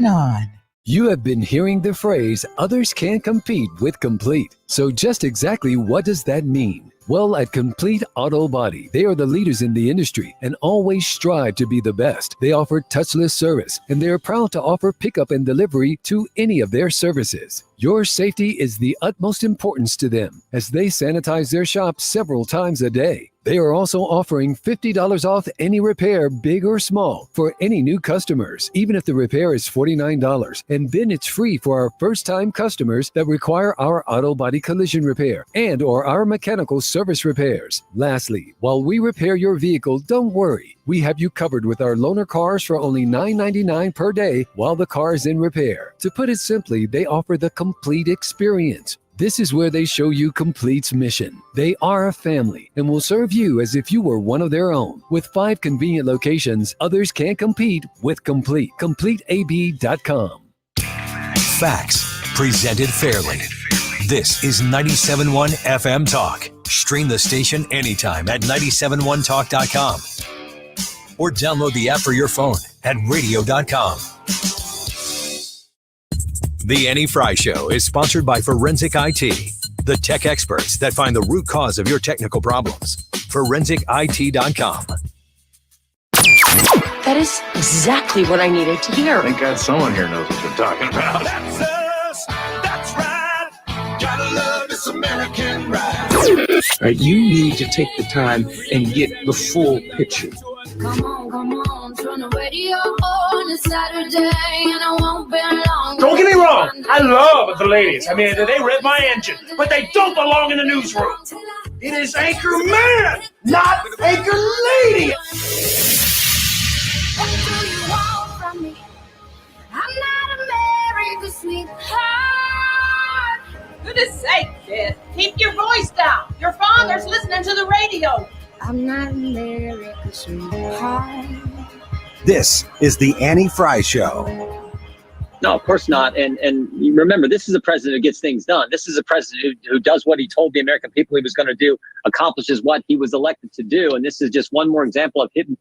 working on? You have been hearing the phrase, others can't compete with Complete. So just exactly what does that mean? Well, at Complete Auto Body, they are the leaders in the industry and always strive to be the best. They offer touchless service, and they are proud to offer pickup and delivery to any of their services. Your safety is the utmost importance to them as they sanitize their shop several times a day. They are also offering $50 off any repair, big or small, for any new customers, even if the repair is $49. And then it's free for our first-time customers that require our auto body collision repair and or our mechanical service repairs. Lastly, while we repair your vehicle, don't worry. We have you covered with our loaner cars for only $9.99 per day while the car is in repair. To put it simply, they offer the complete experience. This is where they show you Complete's mission. They are a family and will serve you as if you were one of their own. With 5 convenient locations, others can't compete with Complete. CompleteAB.com. Facts presented fairly. This is 97.1 FM Talk. Stream the station anytime at 971talk.com or download the app for your phone at radio.com. The Annie Fry Show is sponsored by Forensic IT, the tech experts that find the root cause of your technical problems. ForensicIT.com. That is exactly what I needed to hear. Thank God someone here knows what you're talking about. That's us. That's right. Gotta love this American ride. Right, you need to take the time and get the full picture. Come on, turn the radio on. It's Saturday and I won't be long. Don't get me wrong, I love the ladies. I mean, they rev my engine, but they don't belong in the newsroom. It is Anchor Man, not Anchor Lady. What do you want from me? I'm not America's sweetheart. Goodness sake, kid. Keep your voice down. Your father's listening to the radio. I'm not America's sweetheart. This is the Annie Fry Show. No, of course not. And you remember, this is a president who gets things done. This is a president who does what he told the American people he was going to do, accomplishes what he was elected to do. And this is just one more example of him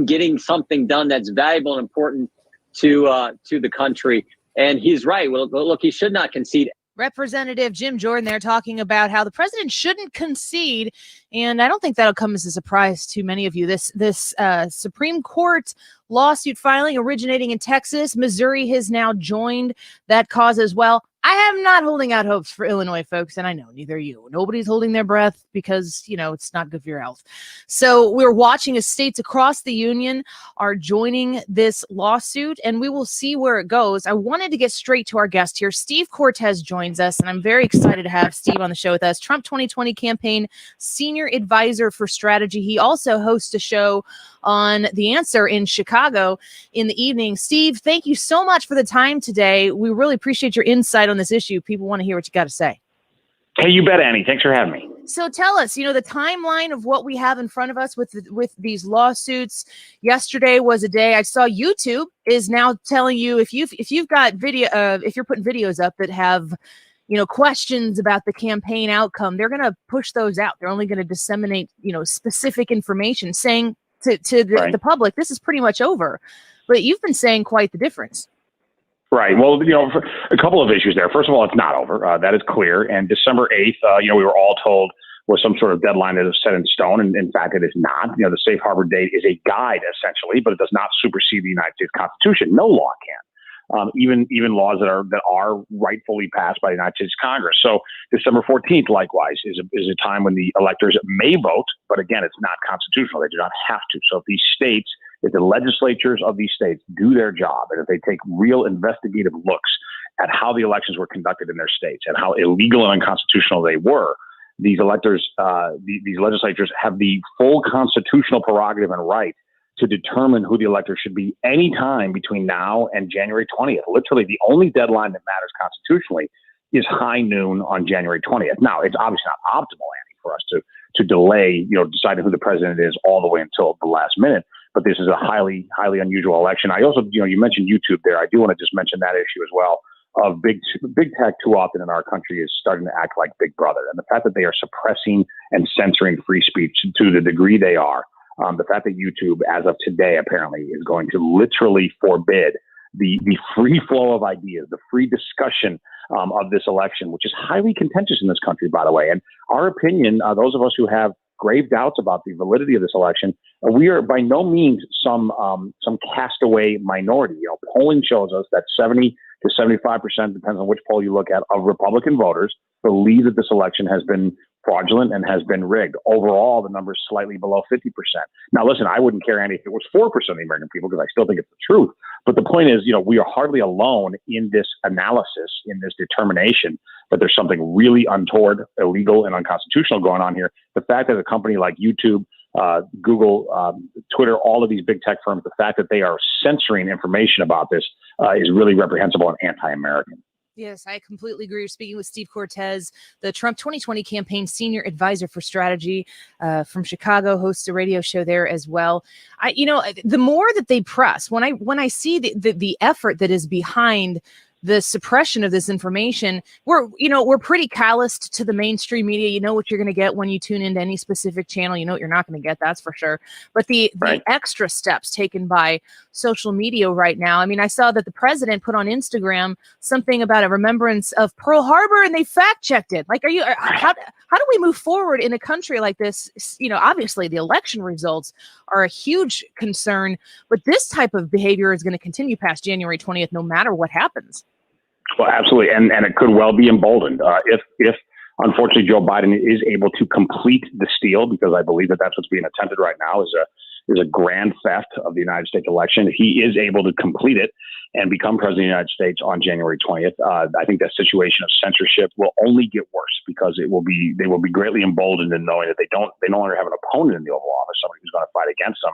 getting something done that's valuable and important to the country. And he's right. Well, look, he should not concede. Representative Jim Jordan there talking about how the president shouldn't concede. And I don't think that'll come as a surprise to many of you. This Supreme Court lawsuit filing originating in Texas. Missouri has now joined that cause as well. I am not holding out hopes for Illinois, folks, and I know neither are you. Nobody's holding their breath because, it's not good for your health. So we're watching as states across the union are joining this lawsuit, and we will see where it goes. I wanted to get straight to our guest here. Steve Cortes joins us, and I'm very excited to have Steve on the show with us. Trump 2020 campaign senior advisor for strategy. He also hosts a show on The Answer in Chicago in the evening. Steve, thank you so much for the time today. We really appreciate your insight on this issue. People want to hear what you got to say. Hey, you bet, Annie. Thanks for having me. So tell us, the timeline of what we have in front of us with these lawsuits. Yesterday was a day I saw YouTube is now telling you if you've got video, if you're putting videos up that have questions about the campaign outcome, they're going to push those out. They're only going to disseminate, specific information saying to the public, this is pretty much over. But you've been saying quite the difference. Right. Well, a couple of issues there. First of all, it's not over. That is clear. And December 8th, we were all told was some sort of deadline that is set in stone. And in fact, it is not. The safe harbor date is a guide, essentially, but it does not supersede the United States Constitution. No law can. Even laws that are rightfully passed by the United States Congress. So December 14th, likewise, is a time when the electors may vote, but again, it's not constitutional. They do not have to. So if the legislatures of these states do their job, and if they take real investigative looks at how the elections were conducted in their states and how illegal and unconstitutional they were, these legislatures have the full constitutional prerogative and right to determine who the elector should be any time between now and January 20th. Literally, the only deadline that matters constitutionally is high noon on January 20th. Now, it's obviously not optimal, Annie, for us to delay, deciding who the president is all the way until the last minute. But this is a highly, highly unusual election. I also, you mentioned YouTube there. I do want to just mention that issue as well. Of big tech too often in our country is starting to act like Big Brother, and the fact that they are suppressing and censoring free speech to the degree they are. The fact that YouTube, as of today, apparently is going to literally forbid the free flow of ideas, the free discussion of this election, which is highly contentious in this country, by the way. And our opinion, those of us who have grave doubts about the validity of this election, we are by no means some castaway minority. Polling shows us that 70 to 75%, depends on which poll you look at, of Republican voters believe that this election has been fraudulent and has been rigged. Overall, the number is slightly below 50%. Now, listen, I wouldn't care any if it was 4% of the American people, because I still think it's the truth. But the point is, we are hardly alone in this analysis, in this determination that there's something really untoward, illegal, and unconstitutional going on here. The fact that a company like YouTube, Google, Twitter, all of these big tech firms, the fact that they are censoring information about this is really reprehensible and anti-American. Yes, I completely agree. We're speaking with Steve Cortes, the Trump 2020 campaign senior advisor for strategy from Chicago, hosts a radio show there as well. The more that they press, when I see the effort that is behind the suppression of this information, we're pretty calloused to the mainstream media. You know what you're going to get when you tune into any specific channel. You know what you're not going to get, that's for sure. But the extra steps taken by social media right now. I mean, I saw that the president put on Instagram something about a remembrance of Pearl Harbor, and they fact checked it. Like, how do we move forward in a country like this? Obviously the election results are a huge concern, but this type of behavior is going to continue past January 20th, no matter what happens. Well, absolutely. And it could well be emboldened if unfortunately Joe Biden is able to complete the steal, because I believe that that's what's being attempted right now is a grand theft of the United States election. He is able to complete it and become president of the United States on January 20th. I think that situation of censorship will only get worse, because they will be greatly emboldened in knowing that they no longer have an opponent in the Oval Office, somebody who's going to fight against them,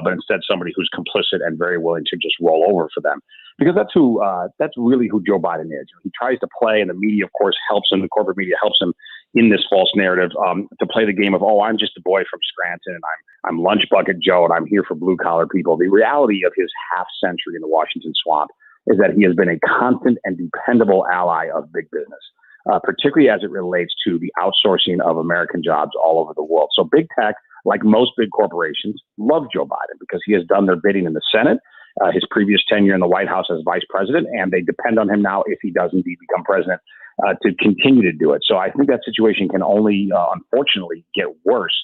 but instead somebody who's complicit and very willing to just roll over for them. Because that's really who Joe Biden is. He tries to play, and the media, of course, helps him. The corporate media helps him in this false narrative to play the game of, I'm just a boy from Scranton, and I'm lunch bucket Joe, and I'm here for blue collar people. The reality of his half century in the Washington swamp is that he has been a constant and dependable ally of big business, particularly as it relates to the outsourcing of American jobs all over the world. So big tech, like most big corporations, love Joe Biden because he has done their bidding in the Senate, his previous tenure in the White House as vice president, and they depend on him now, if he does indeed become president, to continue to do it. So I think that situation can only, unfortunately, get worse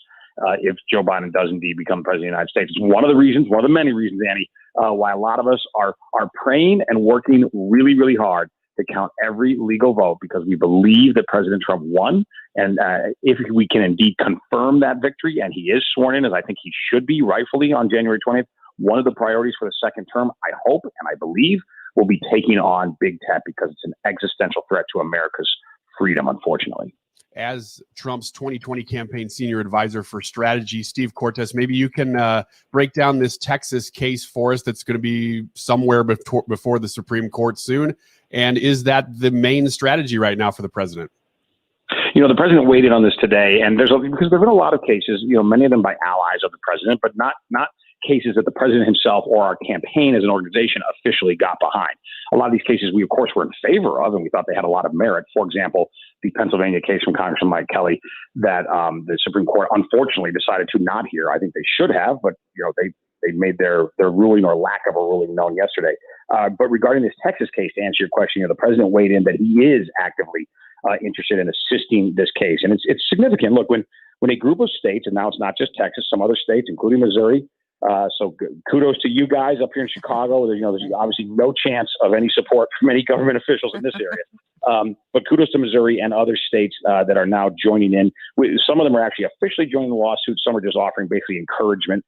if Joe Biden does indeed become president of the United States. It's one of the many reasons, Annie, why a lot of us are praying and working really, really hard to count every legal vote, because we believe that President Trump won. And if we can indeed confirm that victory, and he is sworn in, as I think he should be rightfully on January 20th, one of the priorities for the second term, I hope and I believe, will be taking on big tech, because it's an existential threat to America's freedom, unfortunately. As Trump's 2020 campaign senior advisor for strategy, Steve Cortes, maybe you can break down this Texas case for us that's going to be somewhere before the Supreme Court soon. And is that the main strategy right now for the president? The president weighed in on this today, and because there have been a lot of cases, many of them by allies of the president, but not cases that the president himself or our campaign as an organization officially got behind. A lot of these cases we, of course, were in favor of, and we thought they had a lot of merit. For example, the Pennsylvania case from Congressman Mike Kelly that the Supreme Court unfortunately decided to not hear. I think they should have, but they made their ruling or lack of a ruling known yesterday. But regarding this Texas case, to answer your question, the president weighed in that he is actively interested in assisting this case, and it's significant. Look, when a group of states, and now it's not just Texas, some other states, including Missouri. So kudos to you guys up here in Chicago. There's obviously no chance of any support from any government officials in this area. But kudos to Missouri and other states that are now joining in. Some of them are actually officially joining the lawsuit. Some are just offering basically encouragement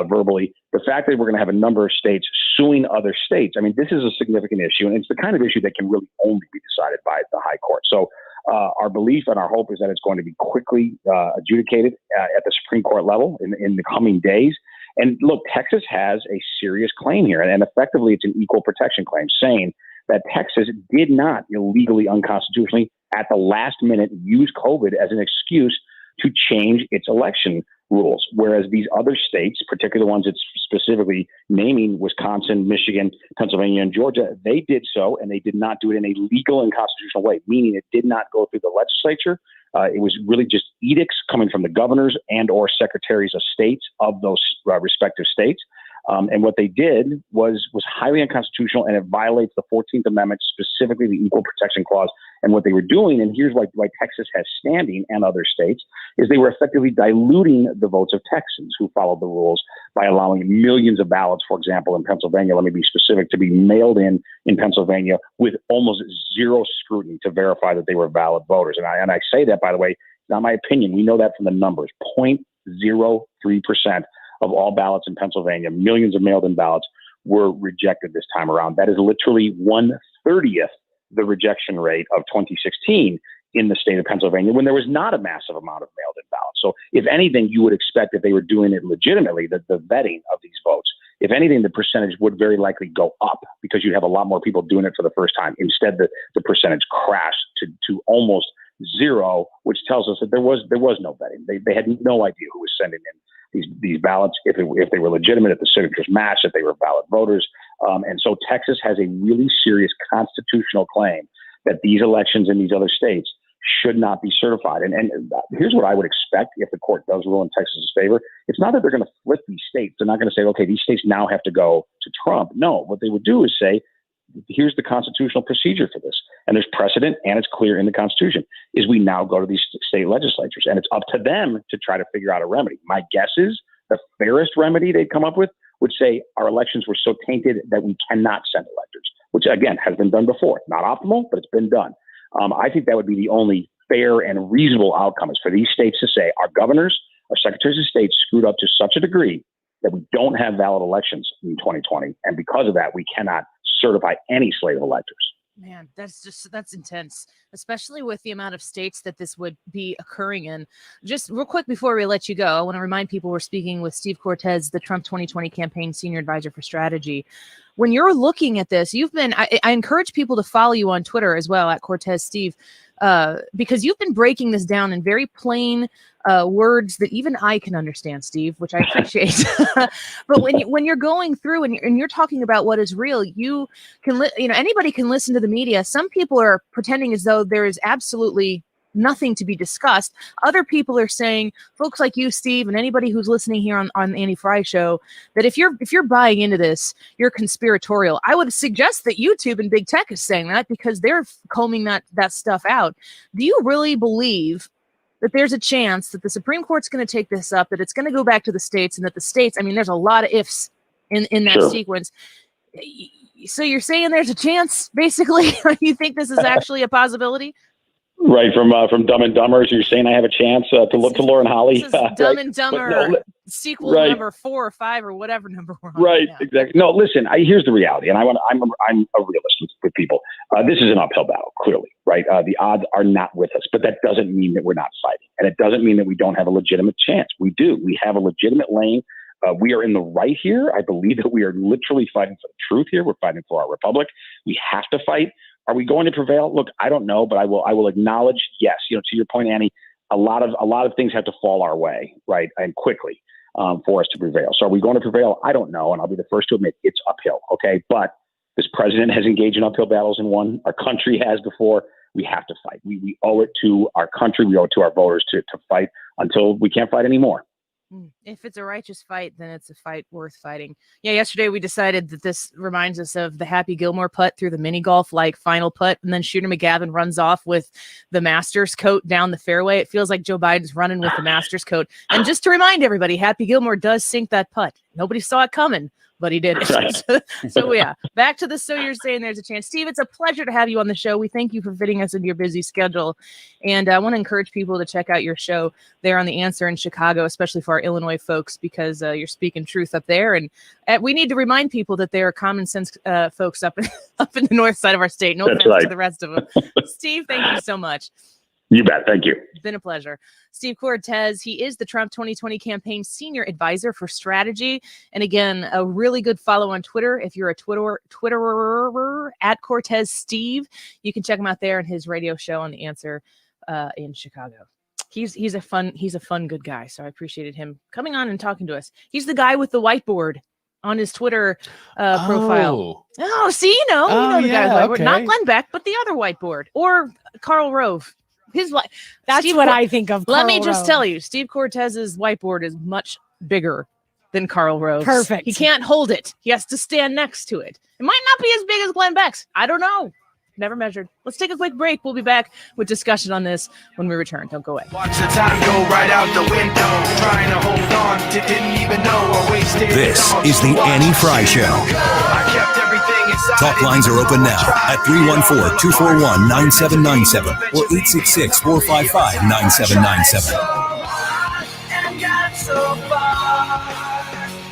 verbally. The fact that we're going to have a number of states suing other states, I mean, this is a significant issue, and it's the kind of issue that can really only be decided by the high court. So our belief and our hope is that it's going to be quickly adjudicated at the Supreme Court level in the coming days. And look, Texas has a serious claim here, and effectively it's an equal protection claim, saying that Texas did not illegally, unconstitutionally, at the last minute, use COVID as an excuse to change its election rules, whereas these other states, particularly the ones it's specifically naming, Wisconsin, Michigan, Pennsylvania, and Georgia, they did so, and they did not do it in a legal and constitutional way, meaning it did not go through the legislature. It was really just edicts coming from the governors and or secretaries of states of those respective states. And what they did was highly unconstitutional, and it violates the 14th Amendment, specifically the Equal Protection Clause. And what they were doing, and here's why Texas has standing and other states, is they were effectively diluting the votes of Texans who followed the rules by allowing millions of ballots, for example, in Pennsylvania, let me be specific, to be mailed in Pennsylvania with almost zero scrutiny to verify that they were valid voters. And I say that, by the way, it's not my opinion. We know that from the numbers. 0.03% of all ballots in Pennsylvania, millions of mailed-in ballots, were rejected this time around. That is literally 1/30th the rejection rate of 2016 in the state of Pennsylvania, when there was not a massive amount of mailed-in ballots. So if anything, you would expect if they were doing it legitimately, the vetting of these votes, if anything, the percentage would very likely go up because you'd have a lot more people doing it for the first time. Instead, the percentage crashed to almost zero, which tells us that there was no vetting. They had no idea who was sending in these ballots, if they were legitimate, if the signatures matched, if they were valid voters. And so Texas has a really serious constitutional claim that these elections in these other states should not be certified. And here's what I would expect if the court does rule in Texas's favor. It's not that they're going to flip these states. They're not going to say, okay, these states now have to go to Trump. No, what they would do is say, here's the constitutional procedure for this. And there's precedent, and it's clear in the Constitution, is we now go to these state legislatures, and it's up to them to try to figure out a remedy. My guess is the fairest remedy they'd come up with would say our elections were so tainted that we cannot send electors, which, again, has been done before. Not optimal, but it's been done. I think that would be the only fair and reasonable outcome, is for these states to say our governors, our secretaries of state screwed up to such a degree that we don't have valid elections in 2020. And because of that, we cannot certify any slate of electors. Man, that's intense, especially with the amount of states that this would be occurring in. Just real quick before we let you go, I want to remind people we're speaking with Steve Cortes, the Trump 2020 campaign senior advisor for strategy. When you're looking at this, I encourage people to follow you on Twitter as well, at Cortes Steve, because you've been breaking this down in very plain words that even I can understand, Steve, which I appreciate. But when you're going through and you're talking about what is real, you can anybody can listen to the media. Some people are pretending as though there is absolutely nothing to be discussed. Other people are saying, folks like you, Steve, and anybody who's listening here on the Annie Fry show, that if you're buying into this, you're conspiratorial. I would suggest that YouTube and big tech is saying that because they're combing that stuff out. Do you really believe that there's a chance that the Supreme Court's going to take this up, that it's going to go back to the states, and that the states, I mean, there's a lot of ifs in that sequence. So you're saying there's a chance, basically? You think this is actually a possibility? Right, from Dumb and Dumber. So you're saying I have a chance to look to Lauren Holly? This is Dumb and Dumber sequel number 4 or 5 or whatever number we're on. Right, exactly. No, listen. Here's the reality, and I'm a realist with people. This is an uphill battle, clearly. Right, the odds are not with us, but that doesn't mean that we're not fighting, and it doesn't mean that we don't have a legitimate chance. We do. We have a legitimate lane. We are in the right here. I believe that we are literally fighting for the truth here. We're fighting for our republic. We have to fight. Are we going to prevail? Look, I don't know, but I will acknowledge, yes, to your point, Annie, a lot of things have to fall our way, right, and quickly for us to prevail. So are we going to prevail? I don't know, and I'll be the first to admit it's uphill, okay? But this president has engaged in uphill battles and won. Our country has before. We have to fight. We owe it to our country. We owe it to our voters to fight until we can't fight anymore. If it's a righteous fight, then it's a fight worth fighting. Yeah, yesterday we decided that this reminds us of the Happy Gilmore putt through the mini golf, like final putt, and then Shooter McGavin runs off with the Masters coat down the fairway. It feels like Joe Biden's running with the Masters coat. And just to remind everybody, Happy Gilmore does sink that putt. Nobody saw it coming, but he did it. Right. So yeah, back to the So You're Saying There's a Chance. Steve, it's a pleasure to have you on the show. We thank you for fitting us into your busy schedule. And I want to encourage people to check out your show there on The Answer in Chicago, especially for our Illinois folks, because you're speaking truth up there. And we need to remind people that there are common sense folks up in the north side of our state. No offense to the rest of them. Steve, thank you so much. You bet. Thank you. It's been a pleasure. Steve Cortes, he is the Trump 2020 campaign senior advisor for strategy. And again, a really good follow on Twitter. If you're a Twitterer at Cortes Steve, you can check him out there on his radio show on The Answer in Chicago. He's a fun good guy. So I appreciated him coming on and talking to us. He's the guy with the whiteboard on his Twitter profile. Oh, see, you know the guy with the whiteboard. Not Glenn Beck, but the other whiteboard. Or Karl Rove. That's what I think of. Let me just tell you, Steve Cortes's whiteboard is much bigger than Karl Rove. Perfect. He can't hold it. He has to stand next to it. It might not be as big as Glenn Beck's. I don't know. Never measured. Let's take a quick break. We'll be back with discussion on this when we return. Don't go away. Watch the time go right out the window. Trying to hold on, didn't even know I wasted. This is the Annie Fry Show. I kept everything inside. Talk lines are open now at 314-241-9797 or 866-455-9797. And got so far,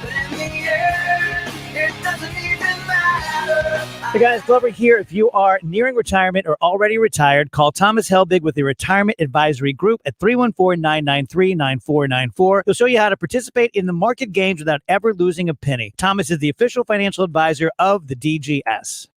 but in the end, it doesn't even matter. Hey guys, Glover here. If you are nearing retirement or already retired, call Thomas Helbig with the Retirement Advisory Group at 314-993-9494. He'll show you how to participate in the market games without ever losing a penny. Thomas is the official financial advisor of the DGS.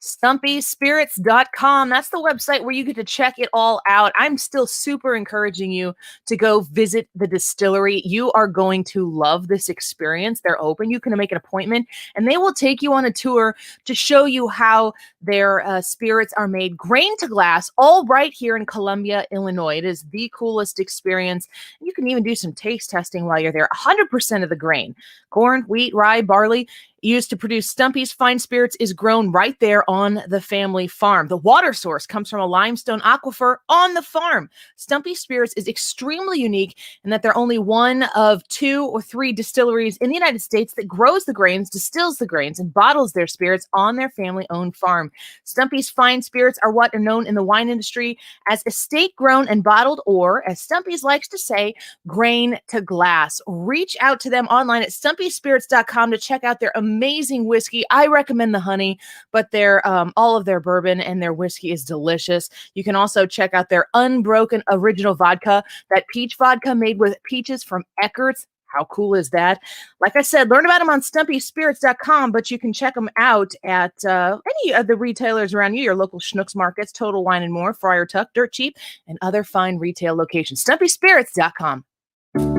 StumpySpirits.com. That's the website where you get to check it all out. I'm still super encouraging you to go visit the distillery. You are going to love this experience. They're open. You can make an appointment, and they will take you on a tour to show you how their spirits are made grain to glass, all right here in Columbia, Illinois. It is the coolest experience. You can even do some taste testing while you're there. 100% of the grain, corn, wheat, rye, barley, used to produce Stumpy's fine spirits is grown right there on the family farm. The water source comes from a limestone aquifer on the farm. Stumpy Spirits is extremely unique in that they're only one of 2 or 3 distilleries in the United States that grows the grains, distills the grains, and bottles their spirits on their family-owned farm. Stumpy's fine spirits are what are known in the wine industry as estate-grown and bottled, or, as Stumpy's likes to say, grain to glass. Reach out to them online at stumpyspirits.com to check out their amazing whiskey. I recommend the honey, but their all of their bourbon and their whiskey is delicious. You can also check out their unbroken original vodka, that peach vodka made with peaches from Eckert's. How cool is that? Like I said, learn about them on stumpyspirits.com, but you can check them out at any of the retailers around you, your local Schnucks Markets, Total Wine and More, Friar Tuck, Dirt Cheap, and other fine retail locations. Stumpyspirits.com.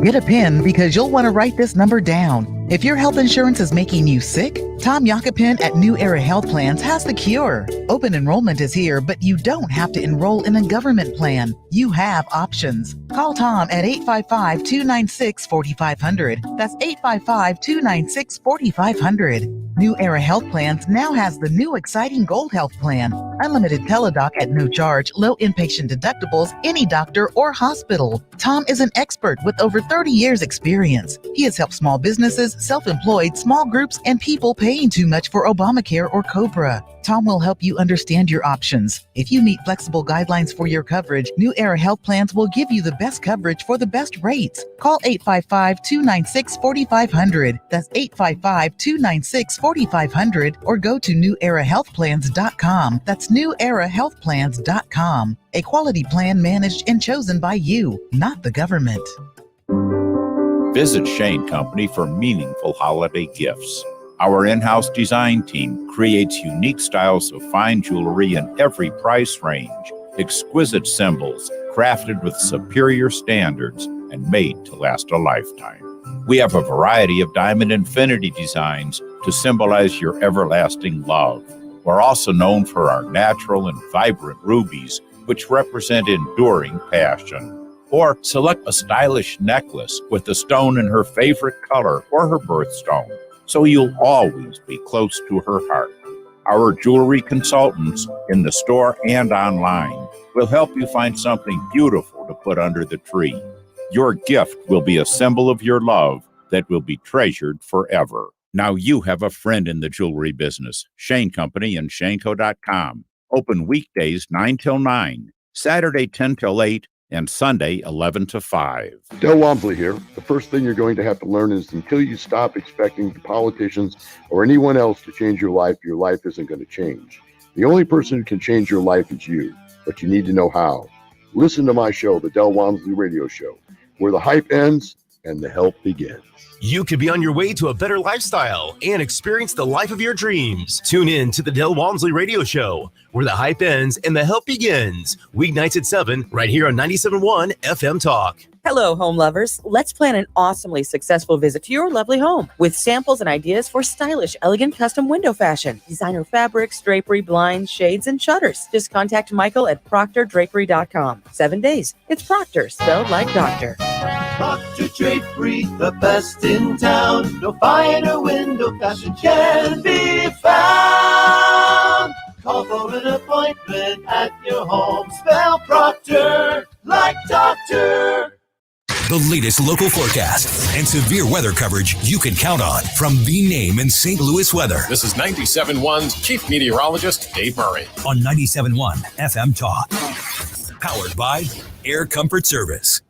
Get a pen because you'll want to write this number down. If your health insurance is making you sick, Tom Yakapin at New Era Health Plans has the cure. Open enrollment is here, but you don't have to enroll in a government plan. You have options. Call Tom at 855-296-4500. That's 855-296-4500. New Era Health Plans now has the new exciting Gold Health Plan. Unlimited teledoc at no charge, low inpatient deductibles, any doctor or hospital. Tom is an expert with over 30 years experience. He has helped small businesses, self-employed, small groups, and people paying too much for Obamacare or COBRA. Tom will help you understand your options. If you meet flexible guidelines for your coverage, New Era Health Plans will give you the best coverage for the best rates. Call 855-296-4500. That's 855-296-4500, or go to newerahealthplans.com. That's newerahealthplans.com. A quality plan managed and chosen by you, not the government. Visit Shane Company for meaningful holiday gifts. Our in-house design team creates unique styles of fine jewelry in every price range, exquisite symbols crafted with superior standards and made to last a lifetime. We have a variety of diamond infinity designs to symbolize your everlasting love. We're also known for our natural and vibrant rubies, which represent enduring passion. Or select a stylish necklace with a stone in her favorite color or her birthstone, so you'll always be close to her heart. Our jewelry consultants in the store and online will help you find something beautiful to put under the tree. Your gift will be a symbol of your love that will be treasured forever. Now you have a friend in the jewelry business. Shane Company and ShaneCo.com. Open weekdays 9 till 9, Saturday 10 till 8, and Sunday 11 to 5. Del Walmsley here. The first thing you're going to have to learn is until you stop expecting the politicians or anyone else to change your life isn't going to change. The only person who can change your life is you, but you need to know how. Listen to my show, the Del Walmsley Radio Show, where the hype ends and the help begins. You could be on your way to a better lifestyle and experience the life of your dreams. Tune in to the Del Walmsley Radio Show, where the hype ends and the help begins. Weeknights at 7, right here on 97.1 FM Talk. Hello, home lovers. Let's plan an awesomely successful visit to your lovely home with samples and ideas for stylish, elegant custom window fashion, designer fabrics, drapery, blinds, shades, and shutters. Just contact Michael at proctordrapery.com. 7 days. It's Proctor, spelled like doctor. Proctor Drapery, the best in town. No finer window fashion can be found. Call for an appointment at your home. Spell Proctor like doctor. The latest local forecast and severe weather coverage you can count on from the name in St. Louis weather. This is 97.1's Chief Meteorologist Dave Murray. On 97.1 FM Talk. Powered by Air Comfort Service.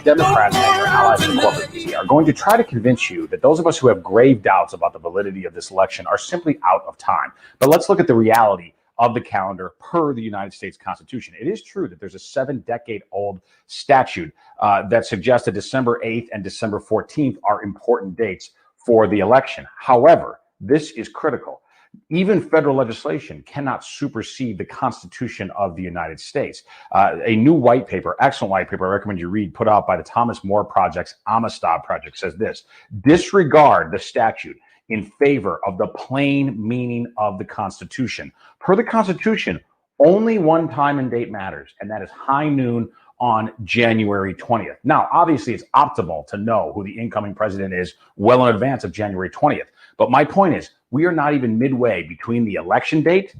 Democrats and their allies in corporate media are going to try to convince you that those of us who have grave doubts about the validity of this election are simply out of time. But let's look at the reality of the calendar per the United States Constitution. It is true that there's a 7-decade-old statute that suggests that December 8th and December 14th are important dates for the election. However, this is critical. Even federal legislation cannot supersede the Constitution of the United States. A new white paper, excellent white paper, I recommend you read, put out by the Thomas More Project's Amistad Project, says this: disregard the statute in favor of the plain meaning of the Constitution. Per the Constitution, only one time and date matters, and that is high noon on January 20th. Now, obviously, it's optimal to know who the incoming president is well in advance of January 20th. But my point is, we are not even midway between the election date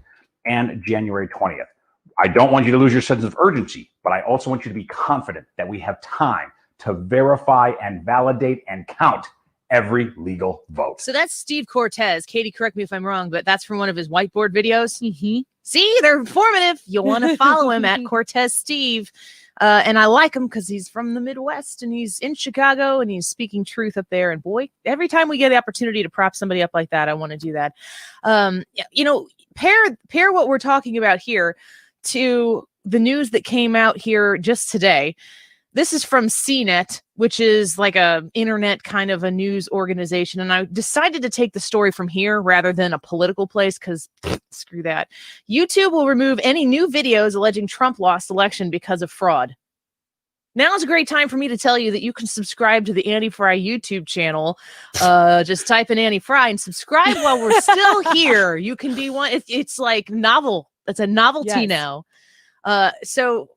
and January 20th. I don't want you to lose your sense of urgency, but I also want you to be confident that we have time to verify and validate and count every legal vote. So that's Steve Cortes. Katie, correct me if I'm wrong, but that's from one of his whiteboard videos. Mm-hmm. See, they're informative. You'll want to follow him at Cortes Steve. And I like him because he's from the Midwest and he's in Chicago and he's speaking truth up there. And boy, every time we get the opportunity to prop somebody up like that, I want to do that. Pair what we're talking about here to the news that came out here just today. This is from CNET, which is like a internet kind of a news organization. And I decided to take the story from here rather than a political place because screw that. YouTube will remove any new videos alleging Trump lost election because of fraud. Now is a great time for me to tell you that you can subscribe to the Annie Fry YouTube channel. Just type in Annie Fry and subscribe while we're still here. You can be one. It's like novel. It's a novelty now. So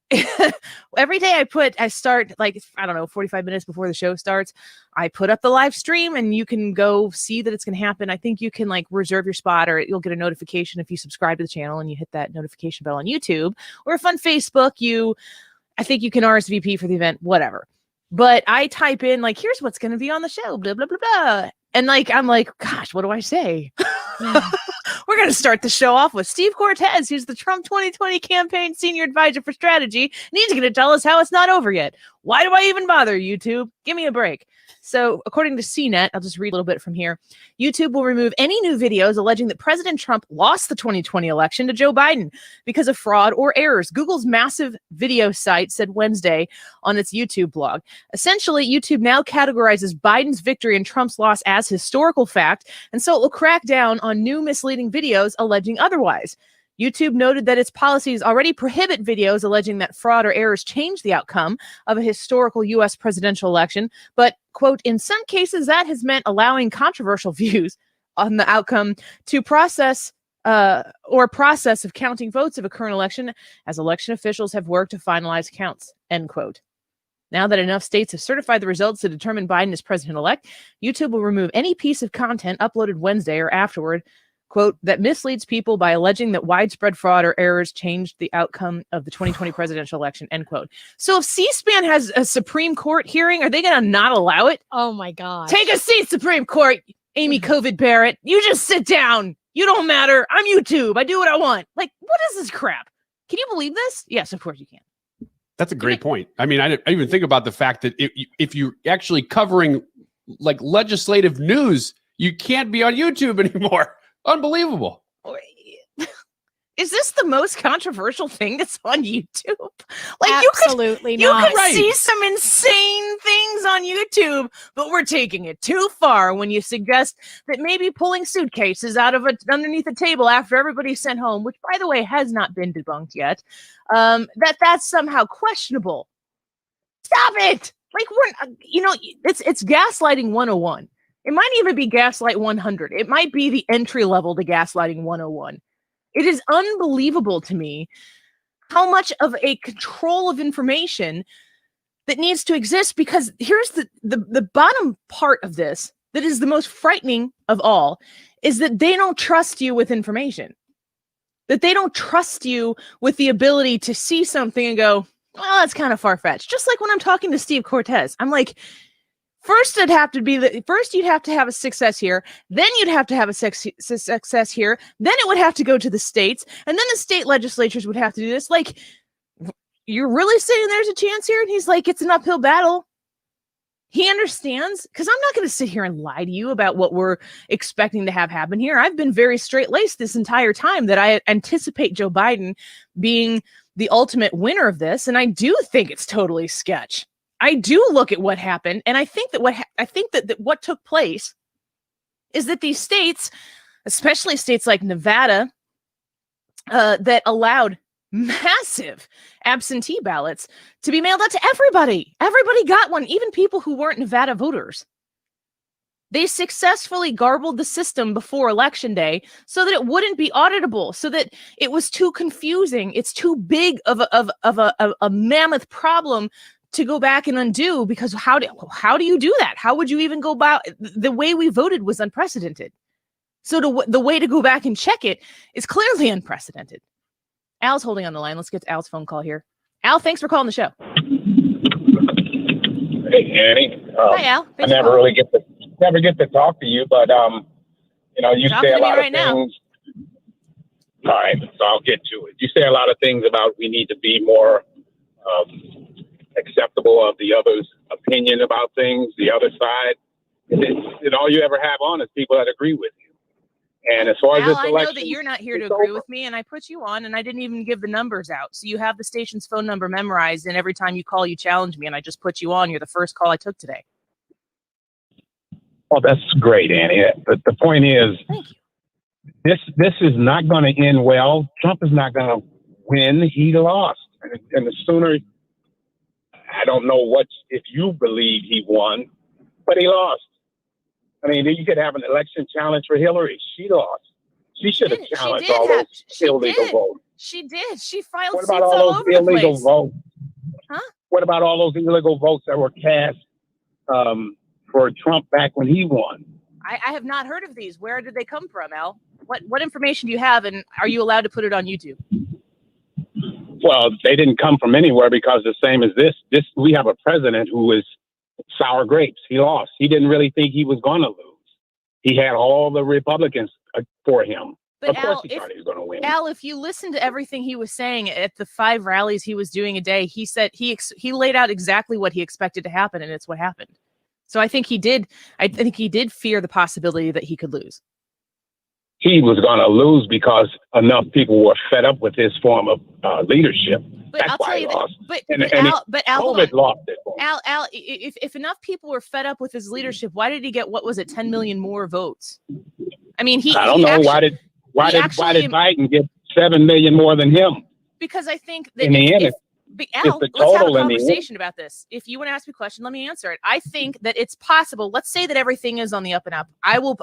every day I start like, I don't know, 45 minutes before the show starts, I put up the live stream and you can go see that it's going to happen. I think you can like reserve your spot or you'll get a notification if you subscribe to the channel and you hit that notification bell on YouTube, or if on Facebook, I think you can RSVP for the event, whatever. But I type in like, here's what's going to be on the show, blah, blah, blah, blah. And like, I'm like, gosh, what do I say? We're going to start the show off with Steve Cortes, who's the Trump 2020 campaign senior advisor for strategy. And he's going to tell us how it's not over yet. Why do I even bother, YouTube? Give me a break. So according to CNET, I'll just read a little bit from here. YouTube will remove any new videos alleging that President Trump lost the 2020 election to Joe Biden because of fraud or errors. Google's massive video site said Wednesday on its YouTube blog. Essentially, YouTube now categorizes Biden's victory and Trump's loss as historical fact, and so it will crack down on new misleading videos alleging otherwise. YouTube noted that its policies already prohibit videos alleging that fraud or errors change the outcome of a historical U.S. presidential election, but, quote, in some cases that has meant allowing controversial views on the outcome to process of counting votes of a current election as election officials have worked to finalize counts, end quote. Now that enough states have certified the results to determine Biden as president-elect, YouTube will remove any piece of content uploaded Wednesday or afterward, quote, that misleads people by alleging that widespread fraud or errors changed the outcome of the 2020 presidential election, end quote. So if C-SPAN has a Supreme Court hearing, are they going to not allow it? Oh my God. Take a seat, Supreme Court, Amy COVID Barrett. You just sit down. You don't matter. I'm YouTube. I do what I want. Like, what is this crap? Can you believe this? Yes, of course you can. That's a great point. I mean, I even think about the fact that if you're actually covering like legislative news. You can't be on YouTube anymore. Unbelievable. Is this the most controversial thing that's on YouTube? Absolutely you not. could see some insane things on YouTube, but we're taking it too far when you suggest that maybe pulling suitcases out of underneath a table after everybody's sent home, which, by the way, has not been debunked yet, that's somehow questionable. Stop it! Like, it's gaslighting 101. It might even be gaslight 100. It might be the entry level to gaslighting 101. It is unbelievable to me how much of a control of information that needs to exist, because here's the bottom part of this that is the most frightening of all, is that they don't trust you with information. That they don't trust you with the ability to see something and go, well, that's kind of far-fetched. Just like when I'm talking to Steve Cortes, I'm like, first, you'd have to have a success here. Then you'd have to have a success here. Then it would have to go to the states. And then the state legislatures would have to do this. Like, you're really saying there's a chance here? And he's like, it's an uphill battle. He understands, because I'm not going to sit here and lie to you about what we're expecting to have happen here. I've been very straight-laced this entire time that I anticipate Joe Biden being the ultimate winner of this. And I do think it's totally sketch. I do look at what happened, and I think that what took place is that these states, especially states like Nevada, that allowed massive absentee ballots to be mailed out to everybody. Everybody got one, even people who weren't Nevada voters. They successfully garbled the system before Election Day so that it wouldn't be auditable, so that it was too confusing. It's too big of a mammoth problem to go back and undo, because how do you do that? How would you even go about? The way we voted was unprecedented. So the way to go back and check it is clearly unprecedented. Al's holding on the line. Let's get to Al's phone call here. Al, thanks for calling the show. Hey, Annie. Hi, Al. I never get to talk to you, but you say a lot of things. All right, so I'll get to it. You say a lot of things about we need to be more acceptable of the other's opinion about things, the other side. And all you ever have on is people that agree with you. And as far as this election, I know that you're not here to agree with me, and I put you on, and I didn't even give the numbers out. So you have the station's phone number memorized, and every time you call, you challenge me, and I just put you on. You're the first call I took today. Well, that's great, Annie. But the point is, this is not going to end well. Trump is not going to win. He lost. And the sooner, I don't know if you believe he won, but he lost. I mean, you could have an election challenge for Hillary. She lost. She should have challenged all those illegal votes. She did. She filed What seats about all all those over the illegal place. votes? Huh? What about all those illegal votes that were cast for Trump back when he won? I have not heard of these. Where did they come from, Al? What information do you have, and are you allowed to put it on YouTube? Well, they didn't come from anywhere, because the same as this, we have a president who is sour grapes. He lost. He didn't really think he was going to lose. He had all the Republicans for him. But of course he thought he was going to win. Al, if you listen to everything he was saying at the 5 rallies he was doing a day, he said he laid out exactly what he expected to happen, and it's what happened. So I think he did. I think he did fear the possibility that he could lose. He was going to lose because enough people were fed up with his form of leadership. But That's I'll why tell he you lost. But Al, hold COVID on. lost it. Al, if enough people were fed up with his leadership, why did he get 10 million more votes? I mean, I don't know. Why did Biden get 7 million more than him? Because I think that In the end, Al, the let's have a total in the end. conversation about this. If you want to ask me a question, let me answer it. I think that it's possible. Let's say that everything is on the up and up. I will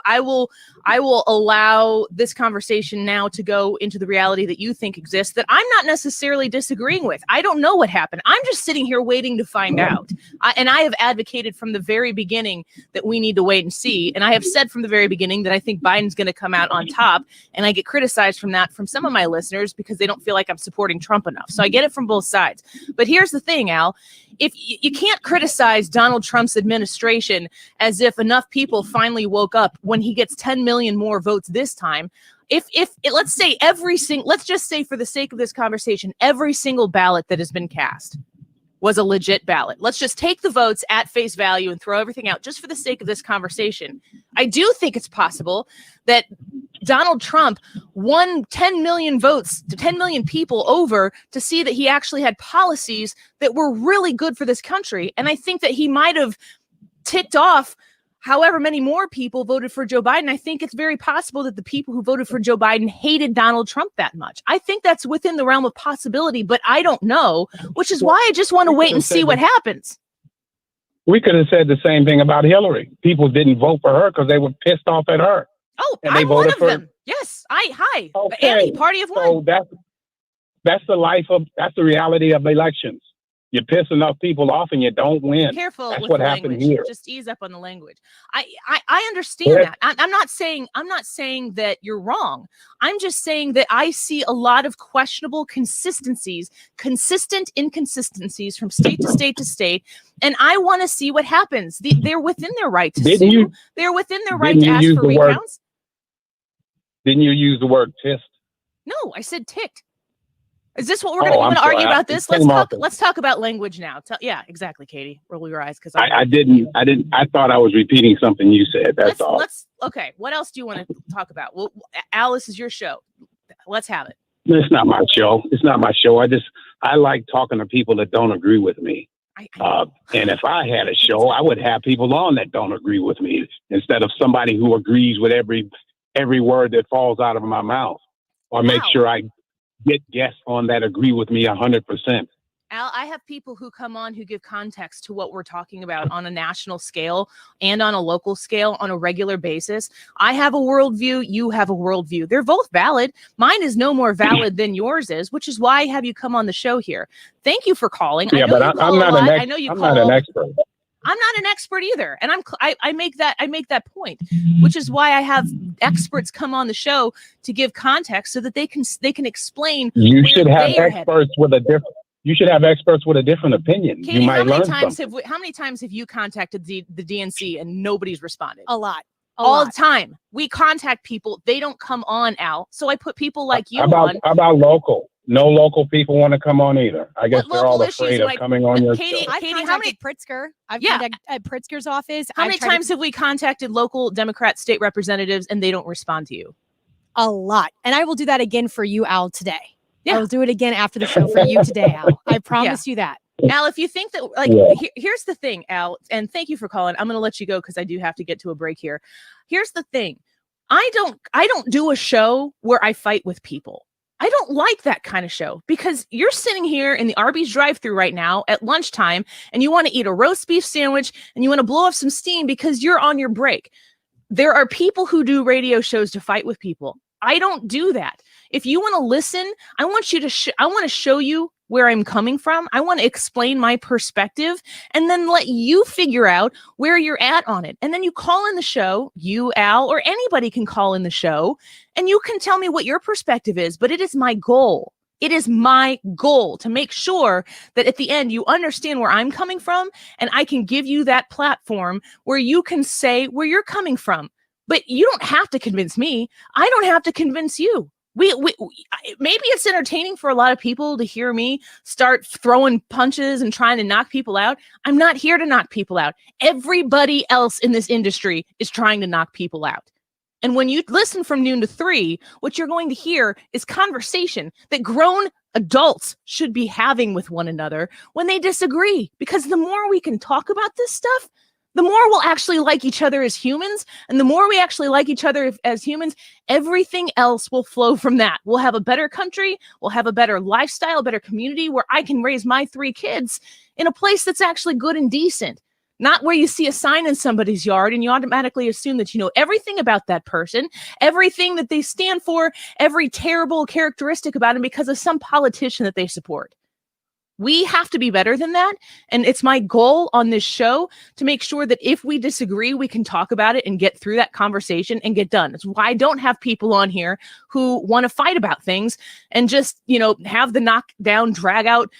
allow this conversation now to go into the reality that you think exists, that I'm not necessarily disagreeing with. I don't know what happened. I'm just sitting here waiting to find out. And I have advocated from the very beginning that we need to wait and see. And I have said from the very beginning that I think Biden's going to come out on top. And I get criticized from that from some of my listeners because they don't feel like I'm supporting Trump enough. So I get it from both sides. But here's the thing, Al, if you can't criticize Donald Trump's administration as if enough people finally woke up when he gets 10 million more votes this time. If let's say let's just say for the sake of this conversation, every single ballot that has been cast, was a legit ballot. Let's just take the votes at face value and throw everything out just for the sake of this conversation. I do think it's possible that Donald Trump won 10 million votes to 10 million people over to see that he actually had policies that were really good for this country. And I think that he might have ticked off however many more people voted for Joe Biden. I think it's very possible that the people who voted for Joe Biden hated Donald Trump that much. I think that's within the realm of possibility, but I don't know, which is why I just want to wait and see what happens. We could have said the same thing about Hillary. People didn't vote for her because they were pissed off at her. Oh, and they I'm one voted of for them. Yes, hi. Okay. Annie, party of one. So that's the reality of elections. You piss enough people off and you don't win. Careful That's with what the happened language. here. Just ease up on the language. I understand that. I'm not saying that you're wrong. I'm just saying that I see a lot of questionable consistent inconsistencies from state to state to state, and I want to see what happens. They're within their right to sue. They're within their right to ask for recounts. Didn't you use the word pissed? No, I said ticked. Is this what we're going to argue about this? Let's talk about language now. Yeah, exactly, Katie. Roll your eyes because I didn't. I thought I was repeating something you said. That's all. Okay. What else do you want to talk about? Well, Al, this is your show. Let's have it. It's not my show. I like talking to people that don't agree with me. And if I had a show, I would have people on that don't agree with me instead of somebody who agrees with every word that falls out of my mouth, or make sure I get guests on that agree with me 100%. Al, I have people who come on who give context to what we're talking about on a national scale and on a local scale on a regular basis. I have a worldview. You have a worldview. They're both valid. Mine is no more valid than yours is, which is why I have you come on the show here. Thank you for calling. Yeah, but I'm not an expert. I'm not an expert either, and I make that point, which is why I have experts come on the show to give context so that they can explain. You should have experts with a different. You should have experts with a different opinion. Katie, you might learn something. How many times have you contacted the DNC and nobody's responded? A lot. All the time. We contact people. They don't come on, Al. So I put people like you on. How about local? No local people want to come on either. I guess they're all afraid of coming on your show. Katie, how many Pritzker? I've contacted at Pritzker's office. How many times have we contacted local Democrat state representatives and they don't respond to you? A lot. And I will do that again for you, Al, today. Yeah. I'll do it again after the show for you today, Al. I promise you that. Al, if you think that, here's the thing, Al, and thank you for calling. I'm going to let you go because I do have to get to a break here. Here's the thing. I don't do a show where I fight with people. I don't like that kind of show because you're sitting here in the Arby's drive-thru right now at lunchtime and you want to eat a roast beef sandwich and you want to blow off some steam because you're on your break. There are people who do radio shows to fight with people. I don't do that. If you want to listen, I want you to I want to show you where I'm coming from. I want to explain my perspective and then let you figure out where you're at on it. And then you call in the show, you, Al, or anybody can call in the show and you can tell me what your perspective is. But it is my goal. It is my goal to make sure that at the end you understand where I'm coming from and I can give you that platform where you can say where you're coming from. But you don't have to convince me. I don't have to convince you. We maybe it's entertaining for a lot of people to hear me start throwing punches and trying to knock people out. I'm not here to knock people out. Everybody else in this industry is trying to knock people out. And when you listen from noon to 3, what you're going to hear is conversation that grown adults should be having with one another when they disagree. Because the more we can talk about this stuff, the more we'll actually like each other as humans. And the more we actually like each other as humans, everything else will flow from that. We'll have a better country. We'll have a better lifestyle, a better community where I can raise my 3 kids in a place that's actually good and decent. Not where you see a sign in somebody's yard and you automatically assume that you know everything about that person, everything that they stand for, every terrible characteristic about them because of some politician that they support. We have to be better than that. And it's my goal on this show to make sure that if we disagree, we can talk about it and get through that conversation and get done. That's why I don't have people on here who want to fight about things and just, have the knockdown, drag out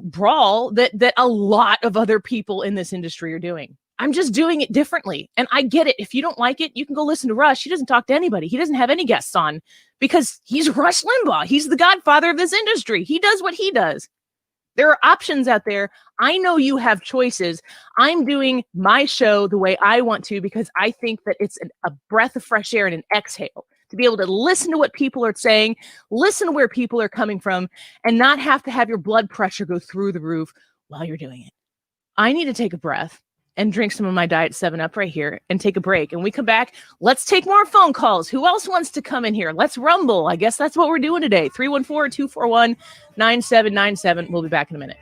brawl that a lot of other people in this industry are doing. I'm just doing it differently. And I get it. If you don't like it, you can go listen to Rush. He doesn't talk to anybody. He doesn't have any guests on because he's Rush Limbaugh. He's the godfather of this industry. He does what he does. There are options out there. I know you have choices. I'm doing my show the way I want to because I think that it's a breath of fresh air and an exhale to be able to listen to what people are saying, listen to where people are coming from, and not have to have your blood pressure go through the roof while you're doing it. I need to take a breath and drink some of my Diet 7-Up right here and take a break. And we come back, let's take more phone calls. Who else wants to come in here? Let's rumble. I guess that's what we're doing today. 314-241-9797. We'll be back in a minute.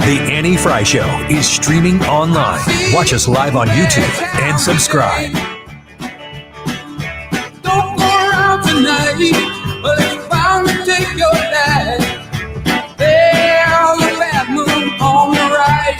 The Annie Fry Show is streaming online. Watch us live on YouTube and subscribe. Don't go around tonight, but if you found to take your life, there's a bad moon on the right.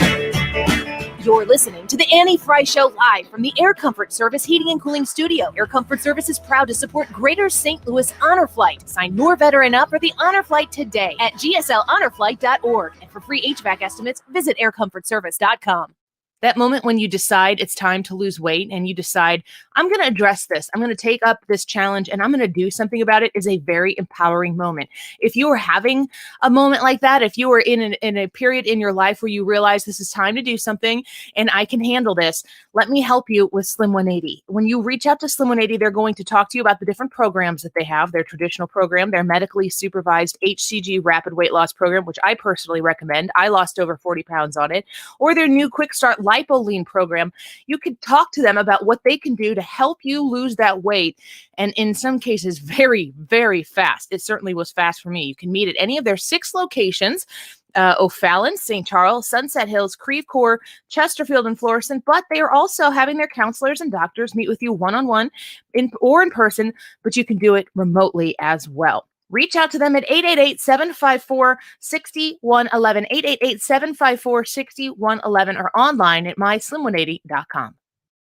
You're listening to the Annie Fry Show live from the Air Comfort Service Heating and Cooling Studio. Air Comfort Service is proud to support Greater St. Louis Honor Flight. Sign your veteran up for the Honor Flight today at gsLHonorFlight.org. And for free HVAC estimates, visit aircomfortservice.com. That moment when you decide it's time to lose weight and you decide, I'm going to address this, I'm going to take up this challenge and I'm going to do something about it is a very empowering moment. If you are having a moment like that, if you are in a period in your life where you realize this is time to do something and I can handle this, let me help you with Slim 180. When you reach out to Slim 180, they're going to talk to you about the different programs that they have, their traditional program, their medically supervised HCG rapid weight loss program, which I personally recommend. I lost over 40 pounds on it, or their new Quick Start Lipo-Lean program. You could talk to them about what they can do to help you lose that weight. And in some cases, very, very fast. It certainly was fast for me. You can meet at any of their 6 locations, O'Fallon, St. Charles, Sunset Hills, Creve Coeur, Chesterfield, and Florissant. But they are also having their counselors and doctors meet with you one-on-one or in person, but you can do it remotely as well. Reach out to them at 888-754-6111, 888-754-6111, or online at myslim180.com.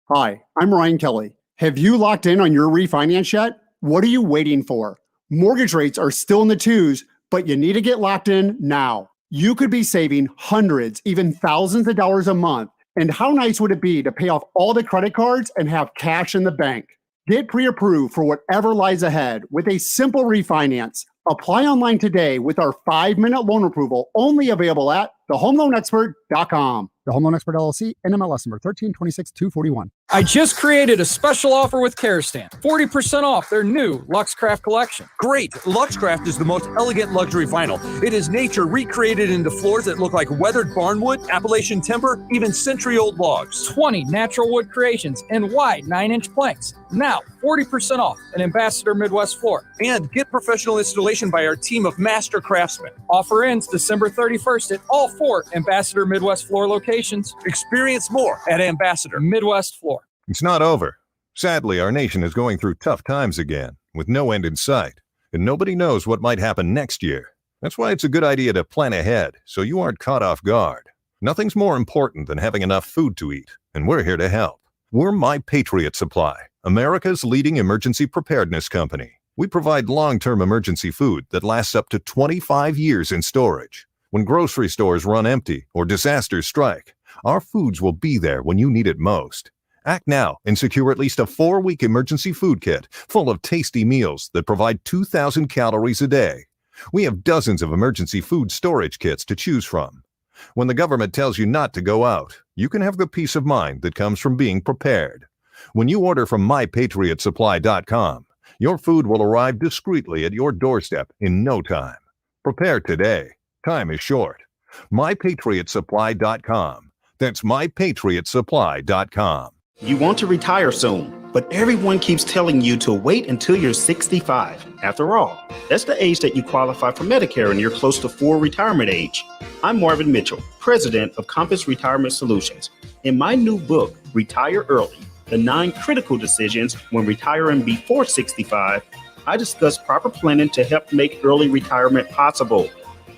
Hi, I'm Ryan Kelly. Have you locked in on your refinance yet? What are you waiting for? Mortgage rates are still in the 2s, but you need to get locked in now. You could be saving hundreds, even thousands of dollars a month. And how nice would it be to pay off all the credit cards and have cash in the bank? Get pre-approved for whatever lies ahead with a simple refinance. Apply online today with our 5-minute loan approval, only available at thehomeloanexpert.com. The Home Loan Expert LLC, NMLS number 1326241. I just created a special offer with Kerastan. 40% off their new Luxcraft collection. Great! Luxcraft is the most elegant luxury vinyl. It is nature recreated into floors that look like weathered barnwood, Appalachian timber, even century-old logs. 20 natural wood creations in wide 9-inch planks. Now, 40% off an Ambassador Midwest floor. And get professional installation by our team of master craftsmen. Offer ends December 31st at all 4 Ambassador Midwest floor locations. Experience more at Ambassador Midwest floor. It's not over. Sadly, our nation is going through tough times again, with no end in sight, and nobody knows what might happen next year. That's why it's a good idea to plan ahead, so you aren't caught off guard. Nothing's more important than having enough food to eat, and we're here to help. We're My Patriot Supply, America's leading emergency preparedness company. We provide long-term emergency food that lasts up to 25 years in storage. When grocery stores run empty or disasters strike, our foods will be there when you need it most. Act now and secure at least a 4-week emergency food kit full of tasty meals that provide 2,000 calories a day. We have dozens of emergency food storage kits to choose from. When the government tells you not to go out, you can have the peace of mind that comes from being prepared. When you order from MyPatriotSupply.com, your food will arrive discreetly at your doorstep in no time. Prepare today. Time is short. MyPatriotSupply.com. That's MyPatriotSupply.com. You want to retire soon, but everyone keeps telling you to wait until you're 65. After all, that's the age that you qualify for Medicare and you're close to full retirement age. I'm Marvin Mitchell, president of Compass Retirement Solutions. In my new book, Retire Early, The 9 Critical Decisions When Retiring Before 65, I discuss proper planning to help make early retirement possible.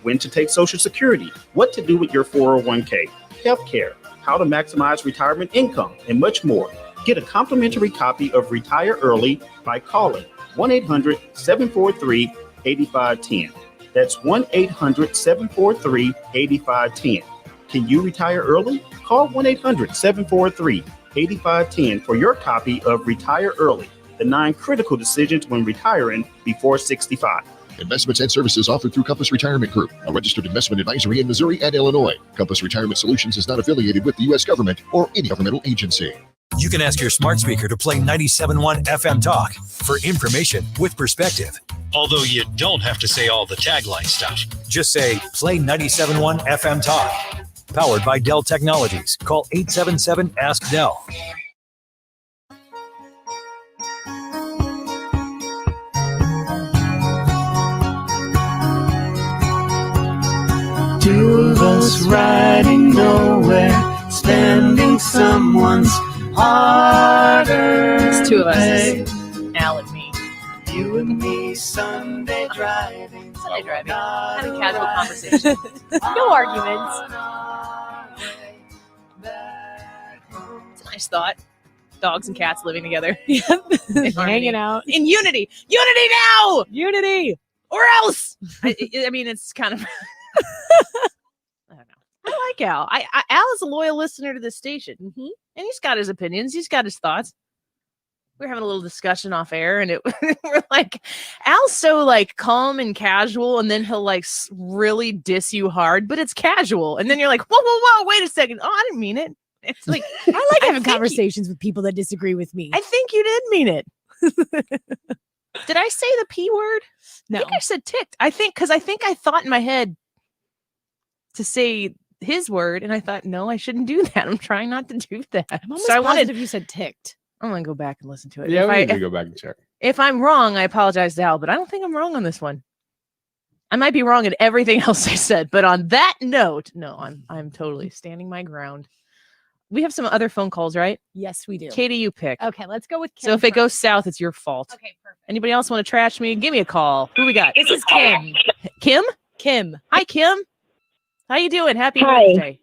When to take Social Security, what to do with your 401k, healthcare, how to maximize retirement income, and much more. Get a complimentary copy of Retire Early by calling 1-800-743-8510. That's 1-800-743-8510. Can you retire early? Call 1-800-743-8510 for your copy of Retire Early, The 9 Critical Decisions When Retiring Before 65. Investments and services offered through Compass Retirement Group, a registered investment advisory in Missouri and Illinois. Compass Retirement Solutions is not affiliated with the U.S. government or any governmental agency. You can ask your smart speaker to play 97.1 FM Talk for information with perspective. Although you don't have to say all the tagline stuff. Just say, play 97.1 FM Talk. Powered by Dell Technologies. Call 877-ASK-DELL. Two of us riding nowhere, spending someone's harder. It's two of us. Al and me. You and me, Sunday driving. Having casual conversation. No arguments. It's a nice thought. Dogs and cats living together. Hanging out. In unity. Unity now! Unity! Or else! I mean, it's kind of... I don't know. I like Al. Al is a loyal listener to this station. Mm-hmm. And he's got his opinions. He's got his thoughts. We're having a little discussion off air, and we're like, Al's so like calm and casual, and then he'll like really diss you hard, but it's casual. And then you're like, whoa, wait a second. Oh, I didn't mean it. It's like, I like having conversations with people that disagree with me. I think you did mean it. Did I say the P word? No. I think I said ticked. I think I thought in my head to say his word, and I thought, no, I shouldn't do that. I'm trying not to do that. I'm almost positive you said ticked. I'm gonna go back and listen to it. Yeah, we need to go back and check. If I'm wrong, I apologize to Al, but I don't think I'm wrong on this one. I might be wrong in everything else I said, but on that note, no, I'm totally standing my ground. We have some other phone calls, right? Yes, we do. Katie, you pick. Okay, let's go with Kim. So if it goes south, it's your fault. Okay, perfect. Anybody else want to trash me? Give me a call. Who we got? This is Kim. Kim? Kim. Hi, Kim. How you doing? Happy Hi. Wednesday.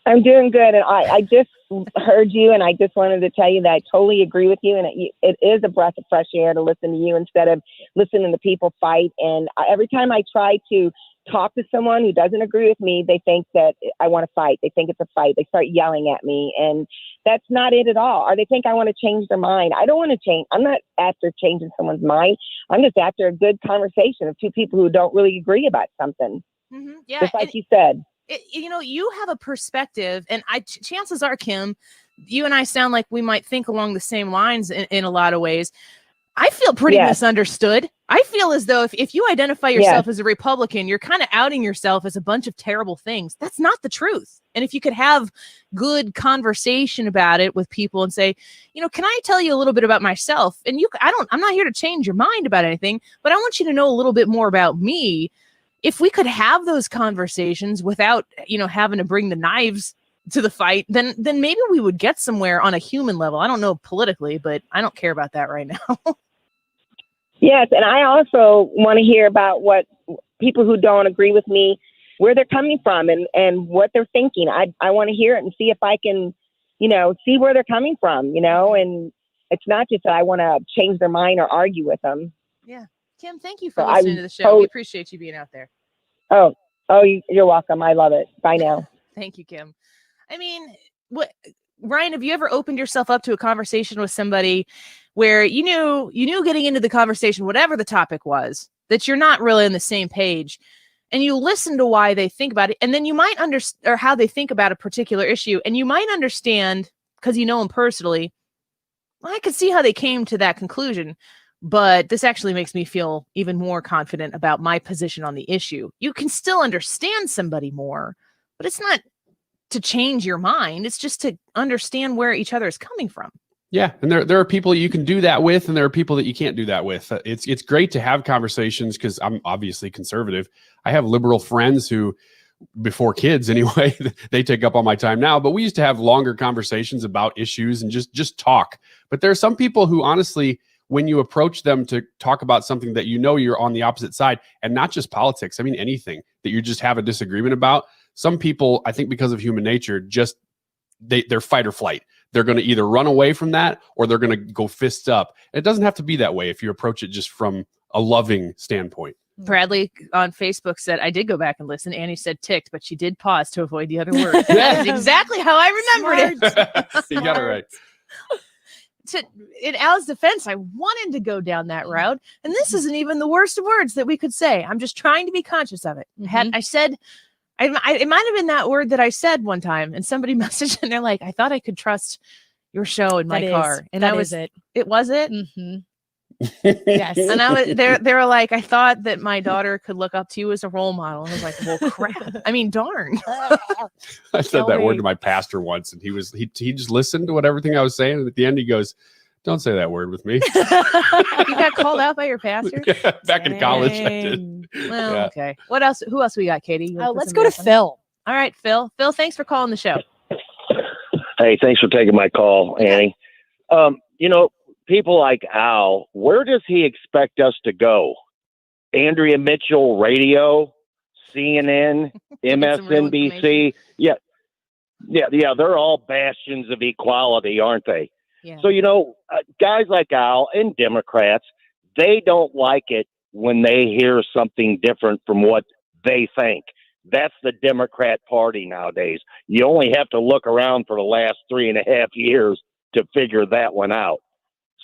I'm doing good, and I just heard you, and I just wanted to tell you that I totally agree with you, and it is a breath of fresh air to listen to you instead of listening to people fight. And every time I try to talk to someone who doesn't agree with me, they think that I want to fight. They think it's a fight. They start yelling at me, and that's not it at all. Or they think I want to change their mind. I don't want to change. I'm not after changing someone's mind. I'm just after a good conversation of two people who don't really agree about something. Mm-hmm. Yeah, just like you said. You have a perspective, and chances are, Kim, you and I sound like we might think along the same lines in a lot of ways. I feel pretty misunderstood. I feel as though if you identify yourself as a Republican, you're kind of outing yourself as a bunch of terrible things. That's not the truth. And if you could have good conversation about it with people and say, can I tell you a little bit about myself? And I'm not here to change your mind about anything, but I want you to know a little bit more about me. If we could have those conversations without, having to bring the knives to the fight, then maybe we would get somewhere on a human level. I don't know politically, but I don't care about that right now. Yes, and I also want to hear about what people who don't agree with me, where they're coming from and what they're thinking. I want to hear it and see if I can, see where they're coming from, and it's not just that I want to change their mind or argue with them. Yeah. Kim, thank you for listening to the show. We appreciate you being out there. Oh, you're welcome. I love it. Bye now. Thank you, Kim. I mean, Ryan, have you ever opened yourself up to a conversation with somebody where you knew getting into the conversation, whatever the topic was, that you're not really on the same page, and you listen to why they think about it, and then you might understand, or how they think about a particular issue, and you might understand because you know them personally. Well, I could see how they came to that conclusion. But this actually makes me feel even more confident about my position on the issue. You can still understand somebody more, but it's not to change your mind. It's just to understand where each other is coming from. Yeah, and there are people you can do that with, and there are people that you can't do that with. It's great to have conversations because I'm obviously conservative. I have liberal friends who, before kids anyway, they take up all my time now. But we used to have longer conversations about issues and just talk. But there are some people who honestly, when you approach them to talk about something that you're on the opposite side, and not just politics, I mean anything that you just have a disagreement about, some people, I think because of human nature, they're fight or flight. They're going to either run away from that or they're going to go fists up. It doesn't have to be that way if you approach it just from a loving standpoint. Bradley on Facebook said, I did go back and listen. Annie said ticked, but she did pause to avoid the other word. That is exactly how I remembered it. You got it right. in Al's defense, I wanted to go down that route, and this isn't even the worst of words that we could say. I'm just trying to be conscious of it. I said, it might have been that word that I said one time, and somebody messaged and they're like, I thought I could trust your show in my car, and that was it. It was it. Mm-hmm. Yes. And I was they were like, I thought that my daughter could look up to you as a role model. And I was like, well, crap. I mean, darn. I said that word to my pastor once, and he just listened to everything I was saying, and at the end he goes, "Don't say that word with me." You got called out by your pastor? Yeah, back in college, I did. Well, Yeah. okay. What else? Who else we got, Katie? You wanna put Let's somebody go to else on? Phil. All right, Phil. Phil, thanks for calling the show. Hey, thanks for taking my call, Annie. People like Al, where does he expect us to go? Andrea Mitchell Radio, CNN, MSNBC. Yeah, they're all bastions of equality, aren't they? Yeah. So, guys like Al and Democrats, they don't like it when they hear something different from what they think. That's the Democrat Party nowadays. You only have to look around for the last 3.5 years to figure that one out.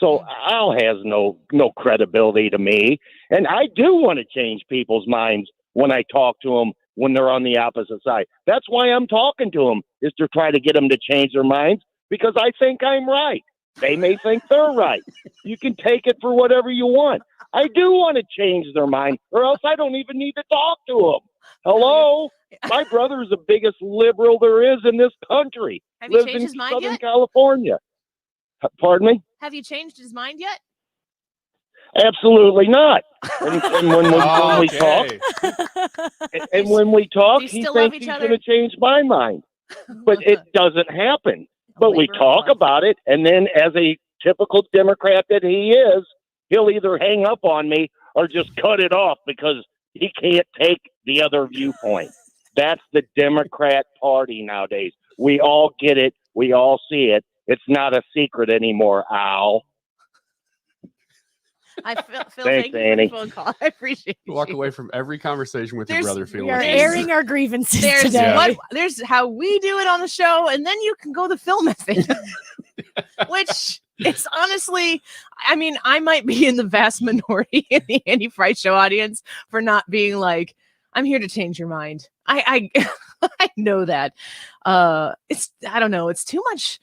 So Al has no credibility to me. And I do want to change people's minds when I talk to them when they're on the opposite side. That's why I'm talking to them, is to try to get them to change their minds, because I think I'm right. They may think they're right. You can take it for whatever you want. I do want to change their mind, or else I don't even need to talk to them. Hello? My brother is the biggest liberal there is in this country. Have you Lives changed in his mind Southern yet? California. Pardon me? Have you changed his mind yet? Absolutely not. And when we talk, and when we talk, Do you he still love thinks each he's other? going to change my mind. But it doesn't happen. But we talk about it, and then as a typical Democrat that he is, he'll either hang up on me or just cut it off because he can't take the other viewpoint. That's the Democrat Party nowadays. We all get it. We all see it. It's not a secret anymore, Al. Phil, Thanks, thank you Annie. for the phone call. I appreciate it. Walk away from every conversation with your brother feeling We are like airing our grievances There's today. there's how we do it on the show, and then you can go the Phil method, which is honestly, I mean, I might be in the vast minority in the Andy Fry Show audience for not being like, I'm here to change your mind. I I know that. I don't know. It's too much.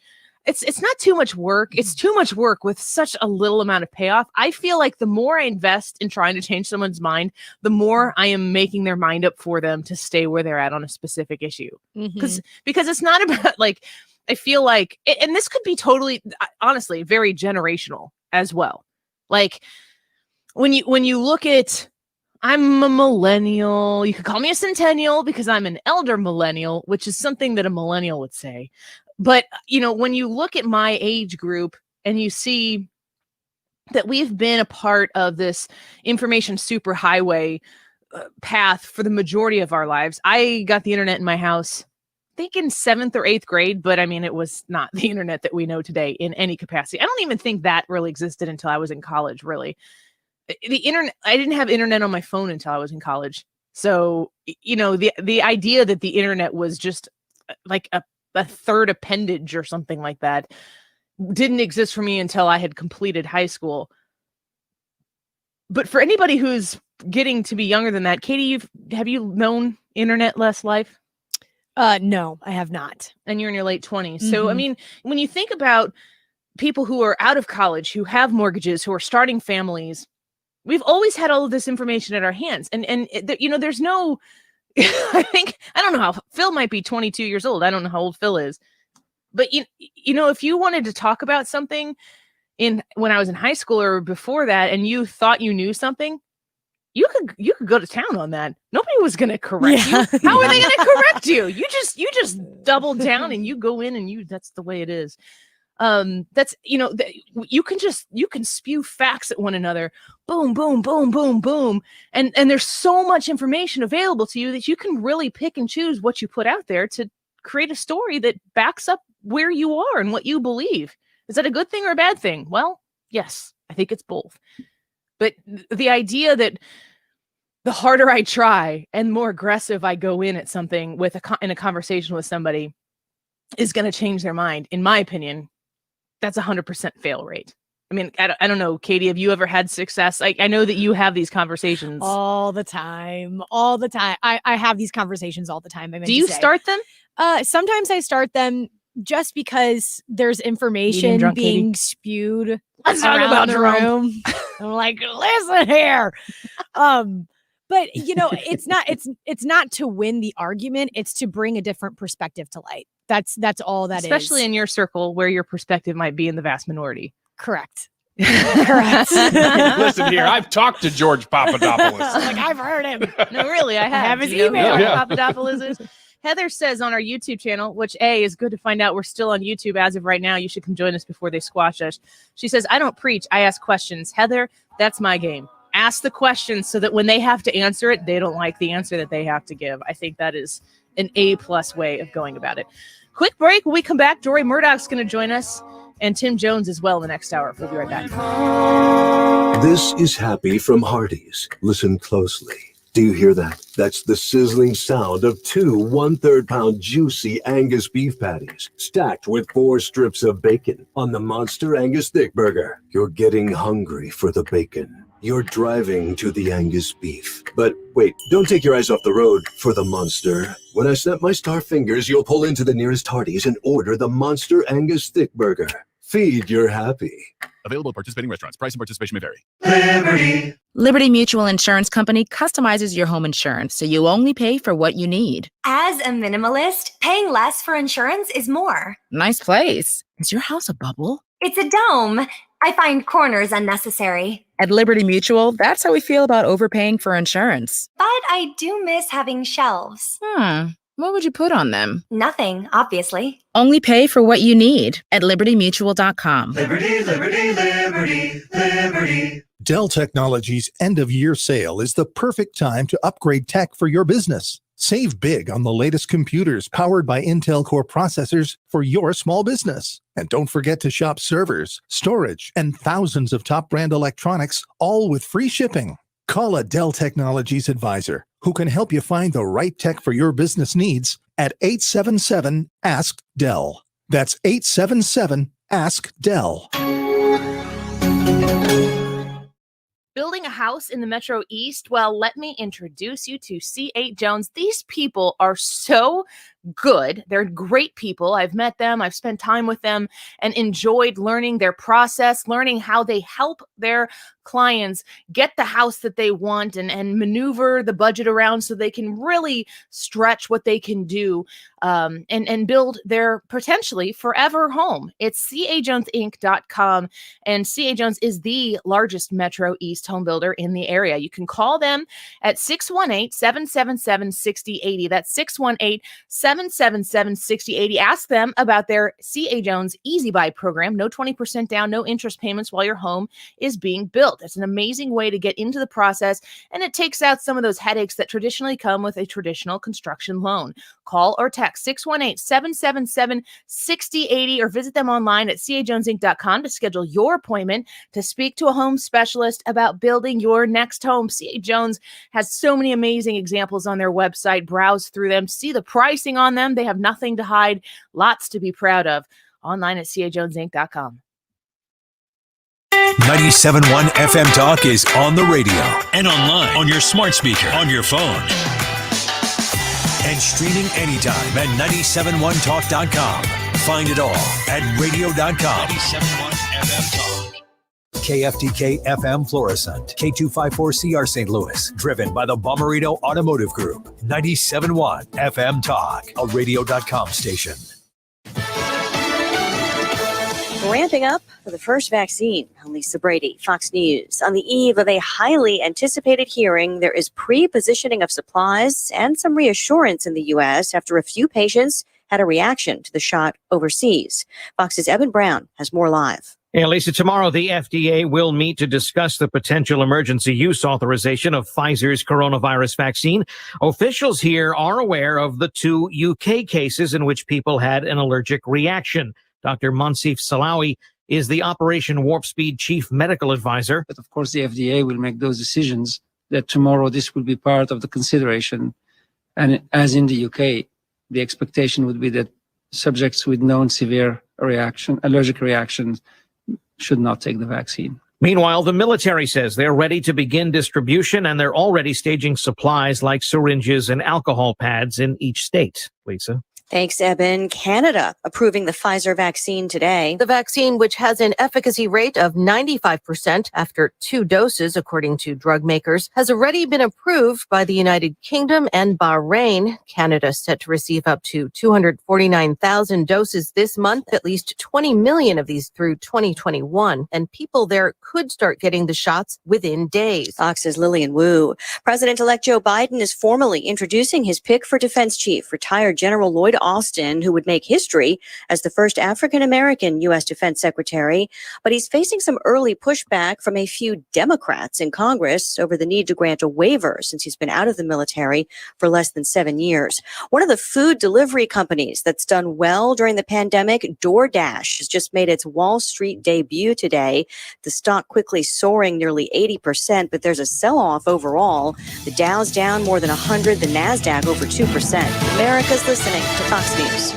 It's not too much work. It's too much work with such a little amount of payoff. I feel like the more I invest in trying to change someone's mind, the more I am making their mind up for them to stay where they're at on a specific issue. Because it's not about like, I feel like, and this could be totally, honestly, very generational as well. Like when you look at, I'm a millennial. You could call me a centennial because I'm an elder millennial, which is something that a millennial would say. But, when you look at my age group and you see that we've been a part of this information superhighway path for the majority of our lives. I got the internet in my house, I think in 7th or 8th grade, but I mean, it was not the internet that we know today in any capacity. I don't even think that really existed until I was in college, really. The internet, I didn't have internet on my phone until I was in college. So, the idea that the internet was just like a third appendage or something like that didn't exist for me until I had completed high school. But for anybody who's getting to be younger than that, Katie, have you known internet less life? No, I have not. And you're in your late 20s. So, I mean, when you think about people who are out of college, who have mortgages, who are starting families, we've always had all of this information at our hands. And there's no, I don't know how Phil might be 22 years old. I don't know how old Phil is, but if you wanted to talk about something when I was in high school or before that, and you thought you knew something, you could go to town on that. Nobody was going to correct you. How are they going to correct you? You just double down and you go in and that's the way it is. That's, you can spew facts at one another. Boom, boom, boom, boom, boom. And there's so much information available to you that you can really pick and choose what you put out there to create a story that backs up where you are and what you believe. Is that a good thing or a bad thing? Well, yes, I think it's both. But the idea that the harder I try and more aggressive I go in at something in a conversation with somebody is going to change their mind, in my opinion, That's 100% fail rate. I mean, I don't know, Katie, have you ever had success? I know that you have these conversations all the time. I have these conversations all the time. Do you start them? Sometimes I start them just because there's information drunk, being Katie. spewed. Let's talk around about the Jerome. room. I'm like, listen here. But it's not to win the argument. It's to bring a different perspective to light. That's all that is. Especially in your circle where your perspective might be in the vast minority. Correct. Listen here, I've talked to George Papadopoulos. Like, I've heard him. No, really, I have. his Do you know email. who Yeah. Papadopoulos is? Heather says on our YouTube channel, which is good to find out we're still on YouTube as of right now. You should come join us before they squash us. She says, I don't preach, I ask questions. Heather, that's my game. Ask the questions so that when they have to answer it, they don't like the answer that they have to give. I think that is an A+ way of going about it. Quick break. When we come back, Deroy Murdock's going to join us and Tim Jones as well in the next hour. We'll be right back. This is Happy from Hardee's. Listen closely. Do you hear that? That's the sizzling sound of 2 1/3 pound juicy Angus beef patties stacked with 4 strips of bacon on the Monster Angus Thick Burger. You're getting hungry for the bacon. You're driving to the Angus beef. But wait, don't take your eyes off the road for the monster. When I snap my star fingers, you'll pull into the nearest Hardee's and order the Monster Angus Thick Burger. Feed your happy. Available at participating restaurants. Price and participation may vary. Liberty. Liberty Mutual Insurance Company customizes your home insurance so you only pay for what you need. As a minimalist, paying less for insurance is more. Nice place. Is your house a bubble? It's a dome. I find corners unnecessary. At Liberty Mutual, that's how we feel about overpaying for insurance. But I do miss having shelves. What would you put on them? Nothing, obviously. Only pay for what you need at libertymutual.com. Liberty, liberty, liberty, liberty. Dell Technologies' end-of-year sale is the perfect time to upgrade tech for your business. Save big on the latest computers powered by Intel Core processors for your small business. And don't forget to shop servers, storage, and thousands of top brand electronics, all with free shipping. Call a Dell Technologies advisor who can help you find the right tech for your business needs at 877-ASK-DELL. That's 877-ASK-DELL. Building a house in the Metro East? Well, let me introduce you to C8 Jones. These people are so good. They're great people. I've met them. I've spent time with them and enjoyed learning their process, learning how they help their clients get the house that they want and maneuver the budget around so they can really stretch what they can do and build their potentially forever home. It's cajonesinc.com, and CA Jones is the largest Metro East home builder in the area. You can call them at 618-777-6080. That's 618-777-6080. Ask them about their CA Jones Easy Buy program. No 20% down, no interest payments while your home is being built. It's an amazing way to get into the process, and it takes out some of those headaches that traditionally come with a traditional construction loan. Call or text 618-777-6080 or visit them online at cajonesinc.com to schedule your appointment to speak to a home specialist about building your next home. CA Jones has so many amazing examples on their website. Browse through them, see the pricing on them. They have nothing to hide, lots to be proud of. Online at cajonesinc.com. 97.1 FM Talk is on the radio and online on your smart speaker, on your phone, and streaming anytime at 971talk.com. Find it all at radio.com. 97.1 FM Talk. KFTK FM Florissant, K254CR St. Louis, driven by the Bommarito Automotive Group. 97.1 FM Talk, a radio.com station. Ramping up for the first vaccine. I'm Lisa Brady, Fox News. On the eve of a highly anticipated hearing, there is pre-positioning of supplies and some reassurance in the U.S. after a few patients had a reaction to the shot overseas. Fox's Evan Brown has more live. Yeah, Lisa, tomorrow the FDA will meet to discuss the potential emergency use authorization of Pfizer's coronavirus vaccine. Officials here are aware of the 2 UK cases in which people had an allergic reaction. Dr. Monsif Salawi is the Operation Warp Speed Chief Medical Advisor. But of course, the FDA will make those decisions that tomorrow this will be part of the consideration. And as in the UK, the expectation would be that subjects with known severe allergic reactions should not take the vaccine. Meanwhile, the military says they're ready to begin distribution, and they're already staging supplies like syringes and alcohol pads in each state. Lisa? Thanks, Eben. Canada approving the Pfizer vaccine today. The vaccine, which has an efficacy rate of 95% after 2 doses, according to drug makers, has already been approved by the United Kingdom and Bahrain. Canada is set to receive up to 249,000 doses this month, at least 20 million of these through 2021. And people there could start getting the shots within days. Fox's Lillian Wu. President-elect Joe Biden is formally introducing his pick for defense chief, retired General Lloyd Austin, who would make history as the first African-American U.S. Defense Secretary. But he's facing some early pushback from a few Democrats in Congress over the need to grant a waiver since he's been out of the military for less than 7 years. One of the food delivery companies that's done well during the pandemic, DoorDash, has just made its Wall Street debut today. The stock quickly soaring nearly 80%, but there's a sell-off overall. The Dow's down more than 100, the NASDAQ over 2%. America's listening to Fox News.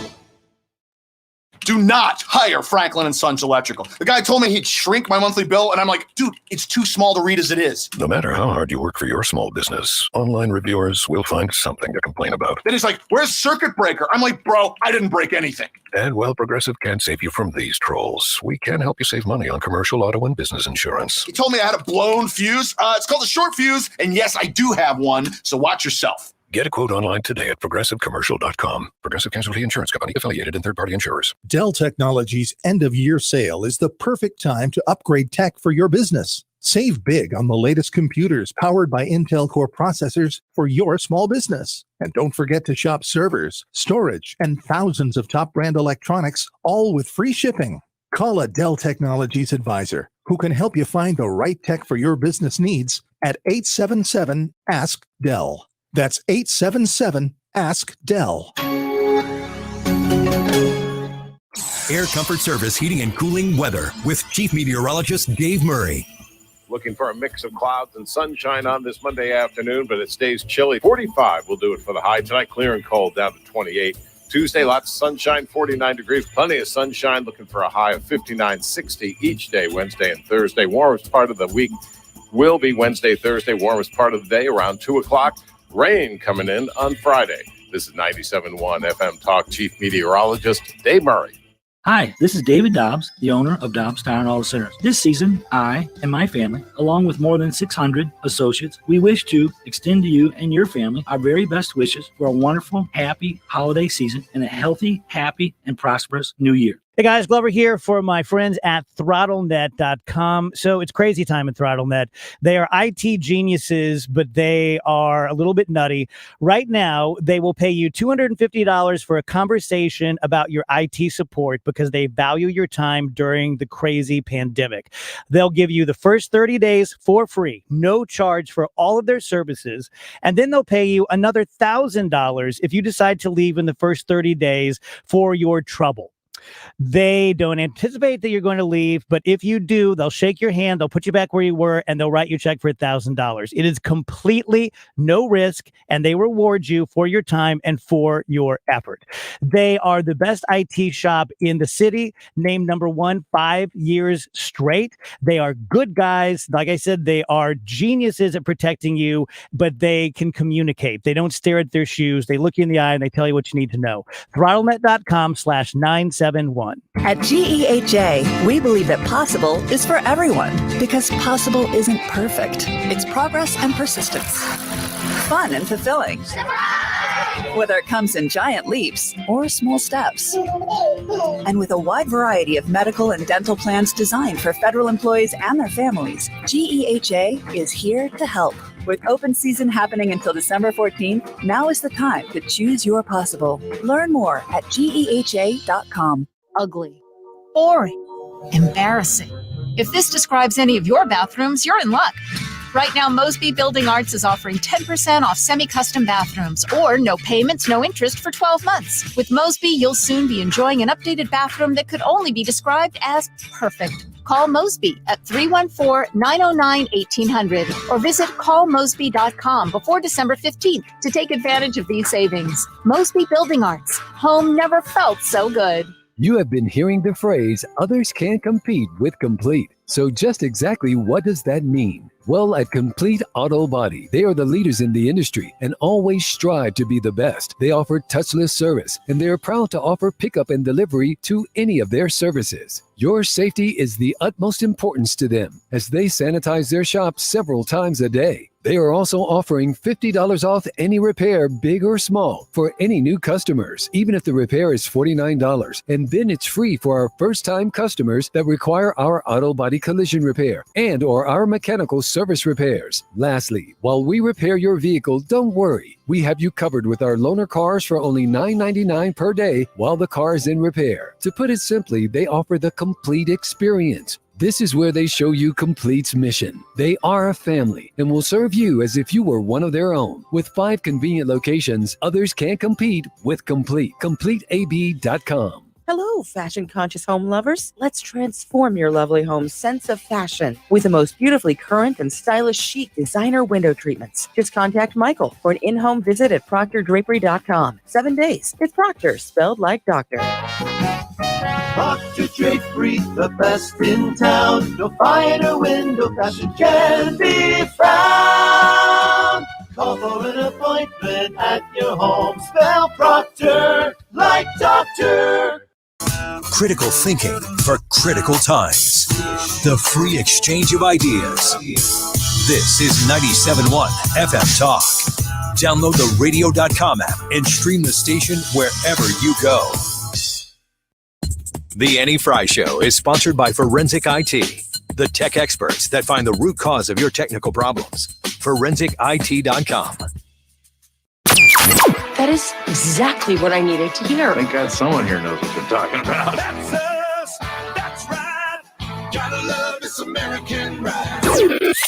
Do not hire Franklin & Sons Electrical. The guy told me he'd shrink my monthly bill, and I'm like, dude, it's too small to read as it is. No matter how hard you work for your small business, online reviewers will find something to complain about. Then he's like, where's circuit breaker? I'm like, bro, I didn't break anything. And while Progressive can't save you from these trolls, we can help you save money on commercial auto and business insurance. He told me I had a blown fuse. It's called a short fuse, and yes, I do have one, so watch yourself. Get a quote online today at progressivecommercial.com. Progressive Casualty Insurance Company, affiliated and third-party insurers. Dell Technologies' end-of-year sale is the perfect time to upgrade tech for your business. Save big on the latest computers powered by Intel Core processors for your small business. And don't forget to shop servers, storage, and thousands of top-brand electronics, all with free shipping. Call a Dell Technologies advisor who can help you find the right tech for your business needs at 877-ASK-DELL. That's 877-ASK-DELL. Air Comfort Service Heating and Cooling Weather with Chief Meteorologist Dave Murray. Looking for a mix of clouds and sunshine on this Monday afternoon, but it stays chilly. 45 will do it for the high tonight. Clear and cold down to 28. Tuesday, lots of sunshine, 49 degrees. Plenty of sunshine. Looking for a high of 59, 60 each day, Wednesday and Thursday. Warmest part of the week will be Wednesday, Thursday. Warmest part of the day around 2 o'clock. Rain coming in on Friday. This is 97.1 FM Talk Chief Meteorologist Dave Murray. Hi, this is David Dobbs, the owner of Dobbs Tire and Auto Centers. This season, I and my family, along with more than 600 associates, we wish to extend to you and your family our very best wishes for a wonderful, happy holiday season and a healthy, happy, and prosperous new year. Hey guys, Glover here for my friends at ThrottleNet.com. So it's crazy time at ThrottleNet. They are IT geniuses, but they are a little bit nutty. Right now, they will pay you $250 for a conversation about your IT support because they value your time during the crazy pandemic. They'll give you the first 30 days for free, no charge for all of their services. And then they'll pay you another $1,000 if you decide to leave in the first 30 days for your trouble. They don't anticipate that you're going to leave, but if you do, they'll shake your hand, they'll put you back where you were, and they'll write you a check for $1,000. It is completely no risk, and they reward you for your time and for your effort. They are the best IT shop in the city, named number 1 5 years straight. They are good guys. Like I said, they are geniuses at protecting you, but they can communicate. They don't stare at their shoes. They look you in the eye, and they tell you what you need to know. ThrottleNet.com/971. At GEHA, we believe that possible is for everyone because possible isn't perfect. It's progress and persistence. Fun and fulfilling. Whether it comes in giant leaps or small steps. And with a wide variety of medical and dental plans designed for federal employees and their families, GEHA is here to help. With open season happening until December 14th, now is the time to choose your possible. Learn more at GEHA.com. Ugly, boring, embarrassing. If this describes any of your bathrooms, you're in luck. Right now, Mosby Building Arts is offering 10% off semi-custom bathrooms or no payments, no interest for 12 months. With Mosby, you'll soon be enjoying an updated bathroom that could only be described as perfect. Call Mosby at 314-909-1800 or visit callmosby.com before December 15th to take advantage of these savings. Mosby Building Arts. Home never felt so good. You have been hearing the phrase, others can't compete with Complete. So just exactly what does that mean? Well, at Complete Auto Body, they are the leaders in the industry and always strive to be the best. They offer touchless service, and they are proud to offer pickup and delivery to any of their services. Your safety is the utmost importance to them as they sanitize their shop several times a day. They are also offering $50 off any repair, big or small, for any new customers, even if the repair is $49. And then it's free for our first-time customers that require our auto body collision repair and or our mechanical service repairs. Lastly, while we repair your vehicle, don't worry. We have you covered with our loaner cars for only $9.99 per day while the car is in repair. To put it simply, they offer the complete experience. This is where they show you Complete's mission. They are a family and will serve you as if you were one of their own. With 5 convenient locations, others can't compete with Complete. CompleteAB.com. Hello, fashion-conscious home lovers. Let's transform your lovely home's sense of fashion with the most beautifully current and stylish chic designer window treatments. Just contact Michael for an in-home visit at ProctorDrapery.com. 7 days. It's Proctor, spelled like doctor. Proctor Drapery, the best in town. No finer window fashion can be found. Call for an appointment at your home. Spell Proctor like doctor. Critical thinking for critical times. The free exchange of ideas. This is 97.1 FM Talk. Download the radio.com app and stream the station wherever you go. The Annie Fry Show is sponsored by Forensic IT, the tech experts that find the root cause of your technical problems. ForensicIT.com. That is exactly what I needed to hear. Thank God someone here knows what they're talking about. That's us. That's right. Gotta love this American ride.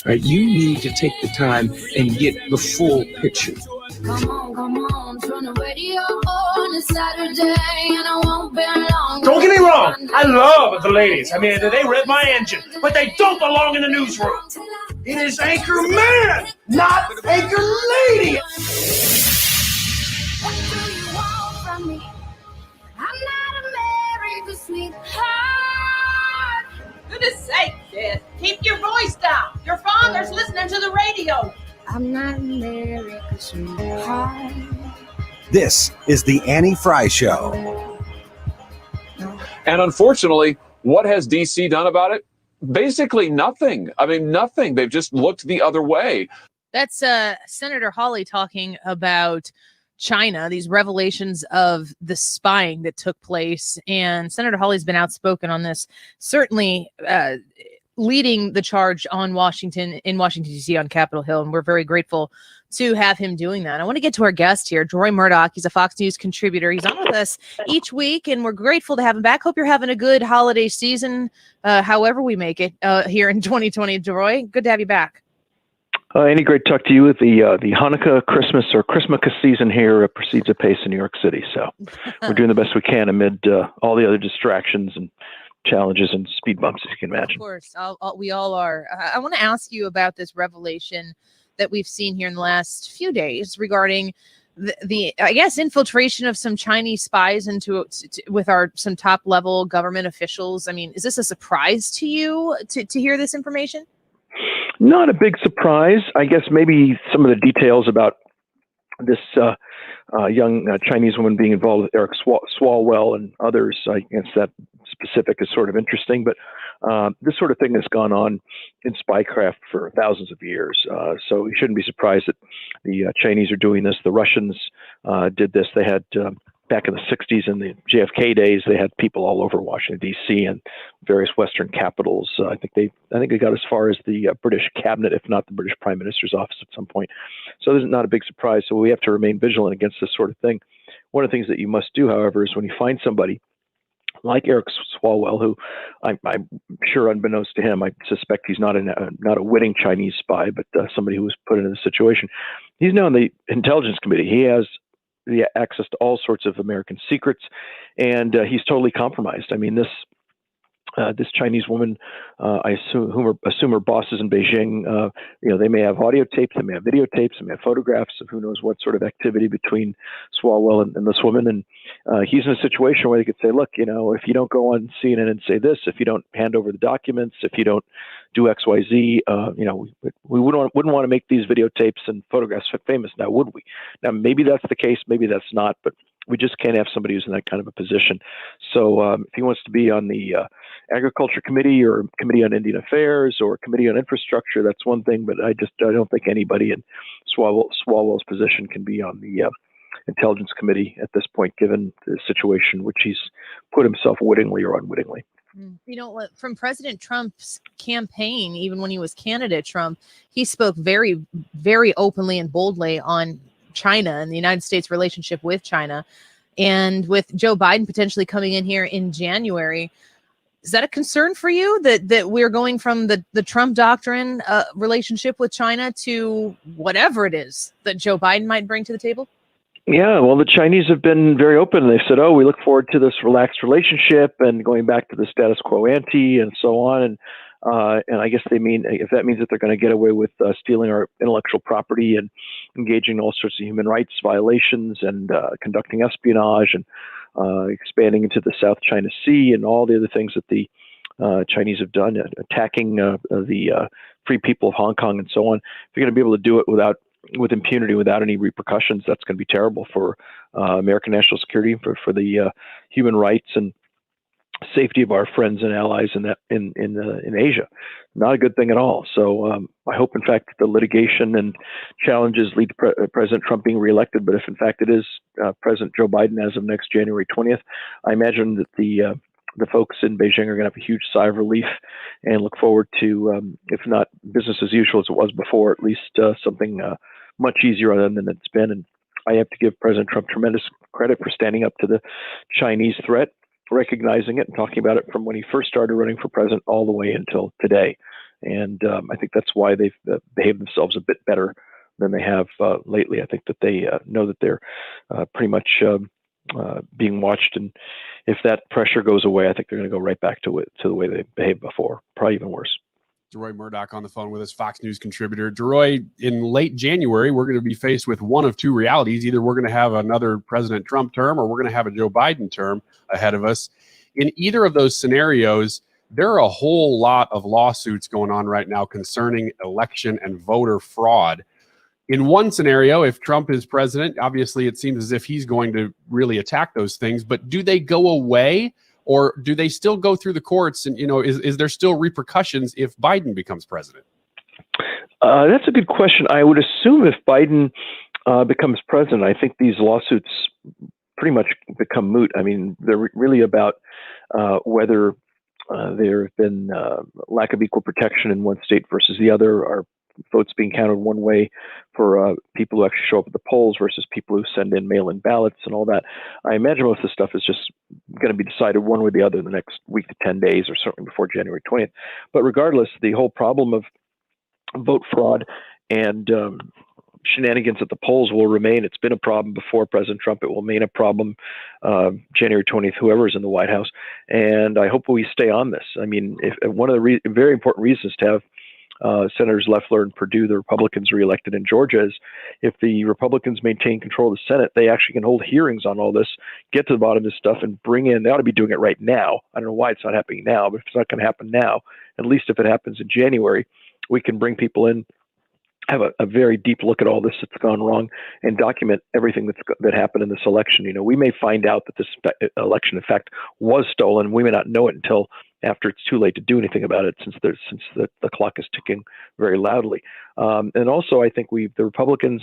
Right, you need to take the time and get the full picture. Come on, turn the radio on. It's Saturday and I won't be long. Don't get me wrong, I love the ladies. I mean, they rev my engine, but they don't belong in the newsroom. It is Anchor Man, not Anchor Lady. What do you want from me? I'm not America's sweetheart. Goodness sake, kid. Keep your voice down. Your father's listening to the radio. I'm not America's sweetheart. This is the Annie Fry Show. And unfortunately, what has D.C. done about it? Basically nothing. I mean, nothing. They've just looked the other way. That's Senator Hawley talking about China, these revelations of the spying that took place. And Senator Hawley's been outspoken on this, certainly leading the charge on Washington, D.C., on Capitol Hill. And we're very grateful to have him doing that. I want to get to our guest here, Deroy Murdock. He's a Fox News contributor. He's on with us each week, and we're grateful to have him back. Hope you're having a good holiday season, however we make it here in 2020. Deroy, good to have you back. Annie, great to talk to you. The Hanukkah, Christmas, or Christmas season here proceeds apace in New York City. So we're doing the best we can amid all the other distractions and challenges and speed bumps, as you can imagine. Of course, we all are. I want to ask you about this revelation that we've seen here in the last few days regarding the I guess, infiltration of some Chinese spies into with some top level government officials. I mean, is this a surprise to you to hear this information? Not a big surprise. I guess maybe some of the details about this young Chinese woman being involved with Eric Swalwell and others. I guess that specific is sort of interesting, but this sort of thing has gone on in spycraft for thousands of years. So you shouldn't be surprised that the Chinese are doing this. The Russians did this. They had back in the 60s in the JFK days, they had people all over Washington, D.C. and various Western capitals. I think they got as far as the British cabinet, if not the British Prime Minister's office at some point. So this is not a big surprise. So we have to remain vigilant against this sort of thing. One of the things that you must do, however, is when you find somebody like Eric Swalwell, who I'm sure, unbeknownst to him, I suspect he's not a witting Chinese spy, but somebody who was put into the situation. He's now in the Intelligence Committee. He has the access to all sorts of American secrets, and he's totally compromised. I mean, this this Chinese woman, I assume her boss is in Beijing. They may have audio tapes, they may have videotapes, they may have photographs of who knows what sort of activity between Swalwell and this woman. And he's in a situation where they could say, look, if you don't go on CNN and say this, if you don't hand over the documents, if you don't do X, Y, Z, we wouldn't want to make these videotapes and photographs famous now, would we? Now, maybe that's the case, maybe that's not, but we just can't have somebody who's in that kind of a position. So if he wants to be on the Agriculture Committee or Committee on Indian Affairs or Committee on Infrastructure, that's one thing, but I don't think anybody in Swalwell's position can be on the Intelligence Committee at this point, given the situation which he's put himself wittingly or unwittingly. From President Trump's campaign, even when he was candidate Trump, he spoke very, very openly and boldly on China and the United States relationship with China. And with Joe Biden potentially coming in here in January, is that a concern for you that we're going from the Trump doctrine relationship with China to whatever it is that Joe Biden might bring to the table? Yeah, well, the Chinese have been very open. They've said, we look forward to this relaxed relationship and going back to the status quo ante and so on. And I guess they mean, if that means that they're going to get away with stealing our intellectual property and engaging in all sorts of human rights violations and conducting espionage and expanding into the South China Sea and all the other things that the Chinese have done, attacking the free people of Hong Kong and so on. If you're going to be able to do it with impunity, without any repercussions, that's going to be terrible for American national security, for the human rights and safety of our friends and allies in Asia. Not a good thing at all. So I hope, in fact, that the litigation and challenges lead to President Trump being reelected. But if, in fact, it is President Joe Biden as of next January 20th, I imagine that the folks in Beijing are going to have a huge sigh of relief and look forward to, if not business as usual as it was before, at least something much easier than it's been. And I have to give President Trump tremendous credit for standing up to the Chinese threat, recognizing it and talking about it from when he first started running for president all the way until today. And I think that's why they've behaved themselves a bit better than they have lately. I think that they know that they're pretty much being watched. And if that pressure goes away, I think they're going to go right back to the way they behaved before, probably even worse. Deroy Murdock on the phone with us, Fox News contributor. Deroy, in late January, we're going to be faced with one of two realities. Either we're going to have another President Trump term or we're going to have a Joe Biden term ahead of us. In either of those scenarios, there are a whole lot of lawsuits going on right now concerning election and voter fraud. In one scenario, if Trump is president, obviously it seems as if he's going to really attack those things. But do they go away? Or do they still go through the courts? And, is there still repercussions if Biden becomes president? That's a good question. I would assume if Biden becomes president, I think these lawsuits pretty much become moot. I mean, they're really about whether there have been lack of equal protection in one state versus the other, or votes being counted one way for people who actually show up at the polls versus people who send in mail-in ballots and all that. I imagine most of this stuff is just going to be decided one way or the other in the next week to 10 days, or certainly before January 20th. But regardless, the whole problem of vote fraud and shenanigans at the polls will remain. It's been a problem before President Trump. It will remain a problem January 20th, whoever is in the White House. And I hope we stay on this. I mean, if one of the very important reasons to have Senators Loeffler and Perdue, the Republicans, reelected in Georgia, is if the Republicans maintain control of the Senate, they actually can hold hearings on all this, get to the bottom of this stuff, and bring in, they ought to be doing it right now. I don't know why it's not happening now, but if it's not going to happen now, at least if it happens in January, we can bring people in, have a very deep look at all this that's gone wrong, and document everything that happened in this election. We may find out that this election, in fact, was stolen. We may not know it until after it's too late to do anything about it, since the clock is ticking very loudly. And also, I think the Republicans,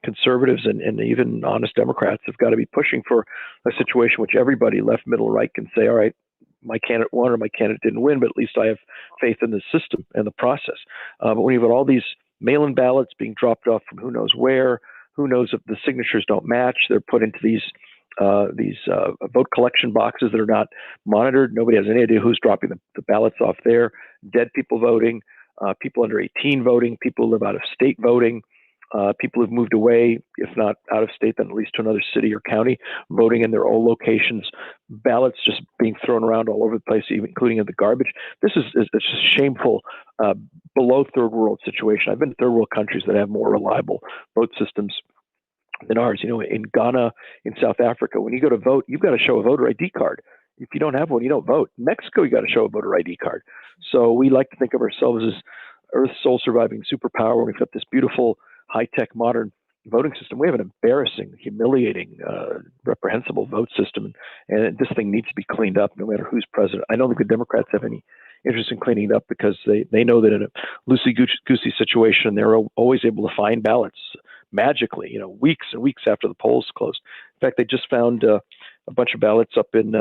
conservatives, and even honest Democrats have got to be pushing for a situation which everybody, left, middle, right, can say, all right, my candidate won or my candidate didn't win, but at least I have faith in the system and the process. But when you've got all these mail-in ballots being dropped off from who knows where, who knows if the signatures don't match, they're put into these vote collection boxes that are not monitored. Nobody has any idea who's dropping the ballots off there. Dead people voting, people under 18 voting, people who live out of state voting, People who've moved away, if not out of state, then at least to another city or county, voting in their own locations, ballots just being thrown around all over the place, even including in the garbage. This is it's a shameful, below third world situation. I've been to third world countries that have more reliable vote systems than ours. In Ghana, in South Africa, when you go to vote, you've got to show a voter ID card. If you don't have one, you don't vote. In Mexico, you got to show a voter ID card. So we like to think of ourselves as Earth's sole surviving superpower. We've got this beautiful, high-tech, modern voting system. We have an embarrassing, humiliating, reprehensible vote system, and this thing needs to be cleaned up no matter who's president. I don't think the Democrats have any interest in cleaning it up because they know that in a loosey-goosey situation, they're always able to find ballots magically, weeks and weeks after the polls closed. In fact, they just found a bunch of ballots up in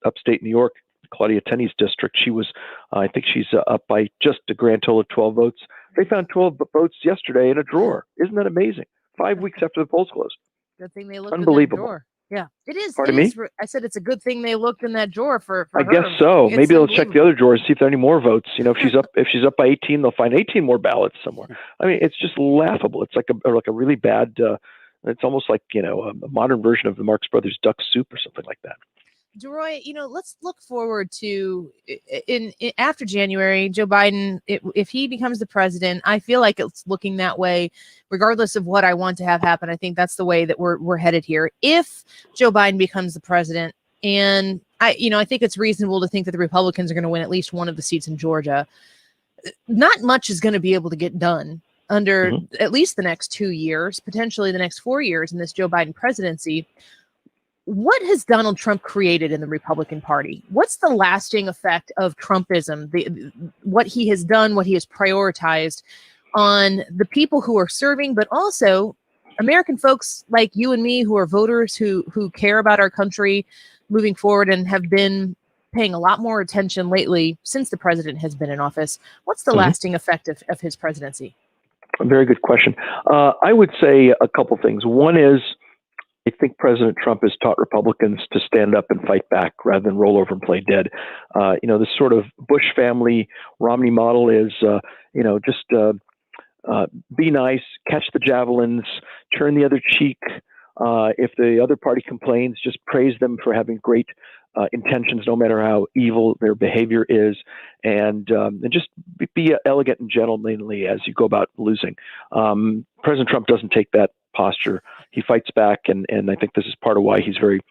upstate New York, Claudia Tenney's district. She was, I think she's up by just a grand total of 12 votes. They found 12 votes yesterday in a drawer. Isn't that amazing? 5 weeks after the polls closed. Good thing they looked Unbelievable. in that drawer. Yeah, it is. Pardon it me? Is, I said it's a good thing they looked in that drawer for I her. guess so. It's Maybe they'll check the other drawers, see if there are any more votes. If she's up by 18, they'll find 18 more ballots somewhere. I mean, it's just laughable. It's like a really bad. It's almost like a modern version of the Marx Brothers duck soup or something like that. Deroy, let's look forward to in after January, Joe Biden, if he becomes the president. I feel like it's looking that way, regardless of what I want to have happen. I think that's the way that we're headed here. If Joe Biden becomes the president, and I think it's reasonable to think that the Republicans are going to win at least one of the seats in Georgia. Not much is going to be able to get done under at least the next 2 years, potentially the next 4 years in this Joe Biden presidency. What has Donald Trump created in the Republican Party? What's the lasting effect of Trumpism, what he has done, what he has prioritized on the people who are serving, but also American folks like you and me who are voters who care about our country moving forward and have been paying a lot more attention lately since the president has been in office? What's the lasting effect of his presidency? A very good question. I would say a couple things. One is, I think President Trump has taught Republicans to stand up and fight back rather than roll over and play dead. This sort of Bush family Romney model is, just be nice, catch the javelins, turn the other cheek. If the other party complains, just praise them for having great intentions, no matter how evil their behavior is, and just be elegant and gentlemanly as you go about losing. President Trump doesn't take that posture. He fights back, and I think this is part of why he's very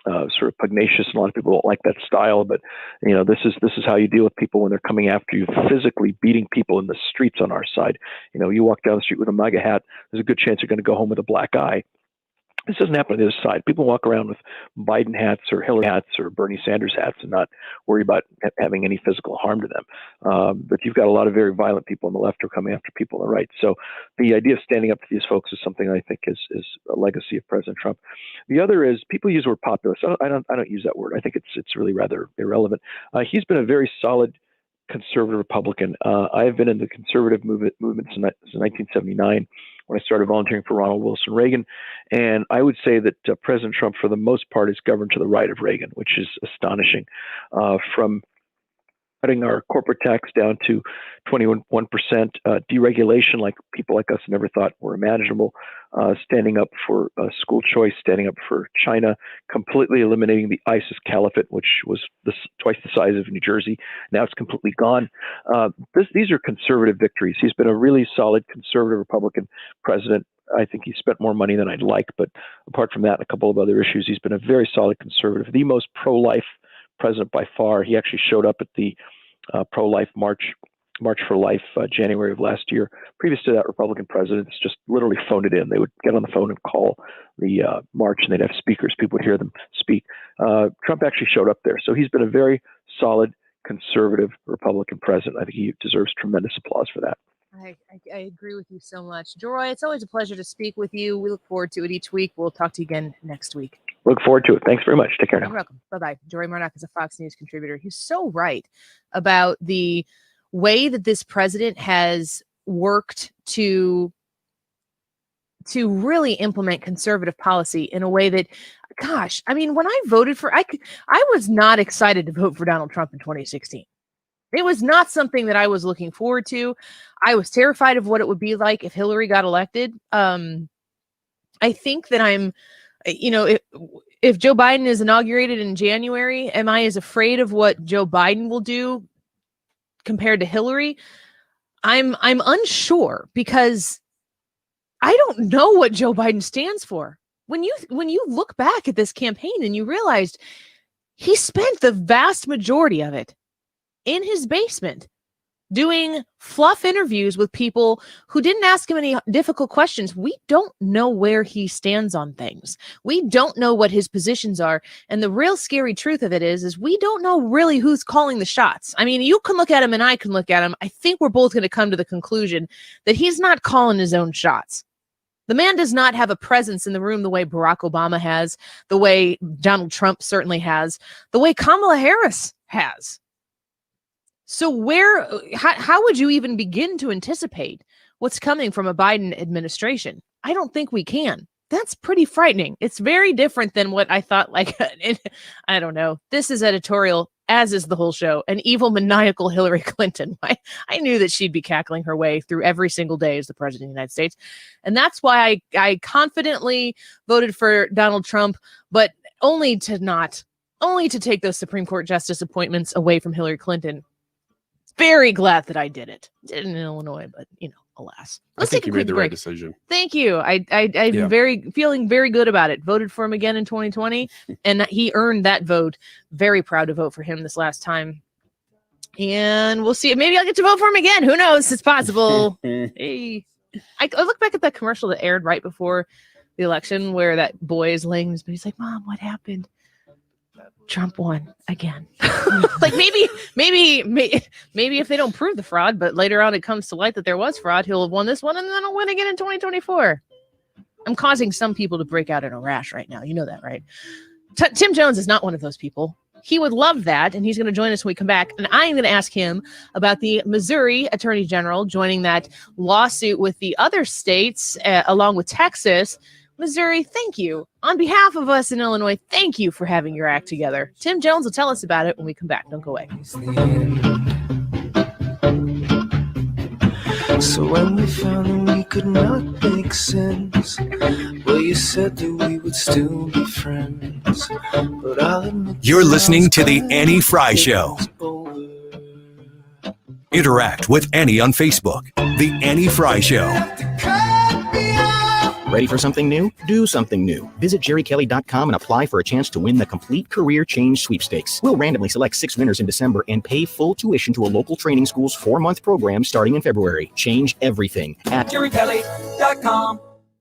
sort of pugnacious. And a lot of people don't like that style, but this is how you deal with people when they're coming after you, physically beating people in the streets on our side. You walk down the street with a MAGA hat, there's a good chance you're going to go home with a black eye. This doesn't happen on the other side. People walk around with Biden hats or Hillary hats or Bernie Sanders hats and not worry about having any physical harm to them. But you've got a lot of very violent people on the left who are coming after people on the right. So the idea of standing up to these folks is something I think is a legacy of President Trump. The other is people use the word populist. I don't use that word. I think it's really rather irrelevant. He's been a very solid conservative Republican. I have been in the conservative movement since 1979. When I started volunteering for Ronald Wilson Reagan. And I would say that President Trump, for the most part, is governed to the right of Reagan, which is astonishing. From cutting our corporate tax down to 21%, deregulation like people like us never thought were imaginable, standing up for school choice, standing up for China, completely eliminating the ISIS caliphate, which was twice the size of New Jersey. Now it's completely gone. These are conservative victories. He's been a really solid conservative Republican president. I think he spent more money than I'd like, but apart from that and a couple of other issues, he's been a very solid conservative, the most pro-life president by far. He actually showed up at the pro-life March for Life, January of last year. Previous to that, Republican presidents just literally phoned it in. They would get on the phone and call the march, and they'd have speakers. People would hear them speak. Trump actually showed up there. So he's been a very solid conservative Republican president. I think he deserves tremendous applause for that. I agree with you so much. Deroy, it's always a pleasure to speak with you. We look forward to it each week. We'll talk to you again next week. Look forward to it. Thanks very much. Take care now. You're welcome. Bye-bye. Deroy Murdock is a Fox News contributor. He's so right about the way that this president has worked to really implement conservative policy in a way that, gosh, I mean, when I voted I was not excited to vote for Donald Trump in 2016. It was not something that I was looking forward to. I was terrified of what it would be like if Hillary got elected. I think that if Joe Biden is inaugurated in January, am I as afraid of what Joe Biden will do compared to Hillary? I'm unsure, because I don't know what Joe Biden stands for. When you look back at this campaign and you realized he spent the vast majority of it in his basement doing fluff interviews with people who didn't ask him any difficult questions. We don't know where he stands on things. We don't know what his positions are. And the real scary truth of it is we don't know really who's calling the shots. I mean, you can look at him and I can look at him. I think we're both going to come to the conclusion that he's not calling his own shots. The man does not have a presence in the room the way Barack Obama has, the way Donald Trump certainly has, the way Kamala Harris has. So how would you even begin to anticipate what's coming from a Biden administration? I don't think we can. That's pretty frightening. It's very different than what I thought. I don't know. This is editorial, as is the whole show. An evil, maniacal Hillary Clinton. I knew that she'd be cackling her way through every single day as the president of the United States. And that's why I confidently voted for Donald Trump, but only to take those Supreme Court justice appointments away from Hillary Clinton. Very glad that I did it. Did it in Illinois, but alas. Let's take a quick break. You made the right decision. Thank you. I'm feeling very good about it. Voted for him again in 2020, and he earned that vote. Very proud to vote for him this last time. And we'll see. Maybe I'll get to vote for him again. Who knows? It's possible. Hey. I look back at that commercial that aired right before the election where that boy is laying in his bed. He's like, Mom, what happened? Trump won again. maybe if they don't prove the fraud, but later on it comes to light that there was fraud, he'll have won this one and then he'll win again in 2024. I'm causing some people to break out in a rash right now. You know that, right? Tim Jones is not one of those people. He would love that, and he's going to join us when we come back. And I am going to ask him about the Missouri Attorney General joining that lawsuit with the other states, along with Texas. Missouri, thank you. On behalf of us in Illinois, thank you for having your act together. Tim Jones will tell us about it when we come back. Don't go away. So when we found that we could not make sense, well, you said that we would still be friends. But I'll admit You're listening to The Annie Fry Show. Interact with Annie on Facebook. The Annie Fry Show. Ready for something new? Do something new. Visit jerrykelly.com and apply for a chance to win the Complete Career Change Sweepstakes. We'll randomly select 6 winners in December and pay full tuition to a local training school's 4-month program starting in February. Change everything at jerrykelly.com.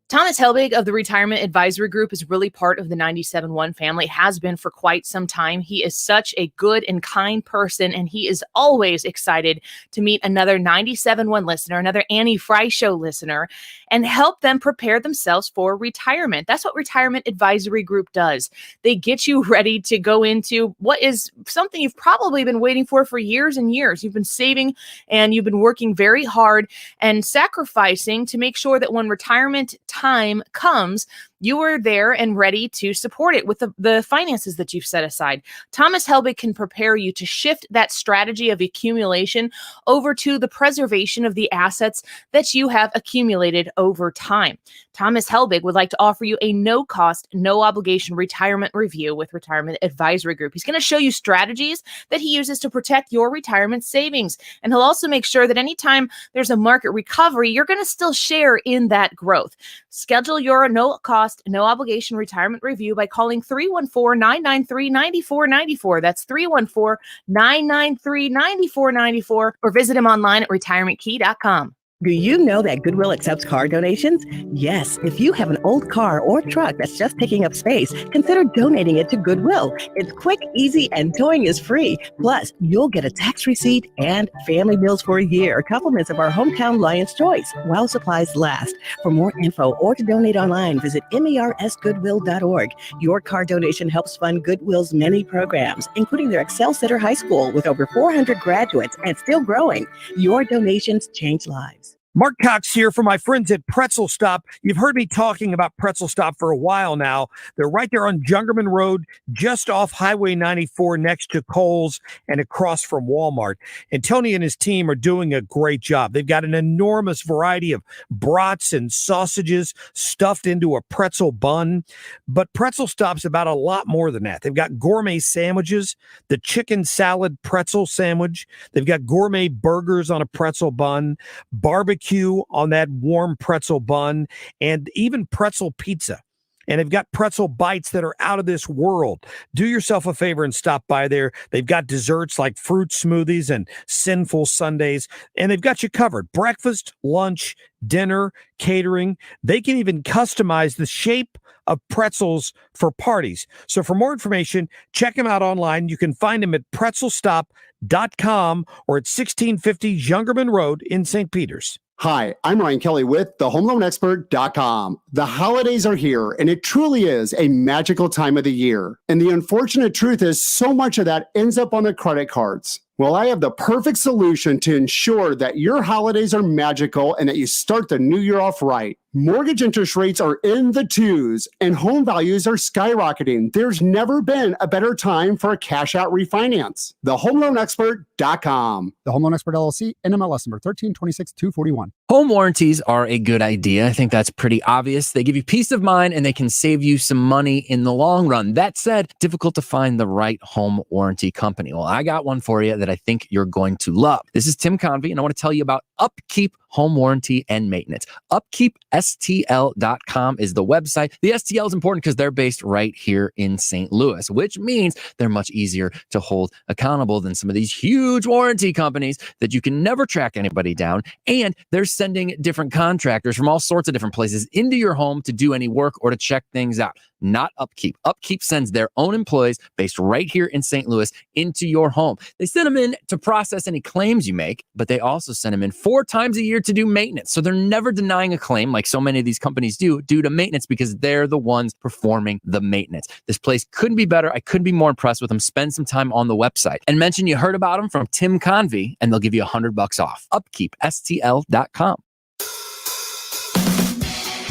Thomas Helbig of the Retirement Advisory Group is really part of the 97.1 family, has been for quite some time. He is such a good and kind person, and he is always excited to meet another 97.1 listener, another Annie Fry Show listener, and help them prepare themselves for retirement. That's what Retirement Advisory Group does. They get you ready to go into what is something you've probably been waiting for years and years. You've been saving and you've been working very hard and sacrificing to make sure that when retirement time comes, you are there and ready to support it with the finances that you've set aside. Thomas Helbig can prepare you to shift that strategy of accumulation over to the preservation of the assets that you have accumulated over time. Thomas Helbig would like to offer you a no-cost, no-obligation retirement review with Retirement Advisory Group. He's going to show you strategies that he uses to protect your retirement savings. And he'll also make sure that anytime there's a market recovery, you're going to still share in that growth. Schedule your no-cost, no-obligation retirement review by calling 314-993-9494. That's 314-993-9494, or visit him online at retirementkey.com. Do you know that Goodwill accepts car donations? Yes. If you have an old car or truck that's just taking up space, consider donating it to Goodwill. It's quick, easy, and towing is free. Plus, you'll get a tax receipt and family meals for a year, compliments of our hometown Lion's Choice, while supplies last. For more info or to donate online, visit mersgoodwill.org. Your car donation helps fund Goodwill's many programs, including their Excel Center High School with over 400 graduates and still growing. Your donations change lives. Mark Cox here for my friends at Pretzel Stop. You've heard me talking about Pretzel Stop for a while now. They're right there on Jungerman Road, just off Highway 94 next to Kohl's and across from Walmart. And Tony and his team are doing a great job. They've got an enormous variety of brats and sausages stuffed into a pretzel bun. But Pretzel Stop's about a lot more than that. They've got gourmet sandwiches, the chicken salad pretzel sandwich. They've got gourmet burgers on a pretzel bun, barbecue on that warm pretzel bun, and even pretzel pizza. And they've got pretzel bites that are out of this world. Do yourself a favor and stop by there. They've got desserts like fruit smoothies and sinful sundaes, and they've got you covered. Breakfast, lunch, dinner, catering. They can even customize the shape of pretzels for parties. So for more information, check them out online. You can find them at pretzelstop.com or at 1650 Jungerman Road in St. Peters. Hi, I'm Ryan Kelly with thehomeloanexpert.com. The holidays are here, and it truly is a magical time of the year. And the unfortunate truth is so much of that ends up on the credit cards. Well, I have the perfect solution to ensure that your holidays are magical and that you start the new year off right. Mortgage interest rates are in the twos and home values are skyrocketing. There's never been a better time for a cash out refinance. TheHomeLoanExpert.com. The Home Loan Expert LLC, NMLS number 1326241. Home warranties are a good idea. I think that's pretty obvious. They give you peace of mind and they can save you some money in the long run. That said, difficult to find the right home warranty company. Well, I got one for you that I think you're going to love. This is Tim Convey, and I want to tell you about Upkeep Home Warranty and Maintenance. UpkeepSTL.com is the website. The STL is important because they're based right here in St. Louis, which means they're much easier to hold accountable than some of these huge warranty companies that you can never track anybody down. And they're sending different contractors from all sorts of different places into your home to do any work or to check things out. Not Upkeep. Upkeep sends their own employees based right here in St. Louis into your home. They send them in to process any claims you make, but they also send them in 4 times a year to do maintenance. So they're never denying a claim like so many of these companies do due to maintenance because they're the ones performing the maintenance. This place couldn't be better. I couldn't be more impressed with them. Spend some time on the website and mention you heard about them from Tim Convey and they'll give you $100 off. UpkeepSTL.com.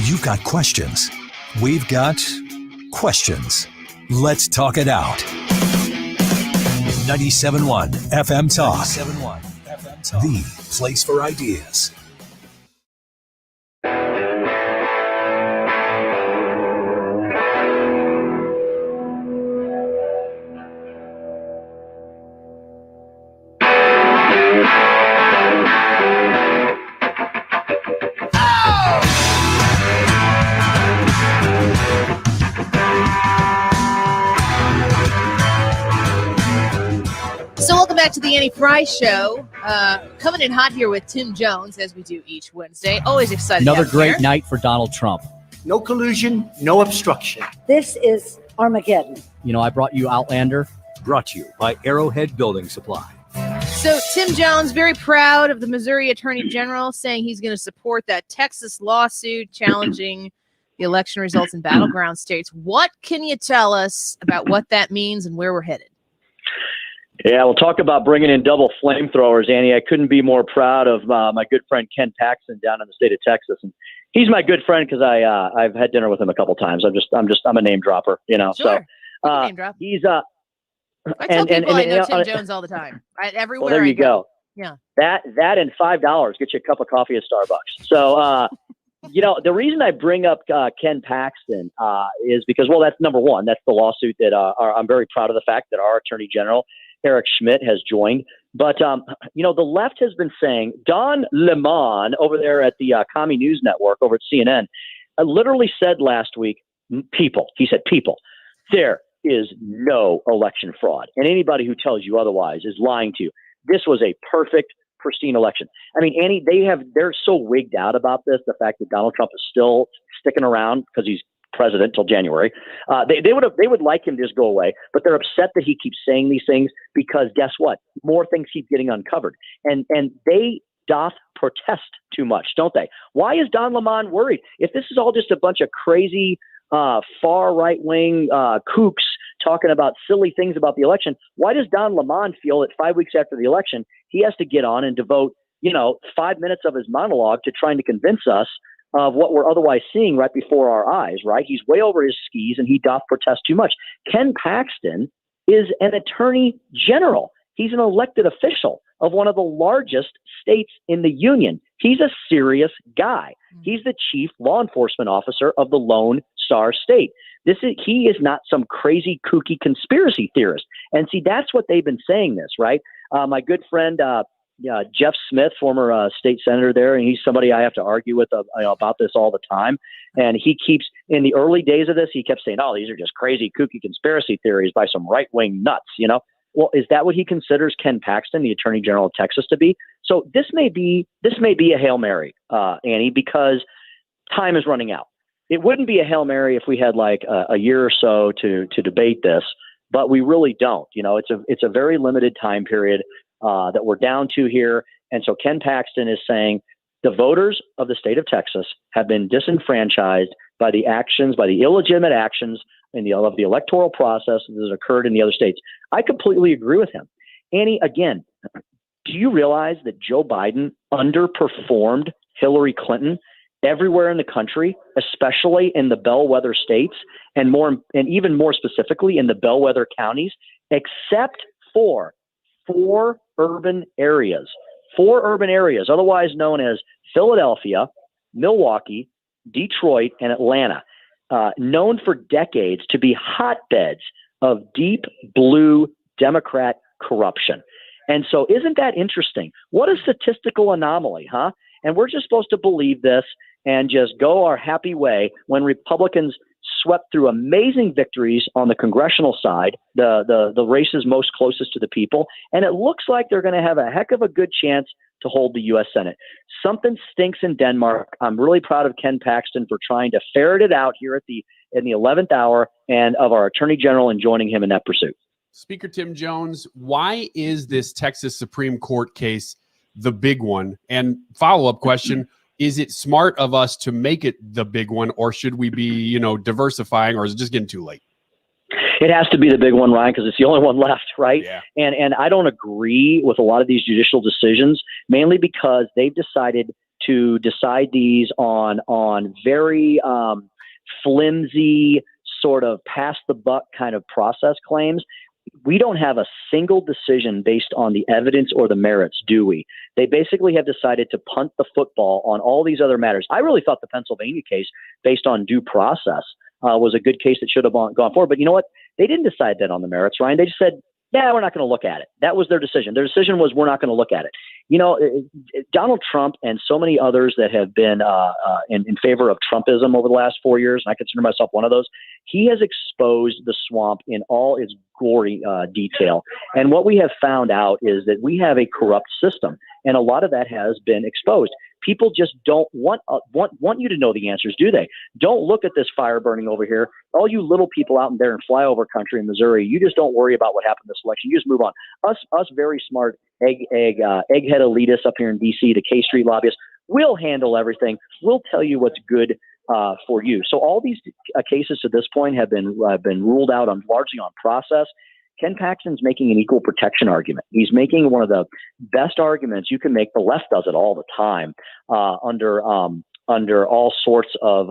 You've got questions. We've got questions. Let's talk it out. 97.1 FM Talk. 97.1 FM Talk. The place for ideas. So welcome back to the Annie Fry Show. Coming in hot here with Tim Jones, as we do each Wednesday. Always excited. Another to have great him here. night for Donald Trump. No collusion, no obstruction. This is Armageddon. You know, I brought you Outlander. Brought to you by Arrowhead Building Supply. So Tim Jones, very proud of the Missouri Attorney General, saying he's going to support that Texas lawsuit challenging the election results in battleground states. What can you tell us about what that means and where we're headed? Yeah, we'll talk about bringing in double flamethrowers, Annie. I couldn't be more proud of my good friend Ken Paxton down in the state of Texas, and he's my good friend because I've had dinner with him a couple times. I'm a name dropper, you know. Sure. So Name drop. he's I tell people I know Tim Tim Jones all the time. Everywhere. Well, there you go. Yeah. That and $5 get you a cup of coffee at Starbucks. So you know, the reason I bring up Ken Paxton is because, well, that's number one. That's the lawsuit that I'm very proud of the fact that our Attorney General Eric Schmidt has joined. But, you know, the left has been saying, Don Lemon over there at the Commie News Network over at CNN literally said last week, he said, there is no election fraud. And anybody who tells you otherwise is lying to you. This was a perfect, pristine election. I mean, Annie, they're so wigged out about this, the fact that Donald Trump is still sticking around because he's president till January. They would like him to just go away, but they're upset that he keeps saying these things because guess what? More things keep getting uncovered, and they doth protest too much, don't they? Why is Don Lemon worried? If this is all just a bunch of crazy far right wing kooks talking about silly things about the election, why does Don Lemon feel that 5 weeks after the election he has to get on and devote 5 minutes of his monologue to trying to convince us of what we're otherwise seeing right before our eyes, right? He's way over his skis and he doth protest too much. Ken Paxton is an attorney general. He's an elected official of one of the largest states in the union. He's a serious guy. He's the chief law enforcement officer of the Lone Star State. He is not some crazy, kooky conspiracy theorist. And see, that's what they've been saying this, right? My good friend, Jeff Smith, former state senator there, and he's somebody I have to argue with about this all the time. And he keeps, in the early days of this, he kept saying, "Oh, these are just crazy, kooky conspiracy theories by some right-wing nuts," Well, is that what he considers Ken Paxton, the Attorney General of Texas, to be? So this may be a Hail Mary, Annie, because time is running out. It wouldn't be a Hail Mary if we had like a year or so to debate this, but we really don't. It's a very limited time period that we're down to here. And so Ken Paxton is saying the voters of the state of Texas have been disenfranchised by the illegitimate actions of the electoral process that has occurred in the other states. I completely agree with him. Annie, again, do you realize that Joe Biden underperformed Hillary Clinton everywhere in the country, especially in the bellwether states and even more specifically in the bellwether counties, except for four urban areas, otherwise known as Philadelphia, Milwaukee, Detroit, and Atlanta, known for decades to be hotbeds of deep blue Democrat corruption. And so isn't that interesting? What a statistical anomaly, huh? And we're just supposed to believe this and just go our happy way when Republicans swept through amazing victories on the congressional side, the races most closest to the people, and it looks like they're going to have a heck of a good chance to hold the U.S. Senate. Something stinks in Denmark. I'm really proud of Ken Paxton for trying to ferret it out here in the 11th hour, and of our Attorney General and joining him in that pursuit. Speaker Tim Jones, why is this Texas Supreme Court case the big one? And follow-up question, is it smart of us to make it the big one, or should we be, diversifying, or is it just getting too late? It has to be the big one, Ryan, because it's the only one left, right? Yeah. And I don't agree with a lot of these judicial decisions, mainly because they've decided to decide these on very flimsy, sort of pass the buck kind of process claims. We don't have a single decision based on the evidence or the merits, do we? They basically have decided to punt the football on all these other matters. I really thought the Pennsylvania case, based on due process, was a good case that should have gone forward. But you know what? They didn't decide that on the merits, Ryan. They just said, yeah, we're not going to look at it. That was their decision. Their decision was, we're not going to look at it. Donald Trump and so many others that have been in favor of Trumpism over the last 4 years, and I consider myself one of those, he has exposed the swamp in all its gory detail. And what we have found out is that we have a corrupt system, and a lot of that has been exposed. People just don't want you to know the answers, do they? Don't look at this fire burning over here. All you little people out there in flyover country in Missouri, you just don't worry about what happened this election. You just move on. Us very smart egghead elitists up here in D.C., the K Street lobbyists, we'll handle everything. We'll tell you what's good for you. So all these cases to this point have been ruled out largely on process. Ken Paxton's making an equal protection argument. He's making one of the best arguments you can make. The left does it all the time under all sorts of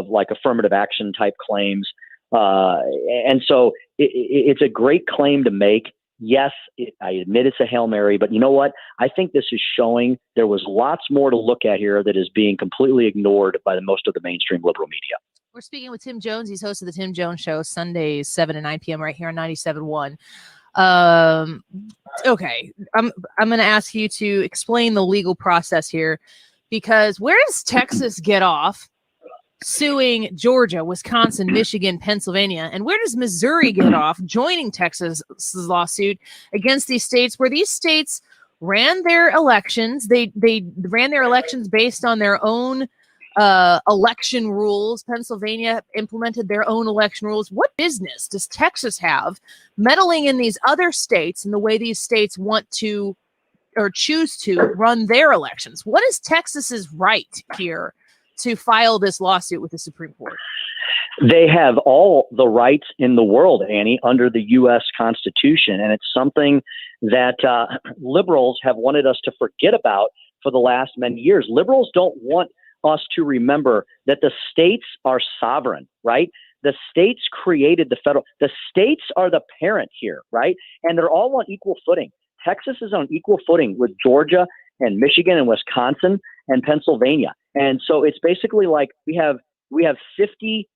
like affirmative action type claims. And so it's a great claim to make. Yes, I admit it's a Hail Mary, but you know what? I think this is showing there was lots more to look at here that is being completely ignored by most of the mainstream liberal media. We're speaking with Tim Jones. He's host of the Tim Jones Show, Sundays, 7 to 9 p.m. right here on 97.1. Okay, I'm going to ask you to explain the legal process here, because where does Texas get off suing Georgia, Wisconsin, Michigan, Pennsylvania, and where does Missouri get off joining Texas' lawsuit against these states, where these states ran their elections? They ran their elections based on their own election rules. Pennsylvania implemented their own election rules. What business does Texas have meddling in these other states and the way these states want to or choose to run their elections? What is Texas's right here to file this lawsuit with the Supreme Court? They have all the rights in the world, Annie, under the U.S. Constitution. And it's something that liberals have wanted us to forget about for the last many years. Liberals don't want us to remember that the states are sovereign, right? The states created the federal. The states are the parent here, right? And they're all on equal footing. Texas is on equal footing with Georgia and Michigan and Wisconsin and Pennsylvania. And so it's basically like we have 50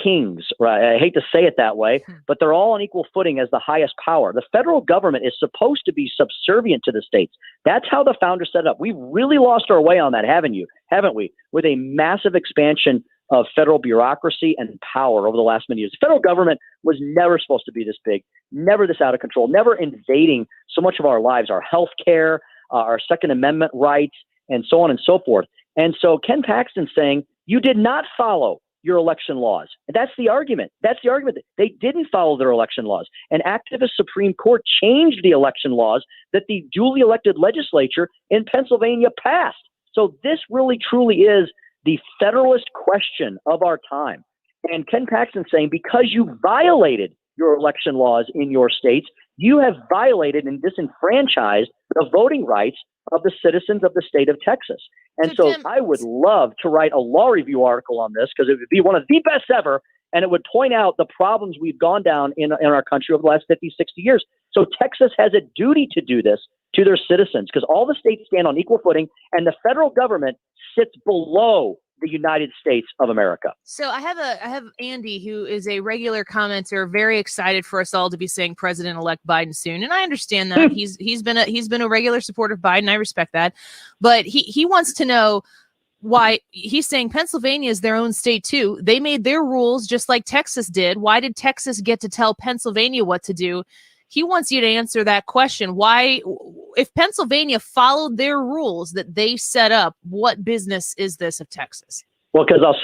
kings, right? I hate to say it that way, but they're all on equal footing as the highest power. The federal government is supposed to be subservient to the states. That's how the founders set it up. We've really lost our way on that, haven't we? With a massive expansion of federal bureaucracy and power over the last many years. The federal government was never supposed to be this big, never this out of control, never invading so much of our lives, our health care, our Second Amendment rights, and so on and so forth. And so Ken Paxton's saying, you did not follow your election laws. And that's the argument. They didn't follow their election laws. An activist Supreme Court changed the election laws that the duly elected legislature in Pennsylvania passed. So this really, truly is the federalist question of our time. And Ken Paxton's saying, because you violated your election laws in your states, you have violated and disenfranchised the voting rights of the citizens of the state of Texas. And so I would love to write a law review article on this, because it would be one of the best ever, and it would point out the problems we've gone down in our country over the last 50, 60 years. So Texas has a duty to do this to their citizens, because all the states stand on equal footing, and the federal government sits below the United States of America. So I have Andy, who is a regular commenter, very excited for us all to be saying President-elect Biden soon, and I understand that. he's been a regular supporter of Biden. I respect that, but he wants to know why. He's saying Pennsylvania is their own state too. They made their rules just like Texas did. Why did Texas get to tell Pennsylvania what to do? He wants you to answer that question. Why, if Pennsylvania followed their rules that they set up, what business is this of Texas? Well, because I'll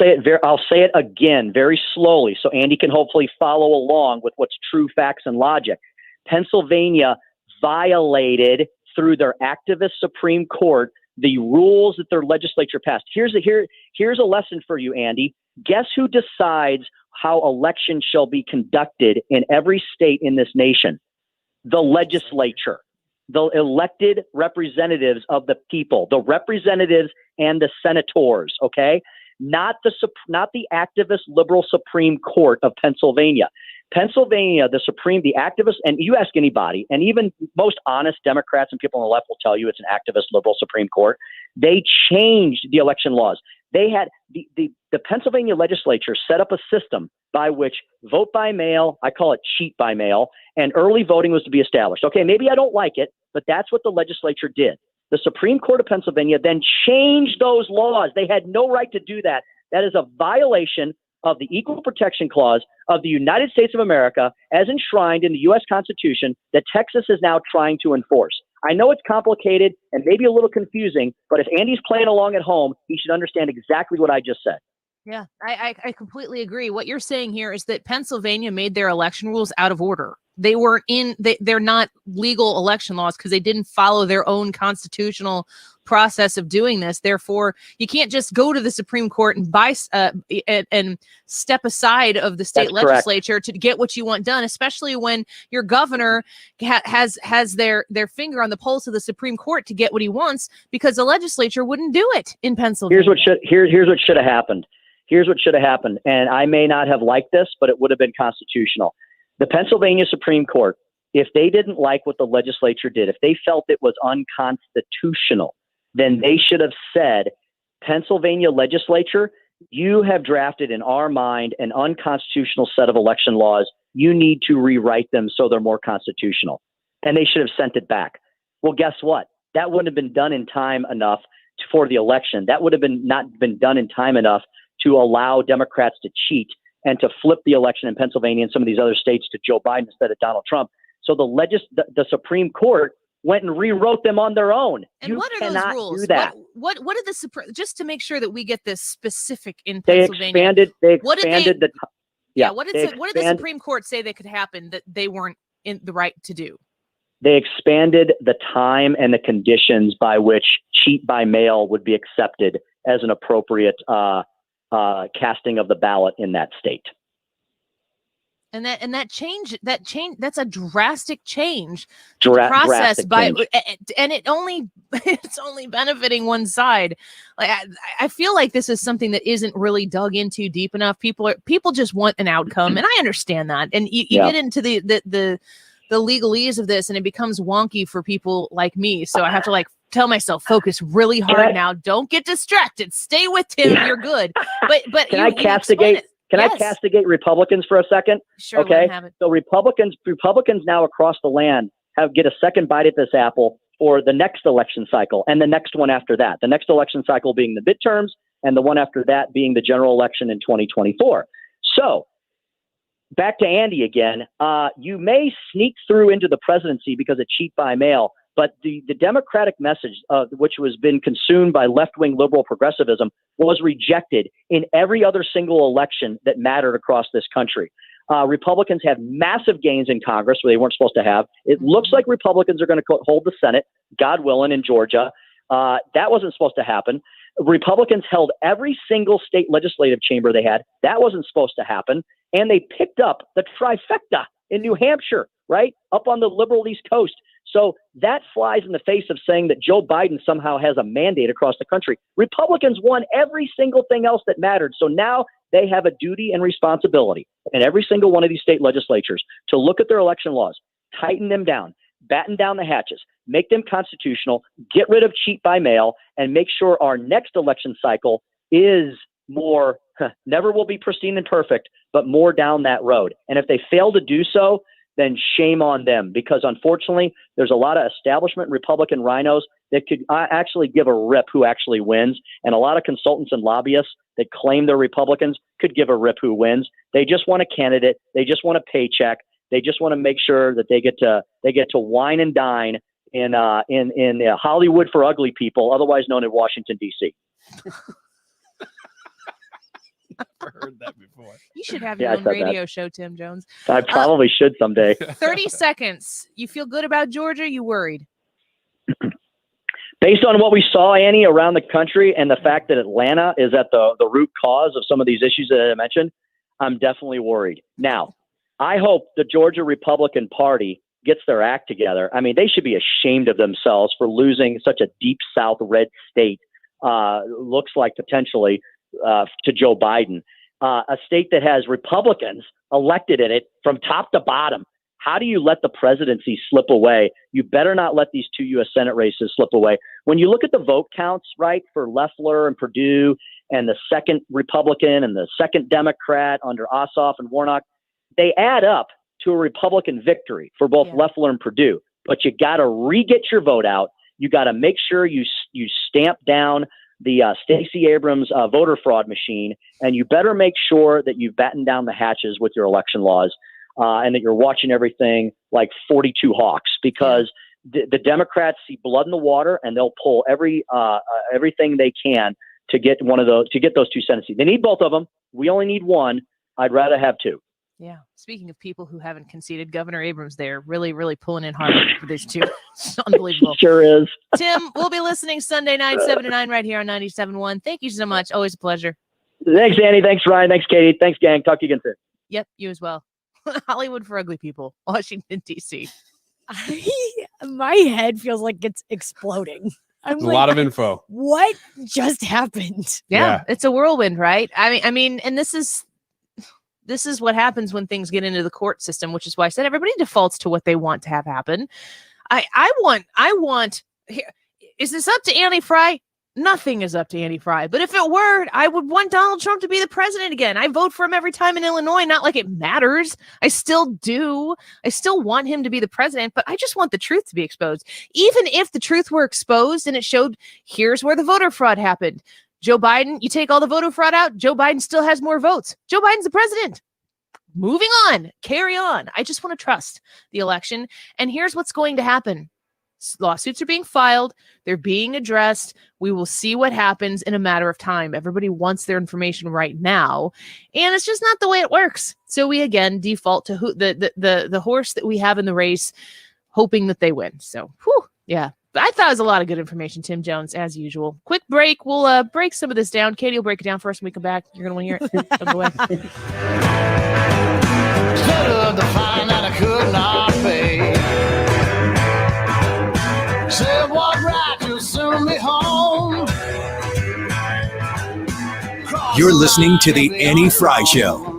say it again very slowly, so Andy can hopefully follow along with what's true facts and logic. Pennsylvania violated, through their activist Supreme Court, the rules that their legislature passed. Here's a lesson for you, Andy. Guess who decides how elections shall be conducted in every state in this nation? The legislature, the elected representatives of the people, the representatives and the senators, okay? Not the activist liberal Supreme Court of Pennsylvania. Pennsylvania, the activist, and you ask anybody, and even most honest Democrats and people on the left will tell you it's an activist liberal Supreme Court. They changed the election laws. They had the Pennsylvania legislature set up a system by which vote by mail, I call it cheat by mail, and early voting was to be established. Okay, maybe I don't like it, but that's what the legislature did. The Supreme Court of Pennsylvania then changed those laws. They had no right to do that. That is a violation of the Equal Protection Clause of the United States of America, as enshrined in the U.S. Constitution, that Texas is now trying to enforce. I know it's complicated and maybe a little confusing, but if Andy's playing along at home, he should understand exactly what I just said. Yeah, I completely agree. What you're saying here is that Pennsylvania made their election rules out of order. They're not legal election laws because they didn't follow their own constitutional process of doing this. Therefore, you can't just go to the Supreme Court and and step aside of the state legislature to get what you want done, especially when your governor has their finger on the pulse of the Supreme Court to get what he wants, because the legislature wouldn't do it in Pennsylvania. Here's what should have happened. Here's what should have happened. And I may not have liked this, but it would have been constitutional. The Pennsylvania Supreme Court, if they didn't like what the legislature did, if they felt it was unconstitutional, then they should have said, Pennsylvania legislature, you have drafted in our mind an unconstitutional set of election laws. You need to rewrite them so they're more constitutional. And they should have sent it back. Well, guess what? That wouldn't have been done in time enough for the election. That would have not been done in time enough to allow Democrats to cheat and to flip the election in Pennsylvania and some of these other states to Joe Biden instead of Donald Trump. So the Supreme Court went and rewrote them on their own. And what are those rules? What did the Supreme, just to make sure that we get this specific in Pennsylvania? What did the Supreme Court say that could happen that they weren't in the right to do? They expanded the time and the conditions by which cheat by mail would be accepted as an appropriate casting of the ballot in that state. And that change, that's a drastic change to the process and it's only benefiting one side. Like I feel like this is something that isn't really dug into deep enough. People just want an outcome, and I understand that. And you get into the legalese of this, and it becomes wonky for people like me. So I have to tell myself, focus really hard now. Don't get distracted. Stay with Tim. You're good. But Can I castigate? Can I castigate Republicans for a second? Sure. Okay. So Republicans now across the land get a second bite at this apple for the next election cycle and the next one after that. The next election cycle being the midterms and the one after that being the general election in 2024. So back to Andy again. You may sneak through into the presidency because of cheat by mail, but the Democratic message, which was been consumed by left-wing liberal progressivism, was rejected in every other single election that mattered across this country. Republicans have massive gains in Congress where they weren't supposed to have. It looks like Republicans are going to hold the Senate, God willing, in Georgia. That wasn't supposed to happen. Republicans held every single state legislative chamber they had. That wasn't supposed to happen. And they picked up the trifecta in New Hampshire, right, up on the liberal East Coast. So that flies in the face of saying that Joe Biden somehow has a mandate across the country. Republicans won every single thing else that mattered. So now they have a duty and responsibility in every single one of these state legislatures to look at their election laws, tighten them down, batten down the hatches, make them constitutional, get rid of cheat by mail, and make sure our next election cycle is more, never will be pristine and perfect, but more down that road. And if they fail to do so, then shame on them, because unfortunately, there's a lot of establishment Republican rhinos that could actually give a rip who actually wins. And a lot of consultants and lobbyists that claim they're Republicans could give a rip who wins. They just want a candidate. They just want a paycheck. They just want to make sure that they get to wine and dine in Hollywood for ugly people, otherwise known as Washington, D.C. I've heard that before. You should have your own radio show, Tim Jones. I probably should someday. 30 seconds. You feel good about Georgia? You worried? Based on what we saw, Annie, around the country and the fact that Atlanta is at the root cause of some of these issues that I mentioned, I'm definitely worried. Now, I hope the Georgia Republican Party gets their act together. I mean, they should be ashamed of themselves for losing such a deep South red state, looks like potentially, to Joe Biden, a state that has Republicans elected in it from top to bottom. How do you let the presidency slip away? You better not let these two U.S. Senate races slip away. When you look at the vote counts, right, for Loeffler and Perdue and the second Republican and the second Democrat under Ossoff and Warnock, they add up to a Republican victory for both Loeffler and Perdue. But you got to re-get your vote out. You got to make sure you stamp down the Stacey Abrams voter fraud machine, and you better make sure that you batten down the hatches with your election laws and that you're watching everything like 42 Hawks, because the Democrats see blood in the water and they'll pull everything they can to get those two Senate seats. They need both of them. We only need one. I'd rather have two. Yeah. Speaking of people who haven't conceded, Governor Abrams there really, really pulling in hard for these two. It's unbelievable. Sure is. Tim, we'll be listening Sunday night, 7 to 9 right here on 97.1. Thank you so much. Always a pleasure. Thanks, Annie. Thanks, Ryan. Thanks, Katie. Thanks, gang. Talk to you again soon. Yep. You as well. Hollywood for ugly people. Washington, D.C. My head feels like it's exploding. I'm a lot of info. What just happened? Yeah. It's a whirlwind, right? I mean, and this is what happens when things get into the court system, which is why I said everybody defaults to what they want to have happen. I want here. Is this up to Andy Fry? Nothing is up to Andy Fry. But if it were, I would want Donald Trump to be the president again. I vote for him every time in Illinois. Not like it matters. I still do. I still want him to be the president, but I just want the truth to be exposed. Even if the truth were exposed and it showed here's where the voter fraud happened. Joe Biden, you take all the voter fraud out, Joe Biden still has more votes. Joe Biden's the president. Moving on, carry on. I just want to trust the election. And here's what's going to happen. Lawsuits are being filed. They're being addressed. We will see what happens in a matter of time. Everybody wants their information right now. And it's just not the way it works. So we, again, default to the horse that we have in the race, hoping that they win. So, yeah. I thought it was a lot of good information, Tim Jones, as usual. Quick break. We'll break some of this down. Katie will break it down for us when we come back. You're going to want to hear it. Don't go away. Stood to find that I could not pay. Said walk right, you'll soon be home. You're listening to The Annie Fry Show.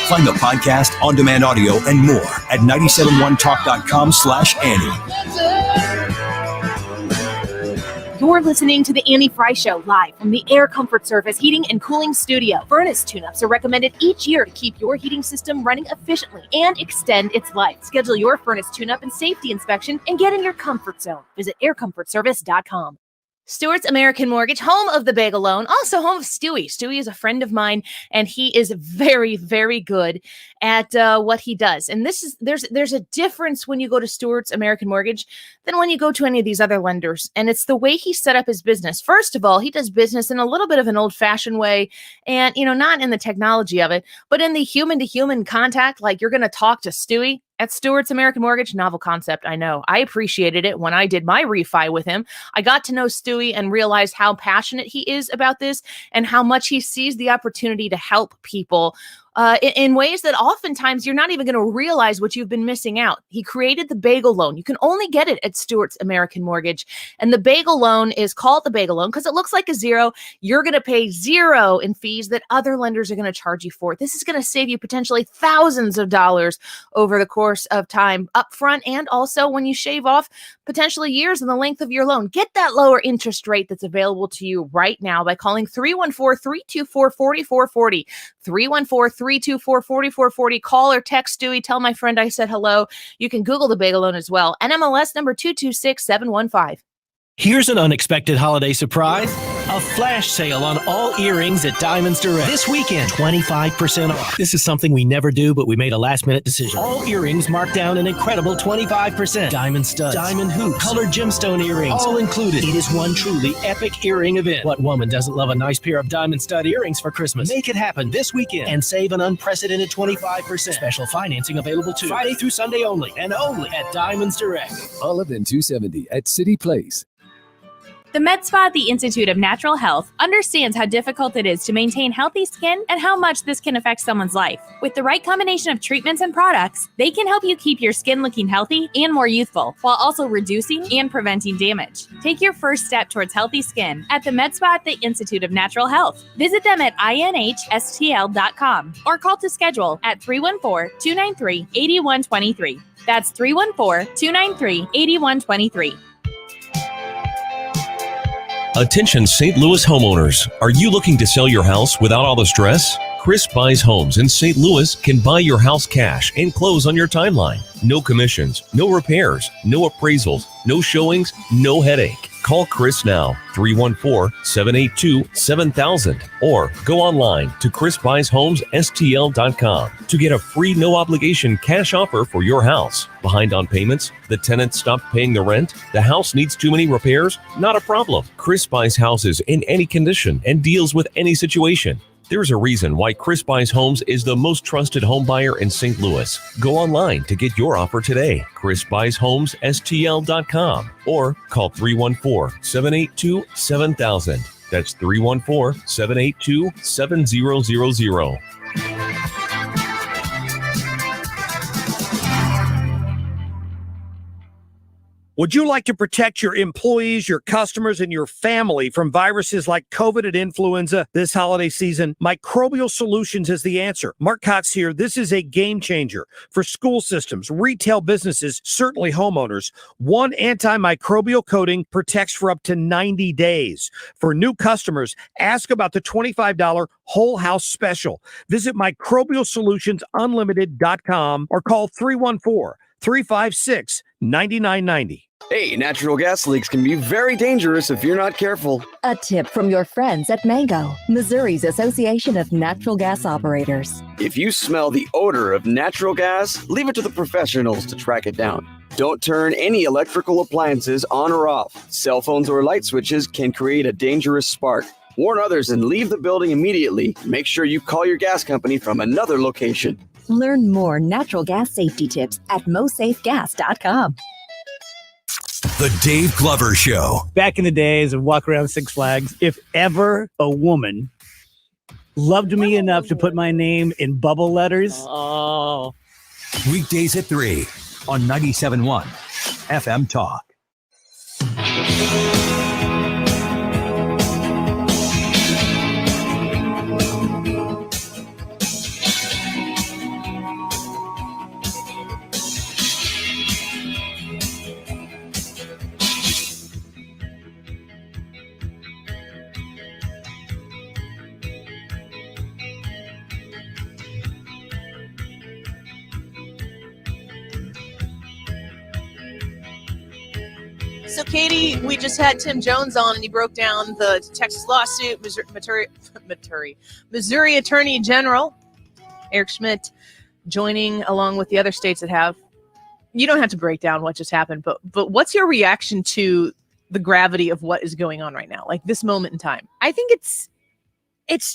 Find the podcast, on-demand audio, and more at 971talk.com/Annie. You're listening to the Annie Fry Show live from the Air Comfort Service Heating and Cooling Studio. Furnace tune-ups are recommended each year to keep your heating system running efficiently and extend its life. Schedule your furnace tune-up and safety inspection and get in your comfort zone. Visit aircomfortservice.com. Stewart's American Mortgage, home of the bagel loan, also home of Stewie. Stewie is a friend of mine, and he is very, very good at what he does. And there's a difference when you go to Stewart's American Mortgage than when you go to any of these other lenders. And it's the way he set up his business. First of all, he does business in a little bit of an old-fashioned way, and not in the technology of it, but in the human-to-human contact. Like, you're going to talk to Stewie at Stewart's American Mortgage. Novel concept, I know. I appreciated it when I did my refi with him. I got to know Stewie and realized how passionate he is about this and how much he sees the opportunity to help people in ways that oftentimes you're not even going to realize what you've been missing out. He created the bagel loan. You can only get it at Stewart's American Mortgage. And the bagel loan is called the bagel loan because it looks like a zero. You're going to pay zero in fees that other lenders are going to charge you for. This is going to save you potentially thousands of dollars over the course of time, upfront, and also when you shave off potentially years in the length of your loan. Get that lower interest rate that's available to you right now by calling 314-324-4440. 314-324-4440. Call or text Stewie. Tell my friend I said hello. You can Google the bagel loan as well. NMLS number 226715. Here's an unexpected holiday surprise. A flash sale on all earrings at Diamonds Direct. This weekend, 25% off. This is something we never do, but we made a last-minute decision. All earrings marked down an incredible 25%. Diamond studs, diamond hoops, colored gemstone earrings, all included. It is one truly epic earring event. What woman doesn't love a nice pair of diamond stud earrings for Christmas? Make it happen this weekend and save an unprecedented 25%. Special financing available too. Friday through Sunday only, and only at Diamonds Direct. Olive and 270 at City Place. The Med Spa at the Institute of Natural Health understands how difficult it is to maintain healthy skin and how much this can affect someone's life. With the right combination of treatments and products, they can help you keep your skin looking healthy and more youthful, while also reducing and preventing damage. Take your first step towards healthy skin at the Med Spa at the Institute of Natural Health. Visit them at inhstl.com or call to schedule at 314-293-8123. That's 314-293-8123. Attention St. Louis homeowners. Are you looking to sell your house without all the stress? Chris Buys Homes in St. Louis can buy your house cash and close on your timeline. No commissions, no repairs, no appraisals, no showings, no headache. Call Chris now, 314-782-7000, or go online to chrisbuysHomesSTL.com to get a free no-obligation cash offer for your house. Behind on payments? The tenant stopped paying the rent? The house needs too many repairs? Not a problem. Chris buys houses in any condition and deals with any situation. There's a reason why Chris Buys Homes is the most trusted home buyer in St. Louis. Go online to get your offer today. chrisbuysHomesSTL.com or call 314-782-7000. That's 314-782-7000. Would you like to protect your employees, your customers, and your family from viruses like COVID and influenza this holiday season? Microbial Solutions is the answer. Mark Cox here. This is a game changer for school systems, retail businesses, certainly homeowners. One antimicrobial coating protects for up to 90 days. For new customers, ask about the $25 whole house special. Visit microbialsolutionsunlimited.com or call 314-356-9990. Hey, natural gas leaks can be very dangerous if you're not careful. A tip from your friends at Mango, Missouri's Association of Natural Gas Operators. If you smell the odor of natural gas, leave it to the professionals to track it down. Don't turn any electrical appliances on or off. Cell phones or light switches can create a dangerous spark. Warn others and leave the building immediately. Make sure you call your gas company from another location. Learn more natural gas safety tips at mosafegas.com. The Dave Glover Show. Back in the days of walk around Six Flags, if ever a woman loved me enough to put my name in bubble letters. Oh. Weekdays at 3 on 97.1 FM Talk. So, Katie, we just had Tim Jones on, and he broke down the Texas lawsuit. Missouri Attorney General Eric Schmidt joining along with the other states that have. You don't have to break down what just happened, but what's your reaction to the gravity of what is going on right now, like this moment in time? I think it's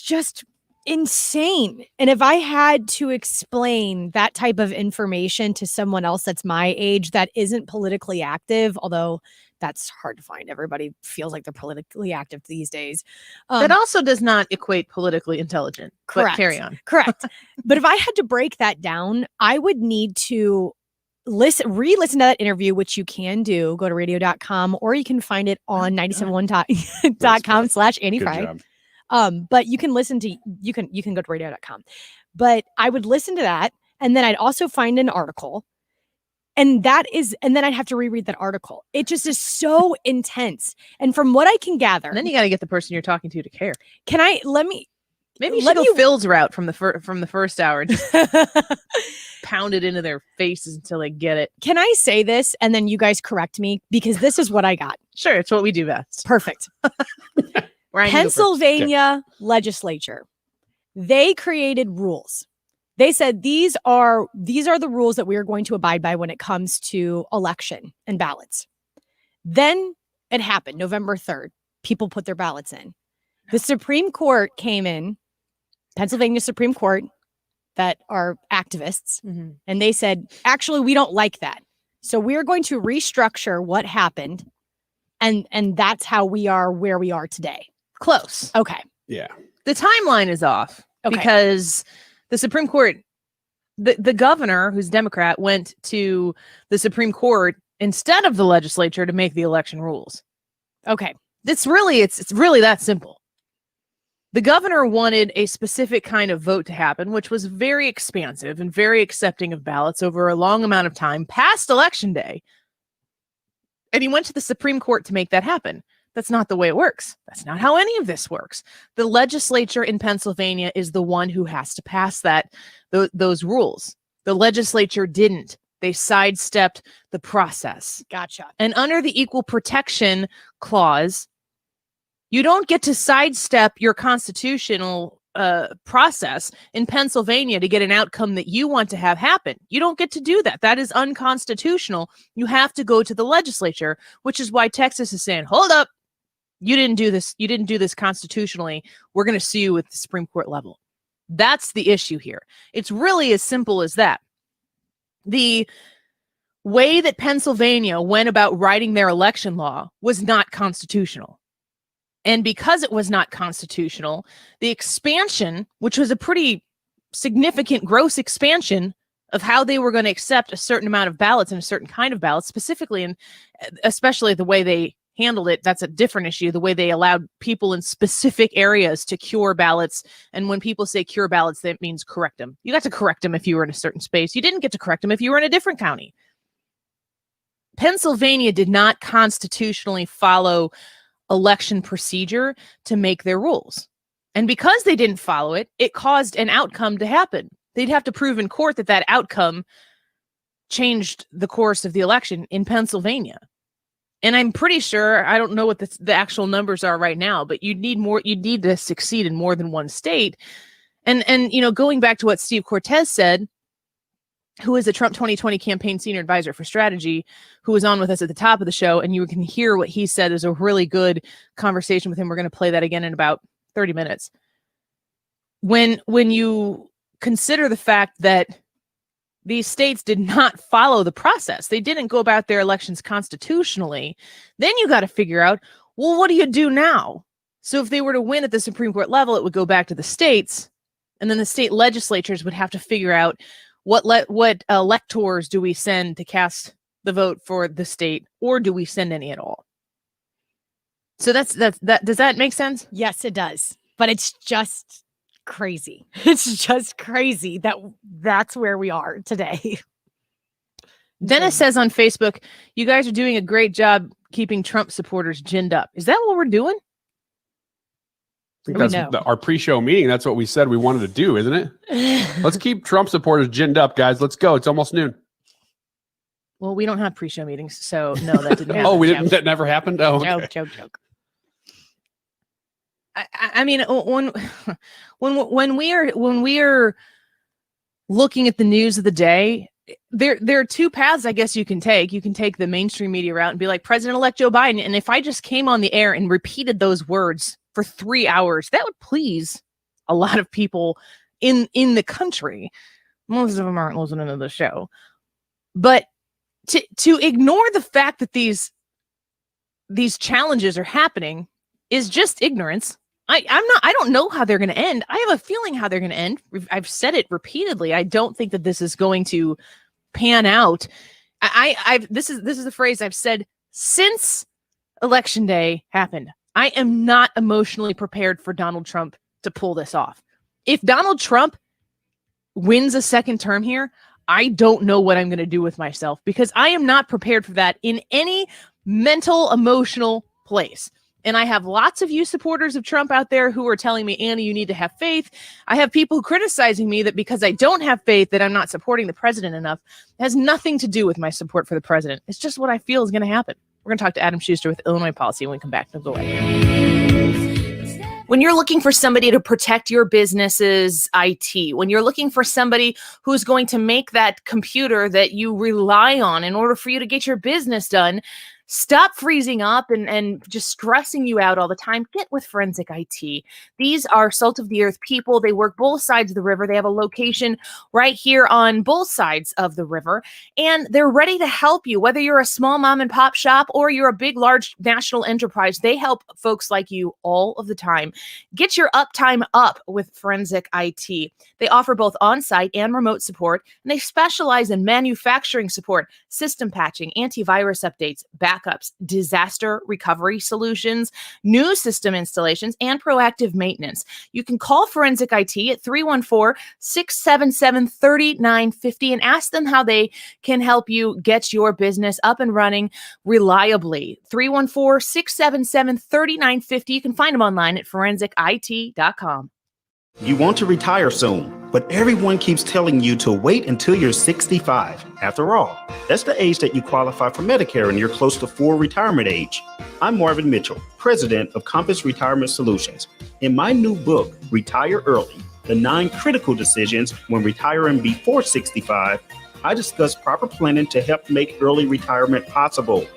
just insane. And if I had to explain that type of information to someone else that's my age that isn't politically active, although that's hard to find. Everybody feels like they're politically active these days. That also does not equate politically intelligent. Correct. But carry on. Correct. But if I had to break that down, I would need to re-listen to that interview, which you can do. Go to radio.com, or you can find it on 971.com/AnnieFry. But you can listen to, you can go to radio.com, but I would listen to that. And then I'd also find an article, and then I'd have to reread that article. It just is so intense. And from what I can gather, And then you got to get the person you're talking to care. Maybe you should let go me- Phil's route from the first hour. Just pound it into their faces until they get it. Can I say this? And then you guys correct me, because this is what I got. Sure. It's what we do best. Perfect. Ryan, Pennsylvania legislature, they created rules. They said these are the rules that we are going to abide by when it comes to election and ballots. Then it happened, November 3rd. People put their ballots in. The Supreme Court came in, Pennsylvania Supreme Court, that are activists, and they said, actually, we don't like that. So we're going to restructure what happened, and that's how we are where we are today. Close. Okay. Yeah. The timeline is off because the Supreme Court, the governor, who's Democrat, went to the Supreme Court instead of the legislature to make the election rules. Okay. It's really that simple. The governor wanted a specific kind of vote to happen, which was very expansive and very accepting of ballots over a long amount of time past election day. And he went to the Supreme Court to make that happen. That's not the way it works. That's not how any of this works. The legislature in Pennsylvania is the one who has to pass those rules. The legislature didn't. They sidestepped the process. Gotcha. And under the Equal Protection Clause, you don't get to sidestep your constitutional process in Pennsylvania to get an outcome that you want to have happen. You don't get to do that. That is unconstitutional. You have to go to the legislature, which is why Texas is saying, hold up. You didn't do this. You didn't do this constitutionally. We're going to sue you at the Supreme Court level. That's the issue here. It's really as simple as that. The way that Pennsylvania went about writing their election law was not constitutional. And because it was not constitutional, the expansion, which was a pretty significant gross expansion of how they were going to accept a certain amount of ballots and a certain kind of ballots, specifically and especially the way they handled it, that's a different issue. The way they allowed people in specific areas to cure ballots. And when people say cure ballots, that means correct them. You got to correct them if you were in a certain space. You didn't get to correct them if you were in a different county. Pennsylvania did not constitutionally follow election procedure to make their rules. And because they didn't follow it, it caused an outcome to happen. They'd have to prove in court that that outcome changed the course of the election in Pennsylvania. And I'm pretty sure, I don't know what the actual numbers are right now, but you'd need to succeed in more than one state. And you know, going back to what Steve Cortes said, who is a Trump 2020 campaign senior advisor for strategy, who was on with us at the top of the show, and you can hear what he said is a really good conversation with him. We're going to play that again in about 30 minutes. When you consider the fact that these states did not follow the process. They didn't go about their elections constitutionally. Then you got to figure out, well, what do you do now? So if they were to win at the Supreme Court level, it would go back to the states, and then the state legislatures would have to figure out what electors do we send to cast the vote for the state, or do we send any at all? So that does that make sense? Yes, it does. But it's just crazy. It's just crazy that that's where we are today. Dennis says on Facebook, you guys are doing a great job keeping Trump supporters ginned up. Is that what we're doing? That's our pre-show meeting. That's what we said we wanted to do, isn't it? Let's keep Trump supporters ginned up, guys. Let's go. It's almost noon. Well, we don't have pre-show meetings, so no, that didn't happen. Oh, we didn't. That never happened. Oh, okay. Joke. I mean, when we are looking at the news of the day, there are two paths I guess you can take. You can take the mainstream media route and be like President-elect Joe Biden. And if I just came on the air and repeated those words for 3 hours, that would please a lot of people in the country. Most of them aren't listening to the show. But to ignore the fact that these challenges are happening is just ignorance. I don't know how they're going to end. I have a feeling how they're going to end. I've said it repeatedly. I don't think that this is going to pan out. This is the phrase I've said since Election Day happened. I am not emotionally prepared for Donald Trump to pull this off. If Donald Trump wins a second term here, I don't know what I'm going to do with myself, because I am not prepared for that in any mental, emotional place. And I have lots of you supporters of Trump out there who are telling me, Annie, you need to have faith. I have people criticizing me that because I don't have faith that I'm not supporting the president enough. It has nothing to do with my support for the president. It's just what I feel is going to happen. We're going to talk to Adam Schuster with Illinois Policy when we come back. Don't go away. When you're looking for somebody to protect your business's IT, when you're looking for somebody who's going to make that computer that you rely on in order for you to get your business done, stop freezing up and just stressing you out all the time. Get with Forensic IT. These are salt of the earth people. They work both sides of the river. They have a location right here on both sides of the river, and they're ready to help you. Whether you're a small mom and pop shop or you're a big, large national enterprise, they help folks like you all of the time. Get your uptime up with Forensic IT. They offer both on-site and remote support, and they specialize in manufacturing support, system patching, antivirus updates, backups, disaster recovery solutions, new system installations, and proactive maintenance. You can call Forensic IT at 314-677-3950 and ask them how they can help you get your business up and running reliably. 314-677-3950. You can find them online at forensicit.com. You want to retire soon, but everyone keeps telling you to wait until you're 65. After all, that's the age that you qualify for Medicare and you're close to full retirement age. I'm Marvin Mitchell, president of Compass Retirement Solutions. In my new book, Retire Early, The 9 Critical Decisions When Retiring Before 65, I discuss proper planning to help make early retirement possible.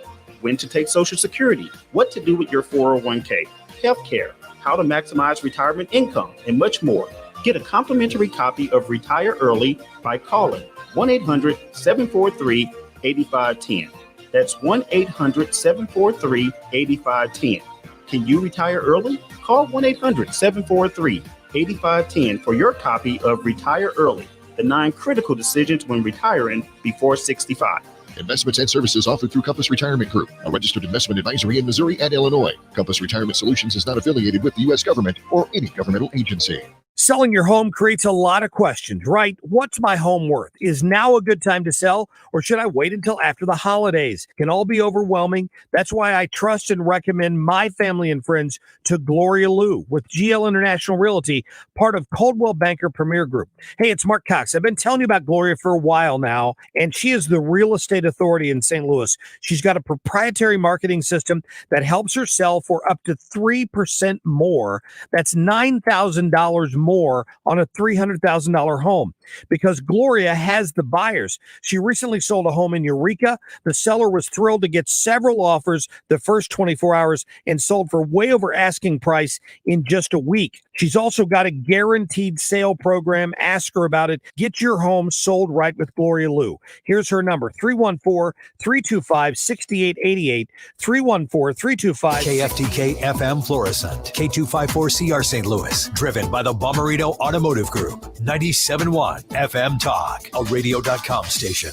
When to take Social Security, what to do with your 401k, healthcare, how to maximize retirement income, and much more. Get a complimentary copy of Retire Early by calling 1-800-743-8510. That's 1-800-743-8510. Can you retire early? Call 1-800-743-8510 for your copy of Retire Early, The 9 Critical Decisions When Retiring Before 65. Investments and services offered through Compass Retirement Group, a registered investment advisory in Missouri and Illinois. Compass Retirement Solutions is not affiliated with the U.S. government or any governmental agency. Selling your home creates a lot of questions, right? What's my home worth? Is now a good time to sell, or should I wait until after the holidays? It can all be overwhelming. That's why I trust and recommend my family and friends to Gloria Liu with GL International Realty, part of Coldwell Banker Premier Group. Hey, it's Mark Cox. I've been telling you about Gloria for a while now, and she is the real estate authority in St. Louis. She's got a proprietary marketing system that helps her sell for up to 3% more. That's $9,000 more on a $300,000 home. because Gloria has the buyers. She recently sold a home in Eureka. The seller was thrilled to get several offers the first 24 hours and sold for way over asking price in just a week. She's also got a guaranteed sale program. Ask her about it. Get your home sold right with Gloria Liu. Here's her number, 314-325-6888, 314-325. KFTK FM Florissant, K254CR St. Louis, driven by the Bommarito Automotive Group, 97.1 FM Talk, a radio.com station.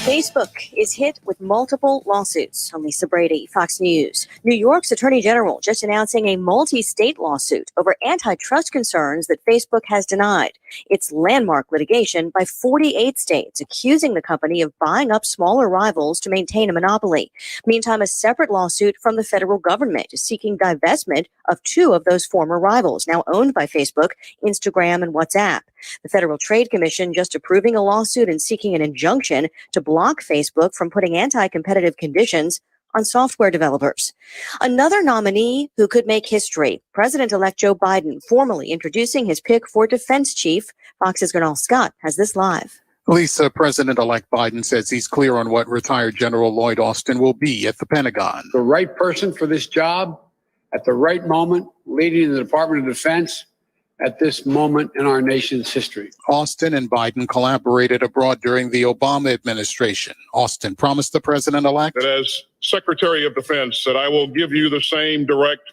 Facebook is hit with multiple lawsuits. I'm Lisa Brady, Fox News. New York's Attorney General just announcing a multi-state lawsuit over antitrust concerns that Facebook has denied. It's landmark litigation by 48 states accusing the company of buying up smaller rivals to maintain a monopoly. Meantime, a separate lawsuit from the federal government is seeking divestment of two of those former rivals, now owned by Facebook, Instagram, and WhatsApp. The Federal Trade Commission just approving a lawsuit and seeking an injunction to block Facebook from putting anti-competitive conditions on software developers. Another nominee who could make history, President-elect Joe Biden, formally introducing his pick for defense chief. Fox's Gernal Scott has this live. Lisa, President-elect Biden says he's clear on what retired General Lloyd Austin will be at the Pentagon. The right person for this job at the right moment, leading the Department of Defense at this moment in our nation's history. Austin and Biden collaborated abroad during the Obama administration. Austin promised the president-elect that as Secretary of Defense, that I will give you the same direct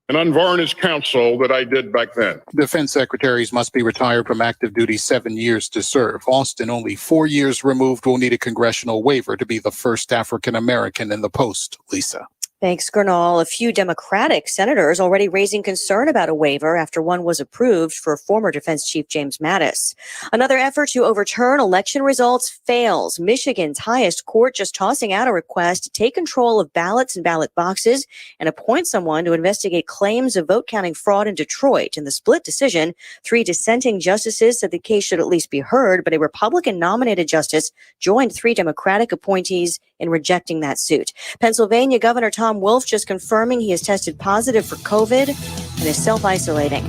and unvarnished counsel that I did back then. Defense secretaries must be retired from active duty 7 years to serve. Austin, only 4 years removed, will need a congressional waiver to be the first African-American in the post. Lisa. Thanks, Gernal. A few Democratic senators already raising concern about a waiver after one was approved for former Defense Chief James Mattis. Another effort to overturn election results fails. Michigan's highest court just tossing out a request to take control of ballots and ballot boxes and appoint someone to investigate claims of vote counting fraud in Detroit. In the split decision, 3 dissenting justices said the case should at least be heard, but a Republican-nominated justice joined 3 Democratic appointees in rejecting that suit. Pennsylvania Governor Tom Wolf just confirming he has tested positive for COVID and is self-isolating.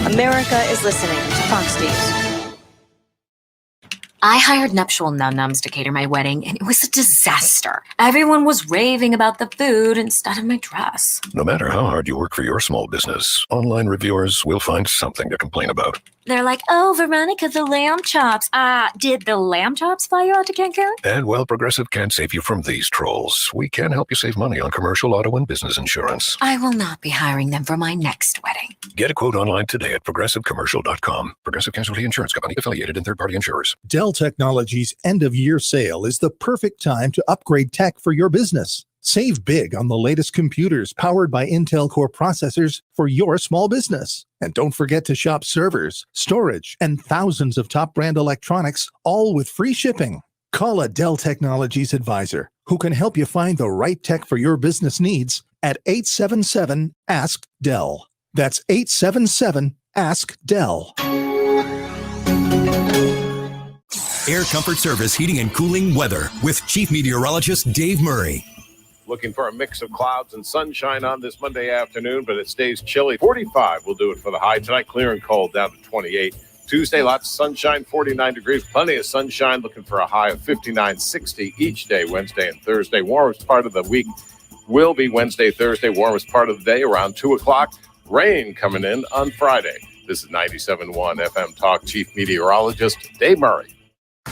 America is listening to Fox News. I hired nuptial num-nums to cater my wedding, and it was a disaster. Everyone was raving about the food instead of my dress. No matter how hard you work for your small business, online reviewers will find something to complain about. They're like, oh, Veronica, the lamb chops. Did the lamb chops fly you out to Cancun? And while Progressive can't save you from these trolls, we can help you save money on commercial auto and business insurance. I will not be hiring them for my next wedding. Get a quote online today at progressivecommercial.com. Progressive Casualty Insurance Company, affiliated and third-party insurers. Dell Technologies' end-of-year sale is the perfect time to upgrade tech for your business. Save big on the latest computers powered by Intel Core processors for your small business. And don't forget to shop servers, storage, and thousands of top brand electronics, all with free shipping. Call a Dell Technologies advisor who can help you find the right tech for your business needs at 877-ASK-DELL. That's 877-ASK-DELL. Air Comfort Service Heating and Cooling Weather with Chief Meteorologist Dave Murray. Looking for a mix of clouds and sunshine on this Monday afternoon, but it stays chilly. 45 will do it for the high tonight. Clear and cold down to 28. Tuesday, lots of sunshine, 49 degrees. Plenty of sunshine. Looking for a high of 59, 60 each day, Wednesday and Thursday. Warmest part of the week will be Wednesday, Thursday. Warmest part of the day around 2 o'clock. Rain coming in on Friday. This is 97.1 FM Talk Chief Meteorologist Dave Murray.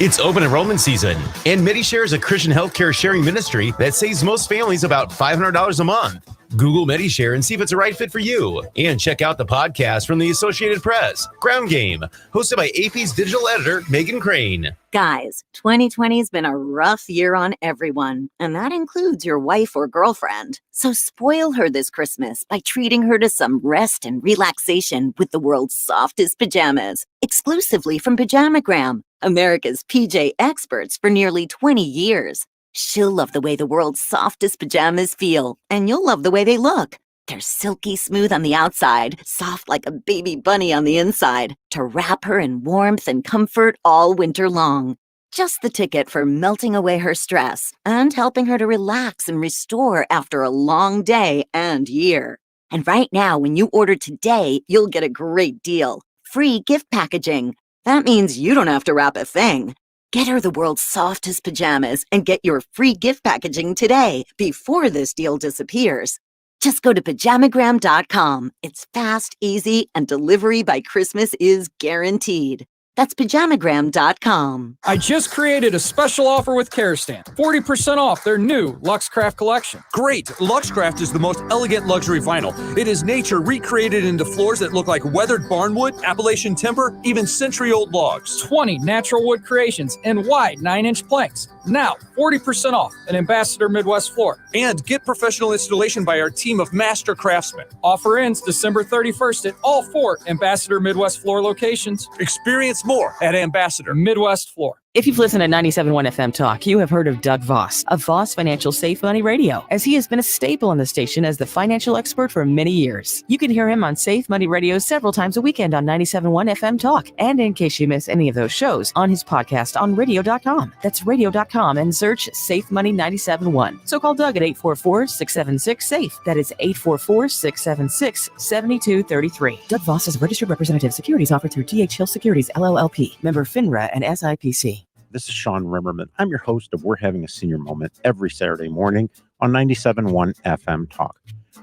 It's open enrollment season, and MediShare is a Christian healthcare sharing ministry that saves most families about $500 a month. Google MediShare and see if it's a right fit for you. And check out the podcast from the Associated Press, Ground Game, hosted by AP's digital editor, Megan Crane. Guys, 2020 has been a rough year on everyone, and that includes your wife or girlfriend. So spoil her this Christmas by treating her to some rest and relaxation with the world's softest pajamas, exclusively from Pajamagram, America's PJ experts for nearly 20 years. She'll love the way the world's softest pajamas feel, and you'll love the way they look. They're silky smooth on the outside, soft like a baby bunny on the inside, to wrap her in warmth and comfort all winter long. Just the ticket for melting away her stress and helping her to relax and restore after a long day and year. And right now, when you order today, you'll get a great deal. Free gift packaging. That means you don't have to wrap a thing. Get her the world's softest pajamas and get your free gift packaging today before this deal disappears. Just go to pajamagram.com. It's fast, easy, and delivery by Christmas is guaranteed. That's pajamagram.com. I just created a special offer with Kerastan. 40% off their new Luxcraft collection. Great! Luxcraft is the most elegant luxury vinyl. It is nature recreated into floors that look like weathered barnwood, Appalachian timber, even century-old logs. 20 natural wood creations and wide 9-inch planks. Now, 40% off at Ambassador Midwest Floor. And get professional installation by our team of master craftsmen. Offer ends December 31st at all 4 Ambassador Midwest Floor locations. Experience more at Ambassador Midwest Floor. If you've listened to 97.1 FM Talk, you have heard of Doug Voss of Voss Financial Safe Money Radio, as he has been a staple on the station as the financial expert for many years. You can hear him on Safe Money Radio several times a weekend on 97.1 FM Talk, and in case you miss any of those shows, on his podcast on radio.com. That's radio.com, and search Safe Money 97.1. So call Doug at 844-676-SAFE. That is 844-676-7233. Doug Voss is a registered representative. Securities offered through D.H. Hill Securities, LLLP. Member FINRA and SIPC. This is Sean Rimmerman. I'm your host of We're Having a Senior Moment every Saturday morning on 97.1 FM Talk.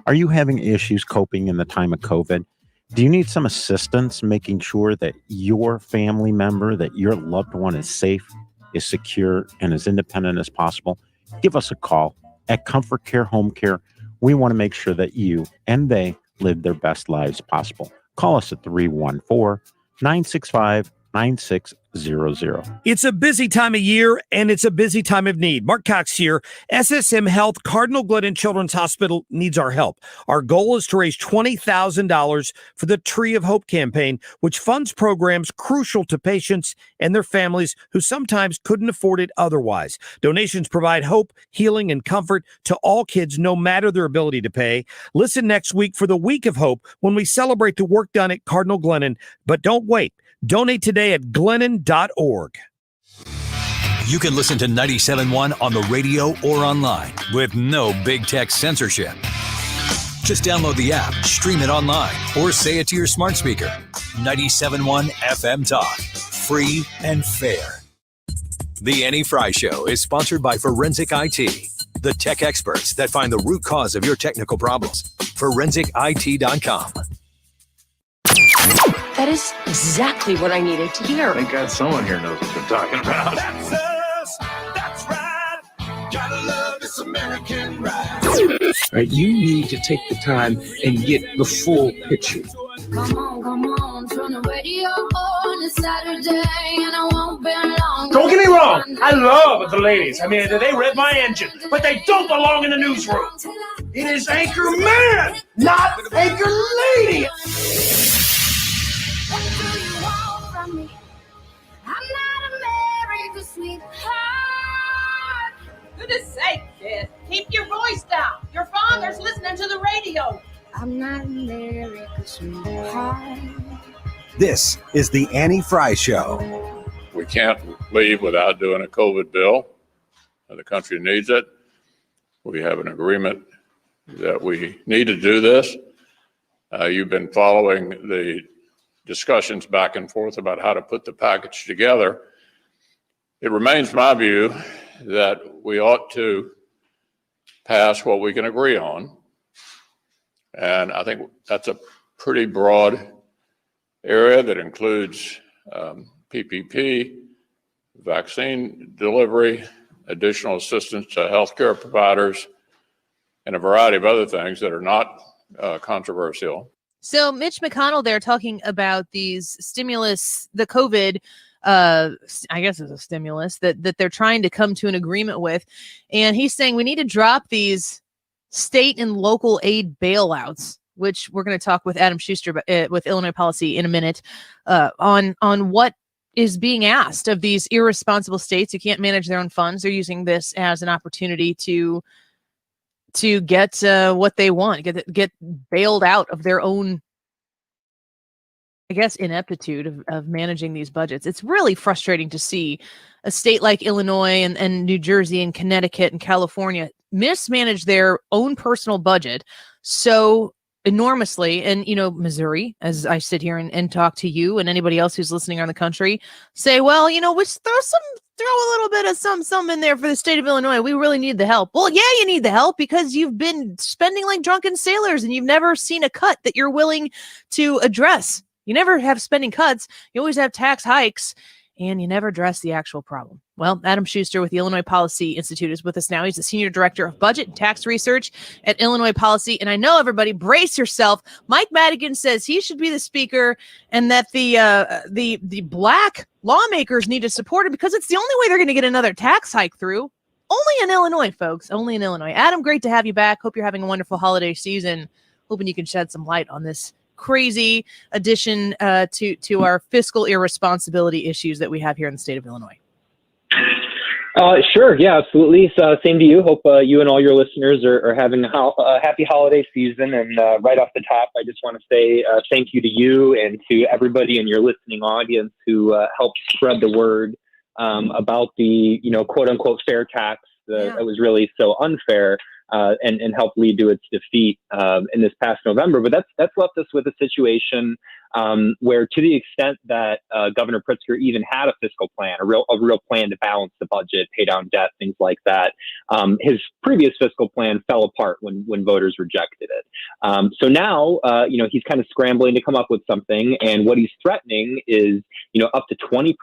Are you having issues coping in the time of COVID? Do you need some assistance making sure that your family member, that your loved one is safe, is secure, and as independent as possible? Give us a call at Comfort Care Home Care. We want to make sure that you and they live their best lives possible. Call us at 314-965-9600. It's a busy time of year, and it's a busy time of need. Mark Cox here. SSM Health Cardinal Glennon Children's Hospital needs our help. Our goal is to raise $20,000 for the Tree of Hope campaign, which funds programs crucial to patients and their families who sometimes couldn't afford it otherwise. Donations provide hope, healing, and comfort to all kids, no matter their ability to pay. Listen next week for the Week of Hope when we celebrate the work done at Cardinal Glennon. But don't wait. Donate today at glennon.org. You can listen to 97.1 on the radio or online with no big tech censorship. Just download the app, stream it online, or say it to your smart speaker. 97.1 FM Talk. Free and fair. The Annie Fry Show is sponsored by Forensic IT, the tech experts that find the root cause of your technical problems. ForensicIT.com. That is exactly what I needed to hear. Thank God someone here knows what they're talking about. That's us. That's right. Gotta love this American ride. Right, you need to take the time and get the full picture. Come on, turn the radio on. It's Saturday and I won't be long. Don't get me wrong, I love the ladies. I mean, they rev my engine, but they don't belong in the newsroom. It is Anchor Man, not Anchor Lady. What do you want from me? I'm not America's sweetheart. Goodness sake, kid. Keep your voice down. Your father's listening to the radio. I'm not America's sweetheart. This is the Annie Fry Show. We can't leave without doing a COVID bill. The country needs it. We have an agreement that we need to do this. You've been following the discussions back and forth about how to put the package together. It remains my view that we ought to pass what we can agree on. And I think that's a pretty broad area that includes PPP, vaccine delivery, additional assistance to healthcare providers, and a variety of other things that are not controversial. So Mitch McConnell there talking about these stimulus, the COVID, I guess it's a stimulus that they're trying to come to an agreement with. And he's saying we need to drop these state and local aid bailouts, which we're going to talk with Adam Schuster with Illinois Policy in a minute on what is being asked of these irresponsible states who can't manage their own funds. They're using this as an opportunity to get what they want, get bailed out of their own, I guess, ineptitude of managing these budgets. It's really frustrating to see a state like Illinois and New Jersey and Connecticut and California mismanage their own personal budget so enormously. And, Missouri, as I sit here and talk to you and anybody else who's listening around the country, say, well, we throw a little bit of some in there for the state of Illinois. We really need the help. Well, yeah, you need the help because you've been spending like drunken sailors and you've never seen a cut that you're willing to address. You never have spending cuts. You always have tax hikes. And you never address the actual problem. Well, Adam Schuster with the Illinois Policy Institute is with us now. He's the Senior Director of Budget and Tax Research at Illinois Policy. And I know, everybody, brace yourself. Mike Madigan says he should be the speaker and that the black lawmakers need to support him because it's the only way they're going to get another tax hike through. Only in Illinois, folks. Only in Illinois. Adam, great to have you back. Hope you're having a wonderful holiday season. Hoping you can shed some light on this crazy addition to our fiscal irresponsibility issues that we have here in the state of Illinois. Sure. Yeah, absolutely. So, same to you. Hope you and all your listeners are having a happy holiday season. And right off the top, I just want to say thank you to you and to everybody in your listening audience who helped spread the word about the, quote unquote fair tax that was really so unfair. And helped lead to its defeat in this past November. But that's left us with a situation where, to the extent that Governor Pritzker even had a fiscal plan, a real plan to balance the budget, pay down debt, things like that, his previous fiscal plan fell apart when voters rejected it. So now, he's kind of scrambling to come up with something, and what he's threatening is, up to 20%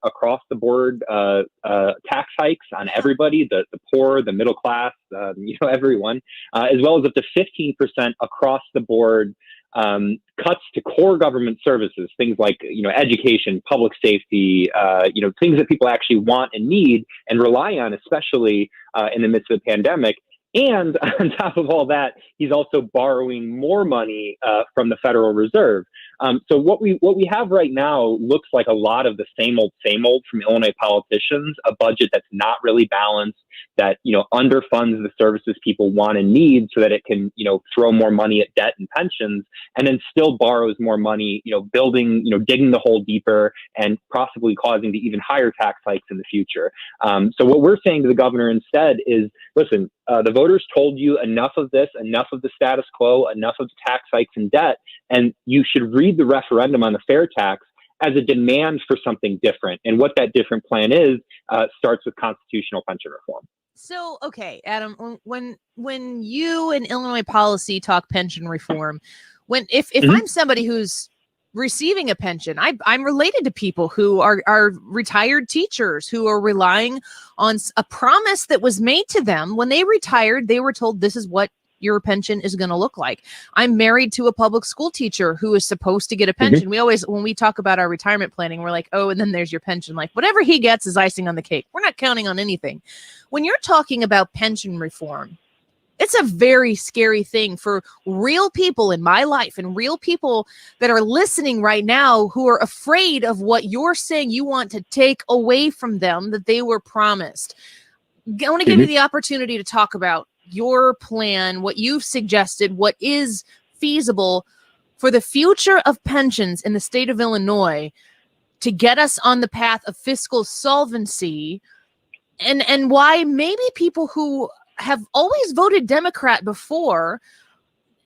across the board tax hikes on everybody, the poor, the middle class, everyone, as well as up to 15% across the board cuts to core government services, things like, education, public safety, things that people actually want and need and rely on, especially in the midst of the pandemic. And on top of all that, he's also borrowing more money from the Federal Reserve. So what we have right now looks like a lot of the same old from Illinois politicians, a budget that's not really balanced, that, underfunds the services people want and need so that it can, throw more money at debt and pensions, and then still borrows more money, building, digging the hole deeper and possibly causing the even higher tax hikes in the future. So what we're saying to the governor instead is, listen, the voters told you enough of this, enough of the status quo, enough of the tax hikes and debt, and you should read the referendum on the fair tax as a demand for something different. And what that different plan is starts with constitutional pension reform. So, okay, Adam, when you in Illinois Policy talk pension reform, if I'm somebody who's receiving a pension, I'm related to people who are retired teachers who are relying on a promise that was made to them when they retired. They were told this is what your pension is going to look like. I'm married to a public school teacher who is supposed to get a pension. We always, when we talk about our retirement planning, we're like, oh, and then there's your pension. Like whatever he gets is icing on the cake. We're not counting on anything. When you're talking about pension reform, it's a very scary thing for real people in my life and real people that are listening right now who are afraid of what you're saying you want to take away from them that they were promised. I want to give you the opportunity to talk about your plan, what you've suggested, what is feasible for the future of pensions in the state of Illinois to get us on the path of fiscal solvency, and why maybe people who have always voted Democrat before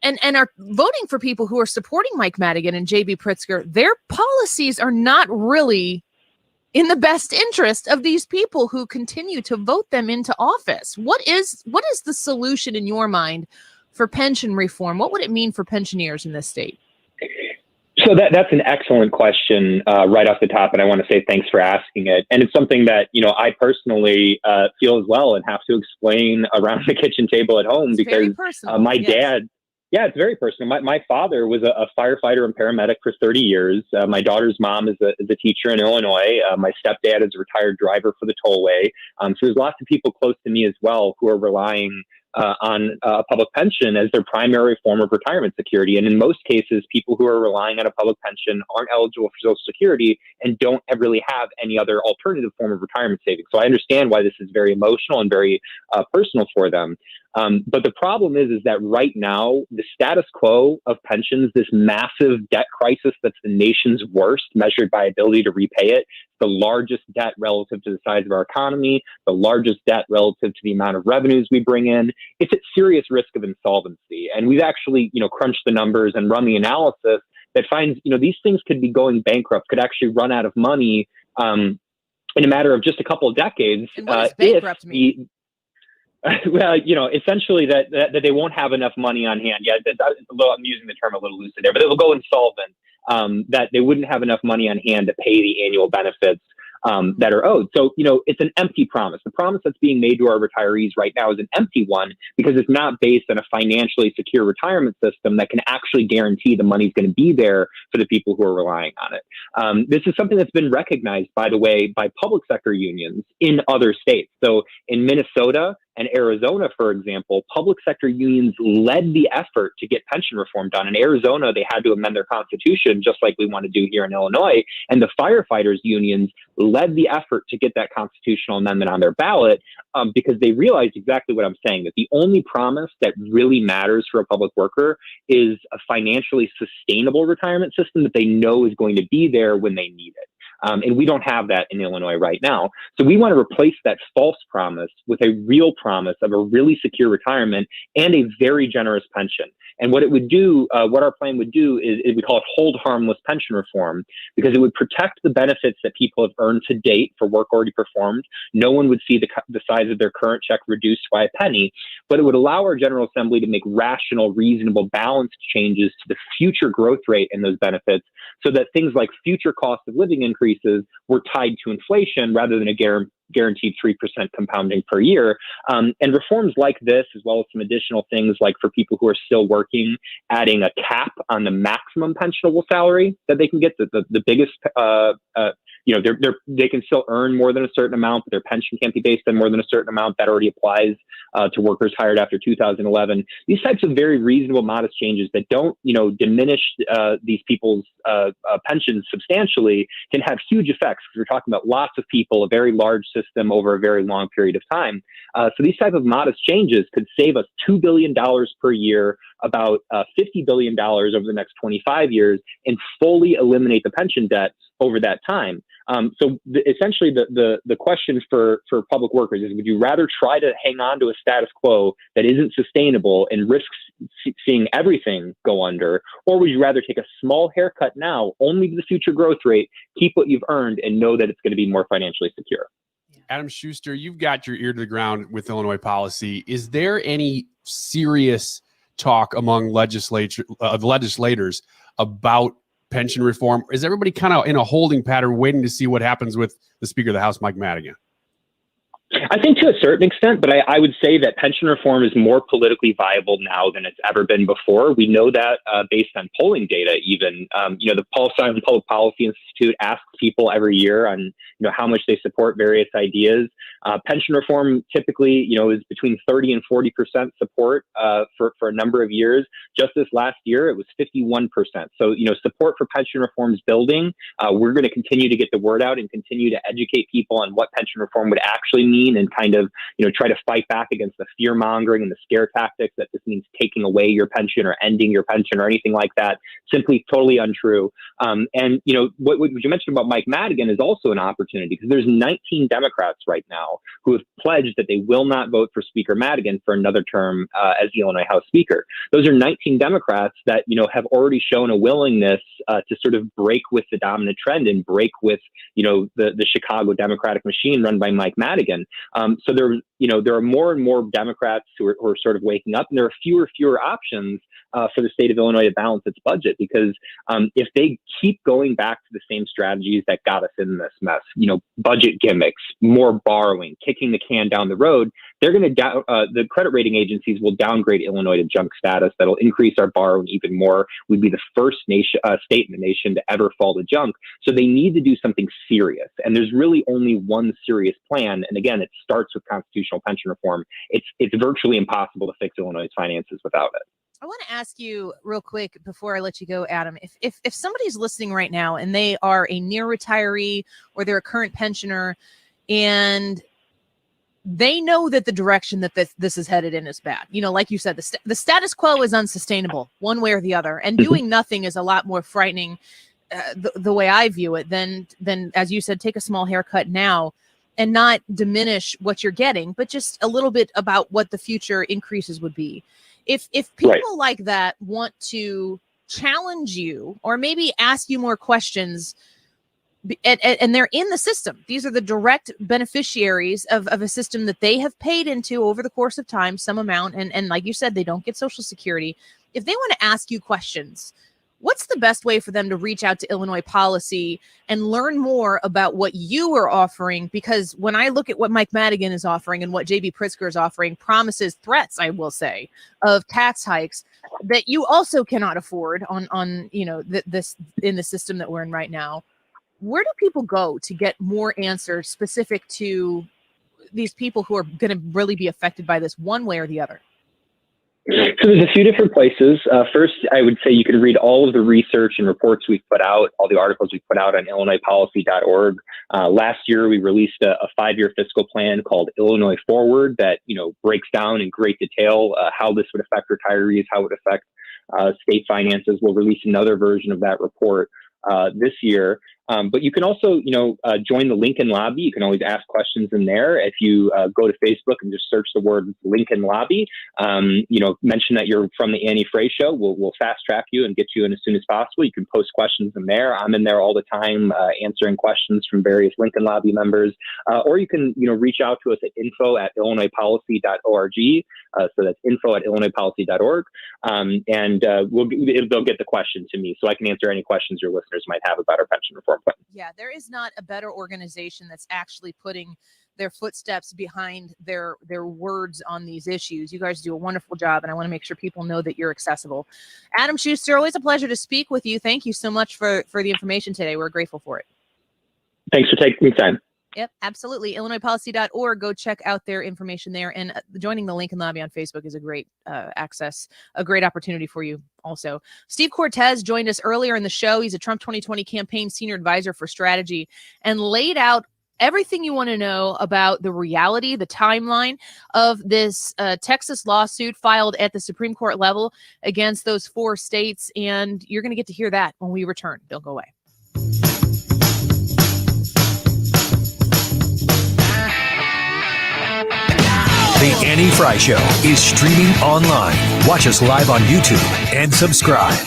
and are voting for people who are supporting Mike Madigan and J.B. Pritzker, their policies are not really in the best interest of these people who continue to vote them into office. What is the solution in your mind for pension reform? What would it mean for pensioners in this state? So that's an excellent question right off the top, and I want to say thanks for asking it. And it's something that, I personally feel as well and have to explain around the kitchen table at home because my dad, it's very personal. My father was a firefighter and paramedic for 30 years. My daughter's mom is a teacher in Illinois. My stepdad is a retired driver for the tollway. So there's lots of people close to me as well who are relying on a public pension as their primary form of retirement security. And in most cases, people who are relying on a public pension aren't eligible for Social Security and don't really have any other alternative form of retirement savings. So I understand why this is very emotional and very personal for them. But the problem is that right now, the status quo of pensions, this massive debt crisis that's the nation's worst measured by ability to repay it, the largest debt relative to the size of our economy, the largest debt relative to the amount of revenues we bring in, it's at serious risk of insolvency. And we've actually, crunched the numbers and run the analysis that finds, these things could be going bankrupt, could actually run out of money in a matter of just a couple of decades. And what does bankrupt mean? Well, essentially that they won't have enough money on hand. Yeah, I'm using the term a little loosely there, but it will go insolvent. That they wouldn't have enough money on hand to pay the annual benefits that are owed. So, it's an empty promise. The promise that's being made to our retirees right now is an empty one because it's not based on a financially secure retirement system that can actually guarantee the money's going to be there for the people who are relying on it. This is something that's been recognized, by the way, by public sector unions in other states. So in Minnesota and Arizona, for example, public sector unions led the effort to get pension reform done. In Arizona, they had to amend their constitution, just like we want to do here in Illinois. And the firefighters unions led the effort to get that constitutional amendment on their ballot because they realized exactly what I'm saying, that the only promise that really matters for a public worker is a financially sustainable retirement system that they know is going to be there when they need it. And we don't have that in Illinois right now. So we want to replace that false promise with a real promise of a really secure retirement and a very generous pension. And what it would do, what our plan would do is we call it hold harmless pension reform, because it would protect the benefits that people have earned to date for work already performed. No one would see the size of their current check reduced by a penny, but it would allow our General Assembly to make rational, reasonable, balanced changes to the future growth rate in those benefits so that things like future cost of living increases were tied to inflation rather than a guaranteed 3% compounding per year. And reforms like this, as well as some additional things like for people who are still working, adding a cap on the maximum pensionable salary that they can get, the biggest, they can still earn more than a certain amount, but their pension can't be based on more than a certain amount. That already applies to workers hired after 2011. These types of very reasonable, modest changes that don't, diminish these people's pensions substantially can have huge effects, because we're talking about lots of people, a very large system over a very long period of time. So these type of modest changes could save us $2 billion per year, about $50 billion over the next 25 years, and fully eliminate the pension debt over that time. Essentially, the question for public workers is, would you rather try to hang on to a status quo that isn't sustainable and risks seeing everything go under, or would you rather take a small haircut now, only to the future growth rate, keep what you've earned, and know that it's going to be more financially secure? Adam Schuster, you've got your ear to the ground with Illinois policy. Is there any serious talk among legislators about pension reform? Is everybody kind of in a holding pattern waiting to see what happens with the Speaker of the House, Mike Madigan? I think to a certain extent, but I would say that pension reform is more politically viable now than it's ever been before. We know that based on polling data, even. The Paul Simon Public Policy Institute asks people every year on how much they support various ideas. Pension reform typically, is between 30 and 40% support for a number of years. Just this last year, it was 51%. So, support for pension reform is building. We're going to continue to get the word out and continue to educate people on what pension reform would actually mean, and kind of, try to fight back against the fear mongering and the scare tactics that this means taking away your pension or ending your pension or anything like that. Simply totally untrue. And, what you mentioned about Mike Madigan is also an opportunity, because there's 19 Democrats right now who have pledged that they will not vote for Speaker Madigan for another term as the Illinois House Speaker. Those are 19 Democrats that, have already shown a willingness to sort of break with the dominant trend and break with, the Chicago Democratic machine run by Mike Madigan. So there are more and more Democrats who are sort of waking up, and there are fewer options for the state of Illinois to balance its budget, because if they keep going back to the same strategies that got us in this mess, budget gimmicks, more borrowing, kicking the can down the road, they're going to the credit rating agencies will downgrade Illinois to junk status. That'll increase our borrowing even more. We'd be the first state in the nation to ever fall to junk. So they need to do something serious, and there's really only one serious plan. And again, it starts with constitutional pension reform. It's virtually impossible to fix Illinois' finances without it. I want to ask you real quick before I let you go, Adam, if somebody's listening right now and they are a near retiree or they're a current pensioner and they know that the direction that this is headed in is bad. Like you said, the status quo is unsustainable one way or the other, and doing nothing is a lot more frightening the way I view it than, as you said, take a small haircut now and not diminish what you're getting, but just a little bit about what the future increases would be. If people like that want to challenge you or maybe ask you more questions, and they're in the system, these are the direct beneficiaries of a system that they have paid into over the course of time, some amount, and like you said, they don't get Social Security. If they want to ask you questions, what's the best way for them to reach out to Illinois Policy and learn more about what you are offering? Because when I look at what Mike Madigan is offering and what JB Pritzker is offering, promises, threats, I will say, of tax hikes that you also cannot afford on this in the system that we're in right now. Where do people go to get more answers specific to these people who are going to really be affected by this one way or the other? So there's a few different places. First, I would say you can read all of the research and reports we've put out, all the articles we've put out on IllinoisPolicy.org. Last year, we released a 5-year fiscal plan called Illinois Forward that, breaks down in great detail how this would affect retirees, how it would affect state finances. We'll release another version of that report this year. But you can also, join the Lincoln Lobby. You can always ask questions in there. If you go to Facebook and just search the word Lincoln Lobby, mention that you're from the Annie Frey Show. We'll fast track you and get you in as soon as possible. You can post questions in there. I'm in there all the time answering questions from various Lincoln Lobby members. Or you can, reach out to us at info@illinoispolicy.org. So that's info@illinoispolicy.org. And they'll get the question to me so I can answer any questions your listeners might have about our pension reform plan. Yeah, there is not a better organization that's actually putting their footsteps behind their words on these issues. You guys do a wonderful job, and I want to make sure people know that you're accessible. Adam Schuster, always a pleasure to speak with you. Thank you so much for the information today. We're grateful for it. Thanks for taking the time. Yep, absolutely. IllinoisPolicy.org. Go check out their information there. And joining the Lincoln Lobby on Facebook is a great access, a great opportunity for you also. Steve Cortes joined us earlier in the show. He's a Trump 2020 campaign senior advisor for strategy and laid out everything you want to know about the reality, the timeline of this Texas lawsuit filed at the Supreme Court level against those 4 states. And you're going to get to hear that when we return. Don't go away. The Annie Frey Show is streaming online. Watch us live on YouTube and subscribe.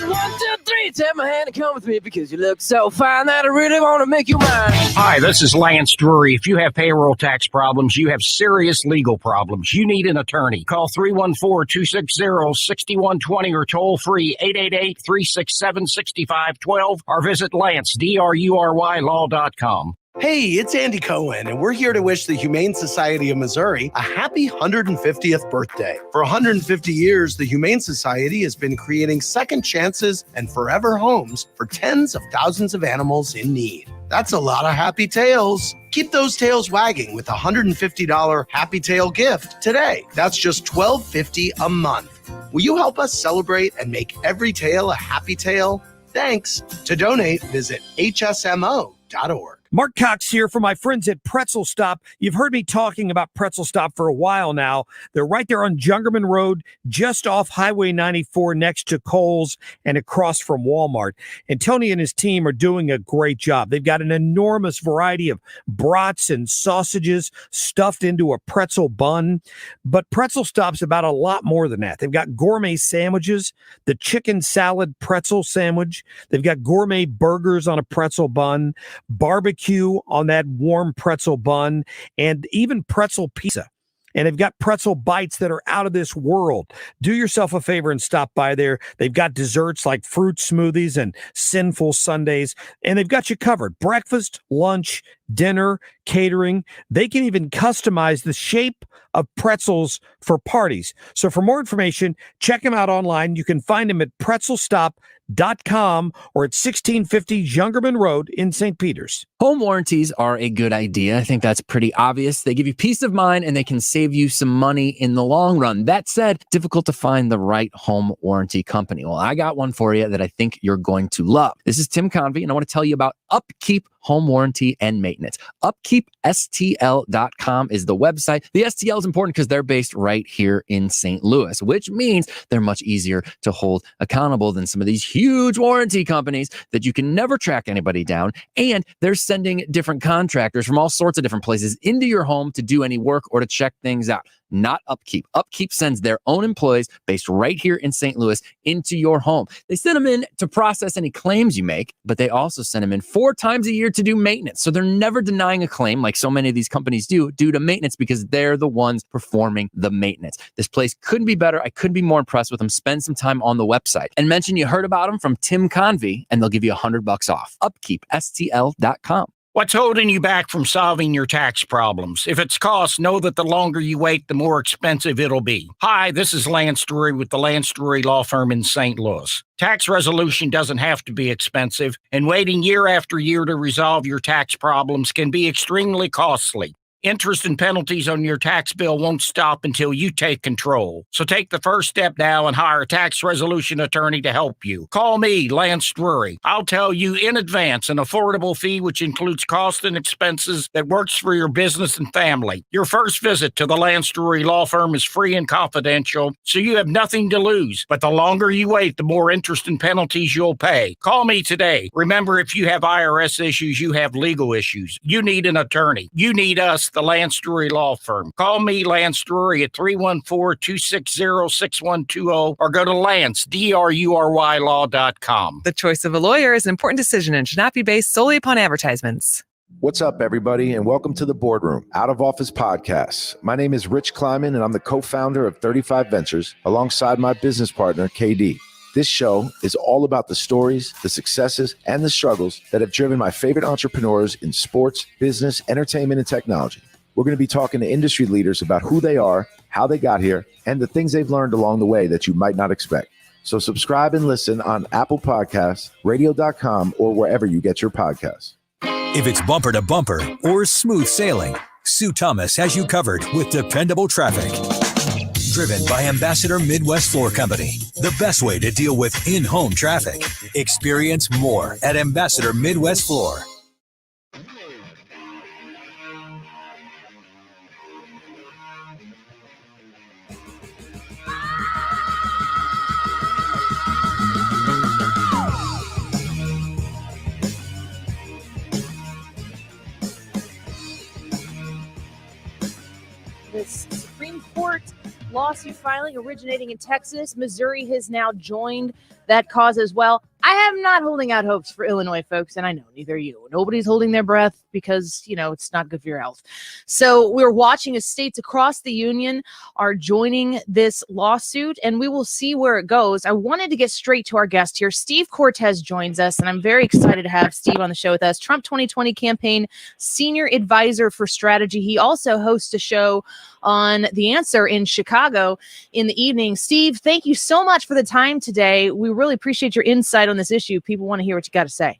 1, 2, 3, take my hand and come with me because you look so fine that I really want to make you mine. Hi, this is Lance Drury. If you have payroll tax problems, you have serious legal problems, you need an attorney. Call 314-260-6120 or toll free 888-367-6512 or visit LanceDruryLaw.com. Hey, it's Andy Cohen, and we're here to wish the Humane Society of Missouri a happy 150th birthday. For 150 years, the Humane Society has been creating second chances and forever homes for tens of thousands of animals in need. That's a lot of happy tails. Keep those tails wagging with a $150 Happy Tail gift today. That's just $12.50 a month. Will you help us celebrate and make every tail a happy tail? Thanks. To donate, visit hsmo.org. Mark Cox here for my friends at Pretzel Stop. You've heard me talking about Pretzel Stop for a while now. They're right there on Jungerman Road, just off Highway 94 next to Kohl's and across from Walmart. And Tony and his team are doing a great job. They've got an enormous variety of brats and sausages stuffed into a pretzel bun. But Pretzel Stop's about a lot more than that. They've got gourmet sandwiches, the chicken salad pretzel sandwich. They've got gourmet burgers on a pretzel bun, barbecue on that warm pretzel bun, and even pretzel pizza. And they've got pretzel bites that are out of this world. Do yourself a favor and stop by there. They've got desserts like fruit smoothies and sinful sundaes, and they've got you covered. Breakfast, lunch, dinner, catering. They can even customize the shape of pretzels for parties. So for more information, check them out online. You can find them at pretzelstop.com or at 1650 Jungerman Road in St. Peters. Home warranties are a good idea. I think that's pretty obvious. They give you peace of mind and they can save you some money in the long run. That said, difficult to find the right home warranty company. Well, I got one for you that I think you're going to love. This is Tim Convey, and I want to tell you about Upkeep home warranty and maintenance. UpkeepSTL.com is the website. The STL is important because they're based right here in St. Louis, which means they're much easier to hold accountable than some of these huge warranty companies that you can never track anybody down. And they're sending different contractors from all sorts of different places into your home to do any work or to check things out. Not Upkeep. Upkeep sends their own employees based right here in St. Louis into your home. They send them in to process any claims you make, but they also send them in 4 times a year to do maintenance. So they're never denying a claim like so many of these companies do due to maintenance because they're the ones performing the maintenance. This place couldn't be better. I couldn't be more impressed with them. Spend some time on the website and mention you heard about them from Tim Convey and they'll give you $100 off. UpkeepSTL.com. What's holding you back from solving your tax problems? If it's cost, know that the longer you wait, the more expensive it'll be. Hi, this is Lance Drury with the Lance Drury Law Firm in St. Louis. Tax resolution doesn't have to be expensive, and waiting year after year to resolve your tax problems can be extremely costly. Interest and penalties on your tax bill won't stop until you take control. So take the first step now and hire a tax resolution attorney to help you. Call me, Lance Drury. I'll tell you in advance an affordable fee which includes costs and expenses that works for your business and family. Your first visit to the Lance Drury Law Firm is free and confidential, so you have nothing to lose. But the longer you wait, the more interest and penalties you'll pay. Call me today. Remember, if you have IRS issues, you have legal issues. You need an attorney. You need us, the Lance Drury Law Firm. Call me, Lance Drury, at 314-260-6120 or go to LanceDruryLaw.com. The choice of a lawyer is an important decision and should not be based solely upon advertisements. What's up, everybody, and welcome to the Boardroom, Out of Office Podcast. My name is Rich Kleiman, and I'm the co-founder of 35 Ventures alongside my business partner, KD. This show is all about the stories, the successes, and the struggles that have driven my favorite entrepreneurs in sports, business, entertainment, and technology. We're going to be talking to industry leaders about who they are, how they got here, and the things they've learned along the way that you might not expect. So subscribe and listen on Apple Podcasts, radio.com, or wherever you get your podcasts. If it's bumper to bumper or smooth sailing, Sue Thomas has you covered with dependable traffic. Driven by Ambassador Midwest Floor Company, the best way to deal with in-home traffic. Experience more at Ambassador Midwest Floor. This Supreme Court lawsuit filing originating in Texas. Missouri has now joined that cause as well. I am not holding out hopes for Illinois, folks, and I know neither are you. Nobody's holding their breath because, it's not good for your health. So we're watching as states across the union are joining this lawsuit, and we will see where it goes. I wanted to get straight to our guest here. Steve Cortes joins us, and I'm very excited to have Steve on the show with us. Trump 2020 campaign senior advisor for strategy. He also hosts a show on The Answer in Chicago in the evening. Steve, thank you so much for the time today. We really appreciate your insight on this issue. People want to hear what you got to say.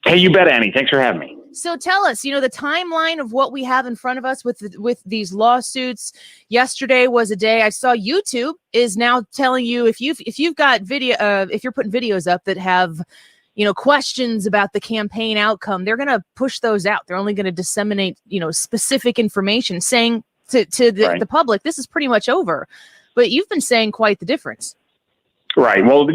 Hey, you bet, Annie. Thanks for having me. So tell us, the timeline of what we have in front of us with these lawsuits. Yesterday was a day I saw YouTube is now telling you if you've got video, if you're putting videos up that have, questions about the campaign outcome, they're going to push those out. They're only going to disseminate, specific information, saying to the public, this is pretty much over. But you've been saying quite the difference. Right. Well,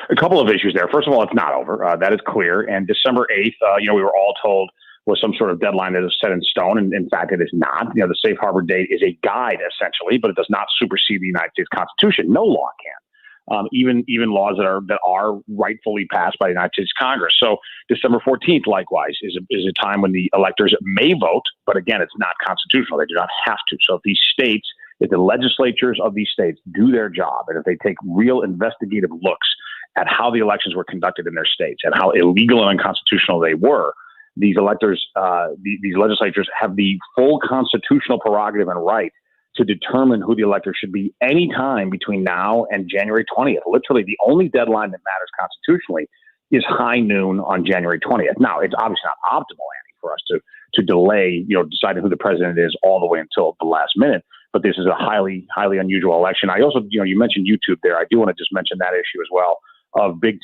a couple of issues there. First of all, it's not over. That is clear. And December 8th, we were all told was some sort of deadline that is set in stone. And in fact, it is not. The safe harbor date is a guide, essentially, but it does not supersede the United States Constitution. No law can. Even laws that are rightfully passed by the United States Congress. So December 14th, likewise, is a time when the electors may vote. But again, it's not constitutional. They do not have to. So if the legislatures of these states do their job, and if they take real investigative looks at how the elections were conducted in their states and how illegal and unconstitutional they were, these legislatures have the full constitutional prerogative and right to determine who the elector should be any time between now and January 20th. Literally, the only deadline that matters constitutionally is high noon on January 20th. Now, it's obviously not optimal, Annie, for us to delay, deciding who the president is all the way until the last minute. But this is a highly, highly unusual election. I also, you mentioned YouTube there. I do want to just mention that issue as well. of big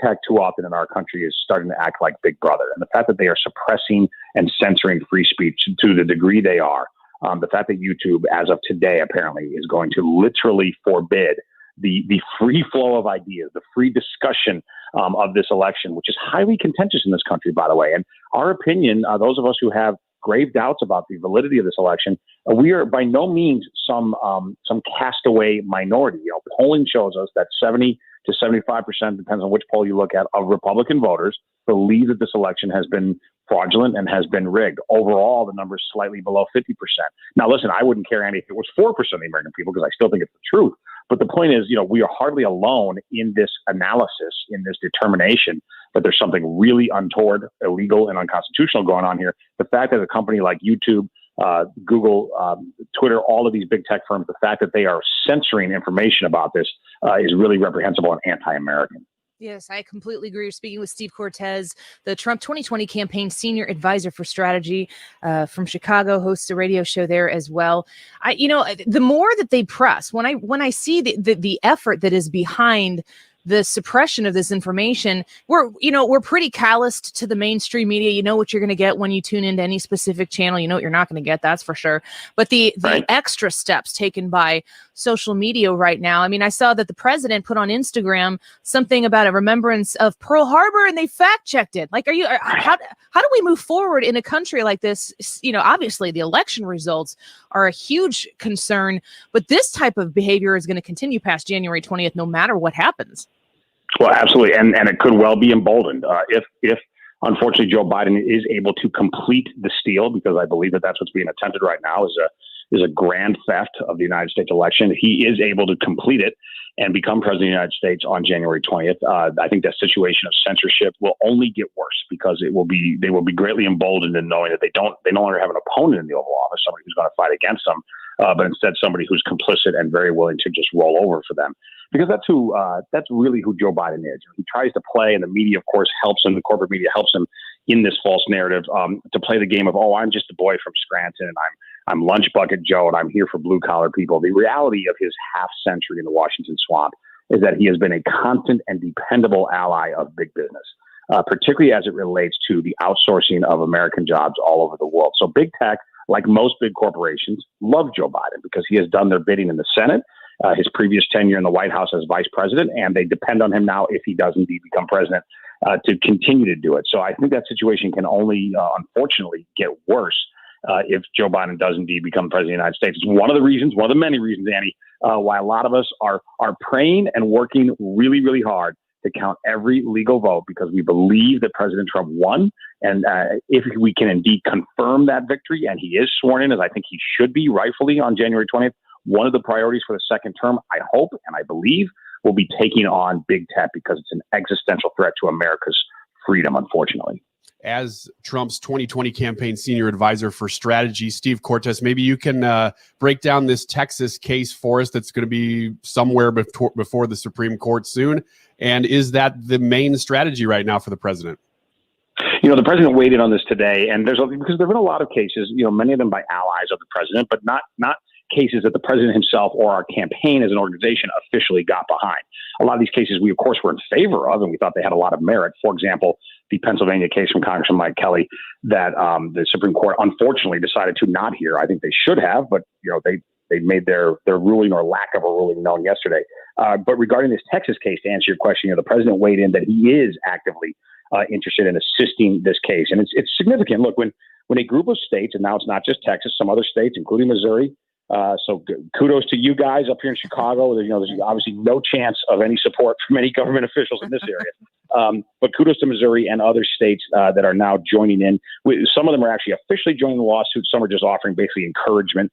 tech too often in our country is starting to act like Big Brother. And the fact that they are suppressing and censoring free speech to the degree they are, the fact that YouTube, as of today, apparently is going to literally forbid the free flow of ideas, the free discussion of this election, which is highly contentious in this country, by the way. And our opinion, those of us who have grave doubts about the validity of this election, we are by no means some castaway minority. Polling shows us that 70 to 75%, depends on which poll you look at, of Republican voters believe that this election has been fraudulent and has been rigged. Overall, the number is slightly below 50%. Now, listen, I wouldn't care any if it was 4% of the American people, because I still think it's the truth. But the point is, we are hardly alone in this analysis, in this determination that there's something really untoward, illegal, and unconstitutional going on here. The fact that a company like YouTube, Google, Twitter, all of these big tech firms, the fact that they are censoring information about this is really reprehensible and anti-American. Yes, I completely agree. You're speaking with Steve Cortes, the Trump 2020 campaign senior advisor for strategy from Chicago, hosts a radio show there as well. The more that they press, when I see the effort that is behind the suppression of this information, we're pretty calloused to the mainstream media. You know what you're going to get when you tune into any specific channel. You know what you're not going to get, that's for sure. But the extra steps taken by social media right now. I mean, I saw that the president put on Instagram something about a remembrance of Pearl Harbor, and they fact checked it. Like, how do we move forward in a country like this? Obviously the election results are a huge concern, but this type of behavior is going to continue past January 20th, no matter what happens. Well, absolutely. And it could well be emboldened if unfortunately Joe Biden is able to complete the steal, because I believe that that's what's being attempted right now is a grand theft of the United States election. He is able to complete it and become president of the United States on January 20th. I think that situation of censorship will only get worse, because they will be greatly emboldened in knowing that they no longer have an opponent in the Oval Office, somebody who's going to fight against them, but instead somebody who's complicit and very willing to just roll over for them. Because that's really who Joe Biden is. He tries to play, and the media, of course, helps him. The corporate media helps him in this false narrative to play the game of, I'm just a boy from Scranton, and I'm Lunch Bucket Joe, and I'm here for blue collar people. The reality of his half century in the Washington swamp is that he has been a constant and dependable ally of big business, particularly as it relates to the outsourcing of American jobs all over the world. So big tech, like most big corporations, love Joe Biden because he has done their bidding in the Senate, his previous tenure in the White House as vice president, and they depend on him now, if he does indeed become president, to continue to do it. So I think that situation can only, unfortunately, get worse if Joe Biden does indeed become president of the United States. It's one of the many reasons, Annie, why a lot of us are praying and working really, really hard to count every legal vote, because we believe that President Trump won. And if we can indeed confirm that victory, and he is sworn in, as I think he should be rightfully on January 20th, one of the priorities for the second term, I hope and I believe, will be taking on big tech, because it's an existential threat to America's freedom, unfortunately. As Trump's 2020 campaign senior advisor for strategy, Steve Cortes, maybe you can break down this Texas case for us that's going to be somewhere before the Supreme Court soon. And is that the main strategy right now for the president? The president weighed in on this today, and because there have been a lot of cases, many of them by allies of the president, but not cases that the president himself or our campaign as an organization officially got behind. A lot of these cases we, of course, were in favor of, and we thought they had a lot of merit. For example, the Pennsylvania case from Congressman Mike Kelly that the Supreme Court unfortunately decided to not hear. I think they should have, but they made their ruling or lack of a ruling known yesterday. But regarding this Texas case, to answer your question, the president weighed in that he is actively interested in assisting this case, and it's significant. Look, when a group of states, and now it's not just Texas, some other states, including Missouri. So kudos to you guys up here in Chicago. There's obviously no chance of any support from any government officials in this area. But kudos to Missouri and other states that are now joining in. Some of them are actually officially joining the lawsuit. Some are just offering basically encouragement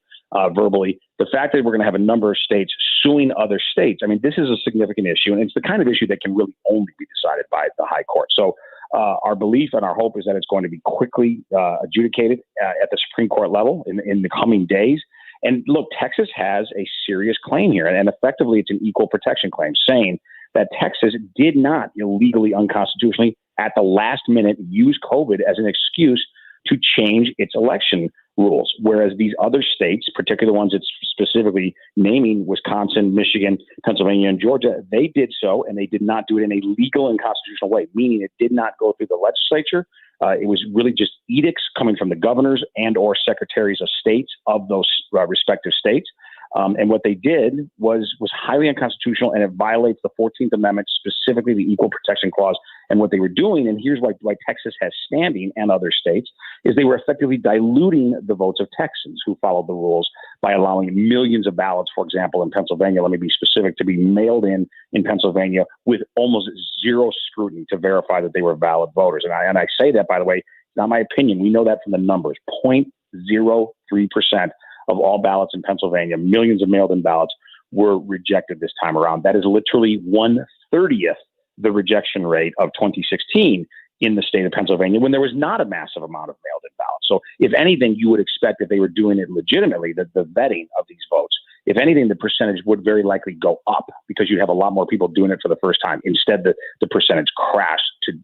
verbally. The fact that we're going to have a number of states suing other states, I mean, this is a significant issue, and it's the kind of issue that can really only be decided by the high court. So our belief and our hope is that it's going to be quickly adjudicated at the Supreme Court level in the coming days. And look, Texas has a serious claim here, and effectively it's an equal protection claim, saying that Texas did not illegally, unconstitutionally, at the last minute, use COVID as an excuse to change its election rules, whereas these other states, particularly the ones it's specifically naming, Wisconsin, Michigan, Pennsylvania, and Georgia, they did so, and they did not do it in a legal and constitutional way, meaning it did not go through the legislature. It was really just edicts coming from the governors and or secretaries of states of those respective states. And what they did was highly unconstitutional, and it violates the 14th Amendment, specifically the Equal Protection Clause. And what they were doing, and here's why Texas has standing and other states, is they were effectively diluting the votes of Texans who followed the rules by allowing millions of ballots, for example, in Pennsylvania, let me be specific, to be mailed in Pennsylvania with almost zero scrutiny to verify that they were valid voters. And I say that, by the way, it's not my opinion. We know that from the numbers. 0.03% of all ballots in Pennsylvania, millions of mailed-in ballots, were rejected this time around. That is literally 1/30th the rejection rate of 2016 in the state of Pennsylvania, when there was not a massive amount of mailed-in ballots. So if anything, you would expect that they were doing it legitimately, the vetting of these votes. If anything, the percentage would very likely go up because you'd have a lot more people doing it for the first time. Instead, the percentage crashed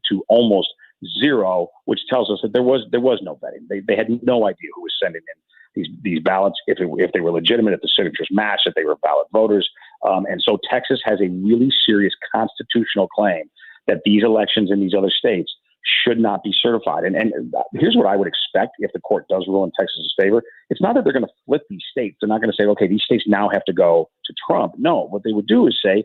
to almost zero, which tells us that there was no vetting. They had no idea who was sending in these ballots, if they were legitimate, if the signatures matched, if they were valid voters. And so Texas has a really serious constitutional claim that these elections in these other states should not be certified. And here's what I would expect if the court does rule in Texas's favor. It's not that they're going to flip these states. They're not going to say, okay, these states now have to go to Trump. No, what they would do is say,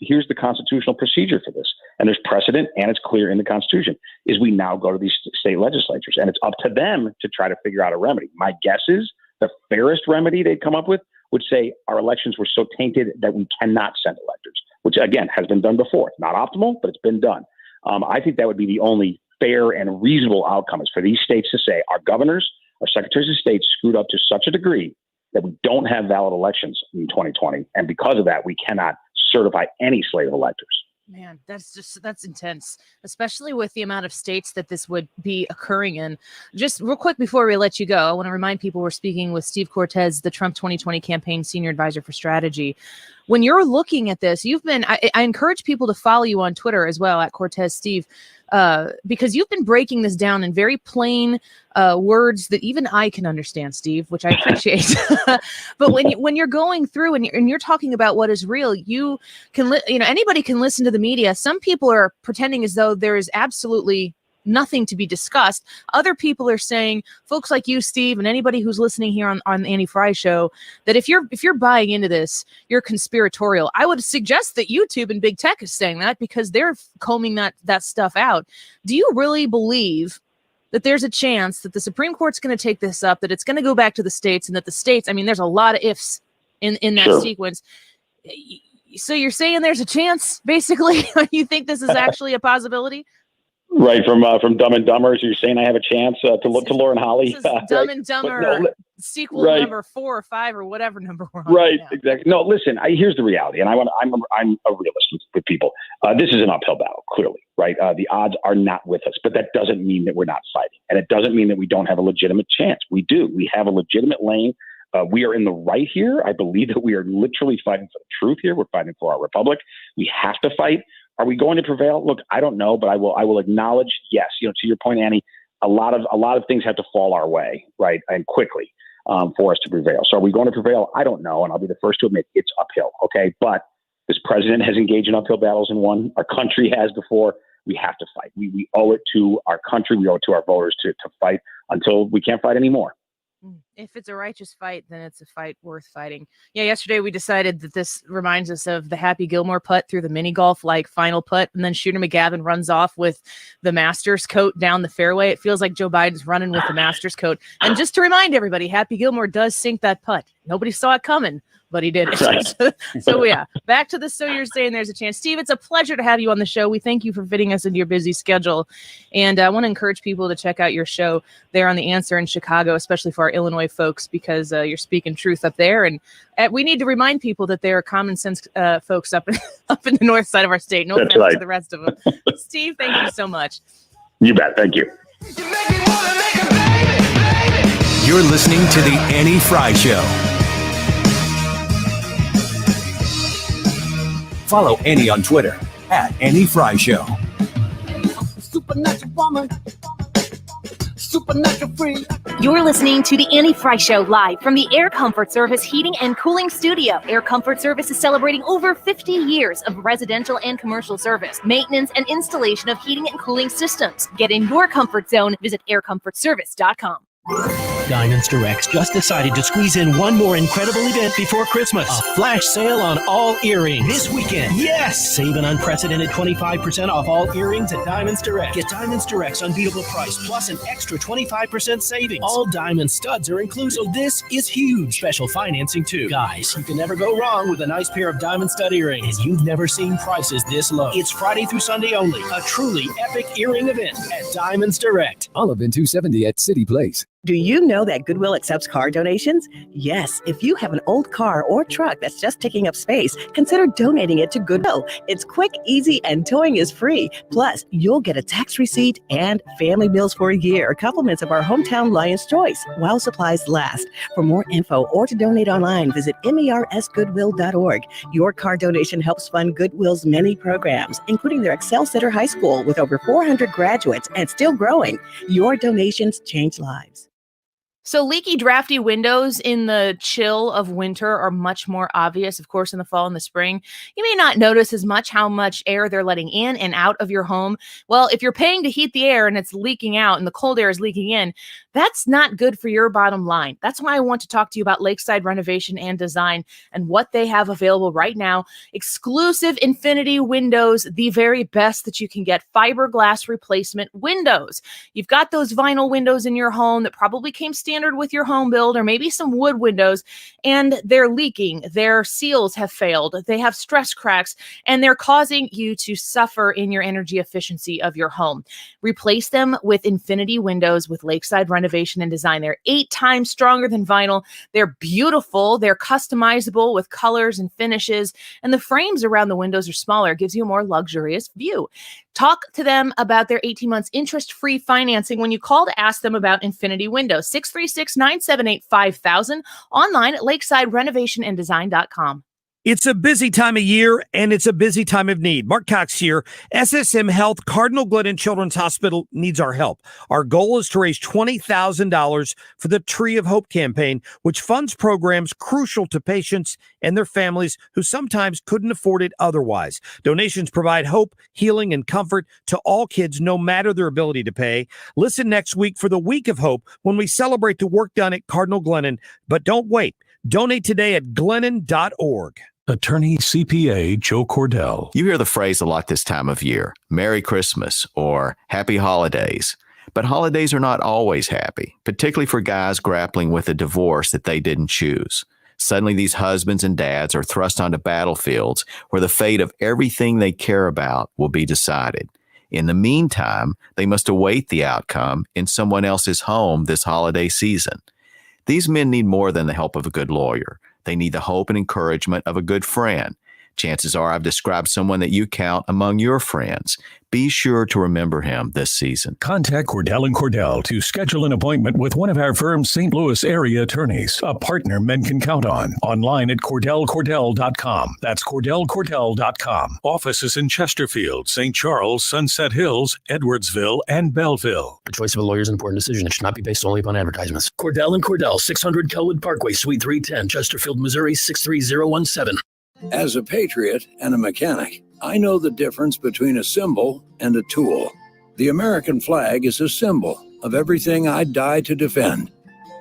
here's the constitutional procedure for this. And there's precedent, and it's clear in the Constitution, is we now go to these state legislatures, and it's up to them to try to figure out a remedy. My guess is the fairest remedy they'd come up with would say our elections were so tainted that we cannot send electors, which, again, has been done before. It's not optimal, but it's been done. I think that would be the only fair and reasonable outcome, is for these states to say our governors, our secretaries of state screwed up to such a degree that we don't have valid elections in 2020. And because of that, we cannot certify any slate of electors. Man, that's intense, especially with the amount of states that this would be occurring in. Just real quick before we let you go, I want to remind people we're speaking with Steve Cortes, the Trump 2020 campaign senior advisor for strategy. When you're looking at this, I encourage people to follow you on Twitter as well, at Cortes Steve, because you've been breaking this down in very plain words that even I can understand, Steve, which I appreciate. But when you're going through and you're talking about what is real, you can anybody can listen to the media. Some people are pretending as though there is absolutely nothing to be discussed. Other people are saying, folks like you, Steve, and anybody who's listening here on the Annie Fry show, that if you're buying into this, you're conspiratorial. I would suggest that YouTube and big tech is saying that because they're combing that stuff out. Do you really believe that there's a chance that the Supreme Court's going to take this up, that it's going to go back to the states, and that the states, I mean, there's a lot of ifs in that sequence. So you're saying there's a chance, basically? You think this is actually a possibility? Right, from Dumb and Dumber. So you're saying I have a chance to Lauren Holly? This is Dumb and Dumber sequel number 4 or 5 or whatever number we're on. Right, exactly. No, listen. Here's the reality, and I'm a realist with people. This is an uphill battle, clearly. Right, the odds are not with us, but that doesn't mean that we're not fighting, and it doesn't mean that we don't have a legitimate chance. We do. We have a legitimate lane. We are in the right here. I believe that we are literally fighting for the truth here. We're fighting for our republic. We have to fight. Are we going to prevail? Look, I don't know, but I will acknowledge, yes, to your point, Annie, a lot of things have to fall our way, right, and quickly for us to prevail. So are we going to prevail? I don't know, and I'll be the first to admit it's uphill, okay? But this president has engaged in uphill battles and won. Our country has before. We have to fight. We owe it to our country. We owe it to our voters to fight until we can't fight anymore. If it's a righteous fight, then it's a fight worth fighting. Yeah, yesterday we decided that this reminds us of the Happy Gilmore putt through the mini golf like final putt, and then Shooter McGavin runs off with the Masters coat down the fairway. It feels like Joe Biden's running with the Masters coat. And just to remind everybody, Happy Gilmore does sink that putt. Nobody saw it coming, but he did it. Right. So yeah, back to the So You're Saying There's a Chance. Steve, it's a pleasure to have you on the show. We thank you for fitting us into your busy schedule. And I want to encourage people to check out your show there on The Answer in Chicago, especially for our Illinois folks, because you're speaking truth up there. And we need to remind people that there are common sense folks up in the north side of our state. No offense to the rest of them. Steve, thank you so much. You bet. Thank you. You're listening to The Annie Fry Show. Follow Annie on Twitter @Annie Fry Show. Supernatural woman. free. You're listening to the Annie Fry Show live from the Air Comfort Service Heating and Cooling Studio. Air Comfort Service is celebrating over 50 years of residential and commercial service, maintenance, and installation of heating and cooling systems. Get in your comfort zone. Visit aircomfortservice.com. Diamonds Direct just decided to squeeze in one more incredible event before Christmas. A flash sale on all earrings this weekend. Yes! Save an unprecedented 25% off all earrings at Diamonds Direct. Get Diamonds Direct's unbeatable price plus an extra 25% savings. All diamond studs are included, so this is huge. Special financing too. Guys, you can never go wrong with a nice pair of diamond stud earrings. And you've never seen prices this low. It's Friday through Sunday only. A truly epic earring event at Diamonds Direct. Olive and 270 at City Place. Do you know that Goodwill accepts car donations? Yes, if you have an old car or truck that's just taking up space, consider donating it to Goodwill. It's quick, easy, and towing is free. Plus, you'll get a tax receipt and family meals for a year, compliments of our hometown Lion's Choice, while supplies last. For more info or to donate online, visit mersgoodwill.org. Your car donation helps fund Goodwill's many programs, including their Excel Center High School with over 400 graduates and still growing. Your donations change lives. So leaky, drafty windows in the chill of winter are much more obvious, of course, in the fall and the spring. You may not notice as much how much air they're letting in and out of your home. Well, if you're paying to heat the air and it's leaking out and the cold air is leaking in, that's not good for your bottom line. That's why I want to talk to you about Lakeside Renovation and Design and what they have available right now. Exclusive Infinity windows, the very best that you can get. Fiberglass replacement windows. You've got those vinyl windows in your home that probably came standard with your home build, or maybe some wood windows, and they're leaking. Their seals have failed. They have stress cracks, and they're causing you to suffer in your energy efficiency of your home. Replace them with Infinity windows with Lakeside Renovation and Design. They're 8 times stronger than vinyl. They're beautiful. They're customizable with colors and finishes, and the frames around the windows are smaller. It gives you a more luxurious view. Talk to them about their 18 months interest-free financing when you call to ask them about Infinity Windows. 636-978-5000. Online at lakesidерenovationanddesign.com. It's a busy time of year, and it's a busy time of need. Mark Cox here. SSM Health Cardinal Glennon Children's Hospital needs our help. Our goal is to raise $20,000 for the Tree of Hope campaign, which funds programs crucial to patients and their families who sometimes couldn't afford it otherwise. Donations provide hope, healing, and comfort to all kids, no matter their ability to pay. Listen next week for the Week of Hope when we celebrate the work done at Cardinal Glennon. But don't wait. Donate today at glennon.org. Attorney CPA Joe Cordell. You hear the phrase a lot this time of year, Merry Christmas or Happy Holidays. But holidays are not always happy, particularly for guys grappling with a divorce that they didn't choose. Suddenly, these husbands and dads are thrust onto battlefields where the fate of everything they care about will be decided. In the meantime, they must await the outcome in someone else's home this holiday season. These men need more than the help of a good lawyer. They need the hope and encouragement of a good friend. Chances are I've described someone that you count among your friends. Be sure to remember him this season. Contact Cordell & Cordell to schedule an appointment with one of our firm's St. Louis area attorneys, a partner men can count on. Online at CordellCordell.com. That's CordellCordell.com. Offices in Chesterfield, St. Charles, Sunset Hills, Edwardsville, and Belleville. The choice of a lawyer is an important decision. It should not be based solely upon advertisements. Cordell & Cordell, 600 Kelwood Parkway, Suite 310, Chesterfield, Missouri, 63017. As a patriot and a mechanic, I know the difference between a symbol and a tool. The American flag is a symbol of everything I'd die to defend.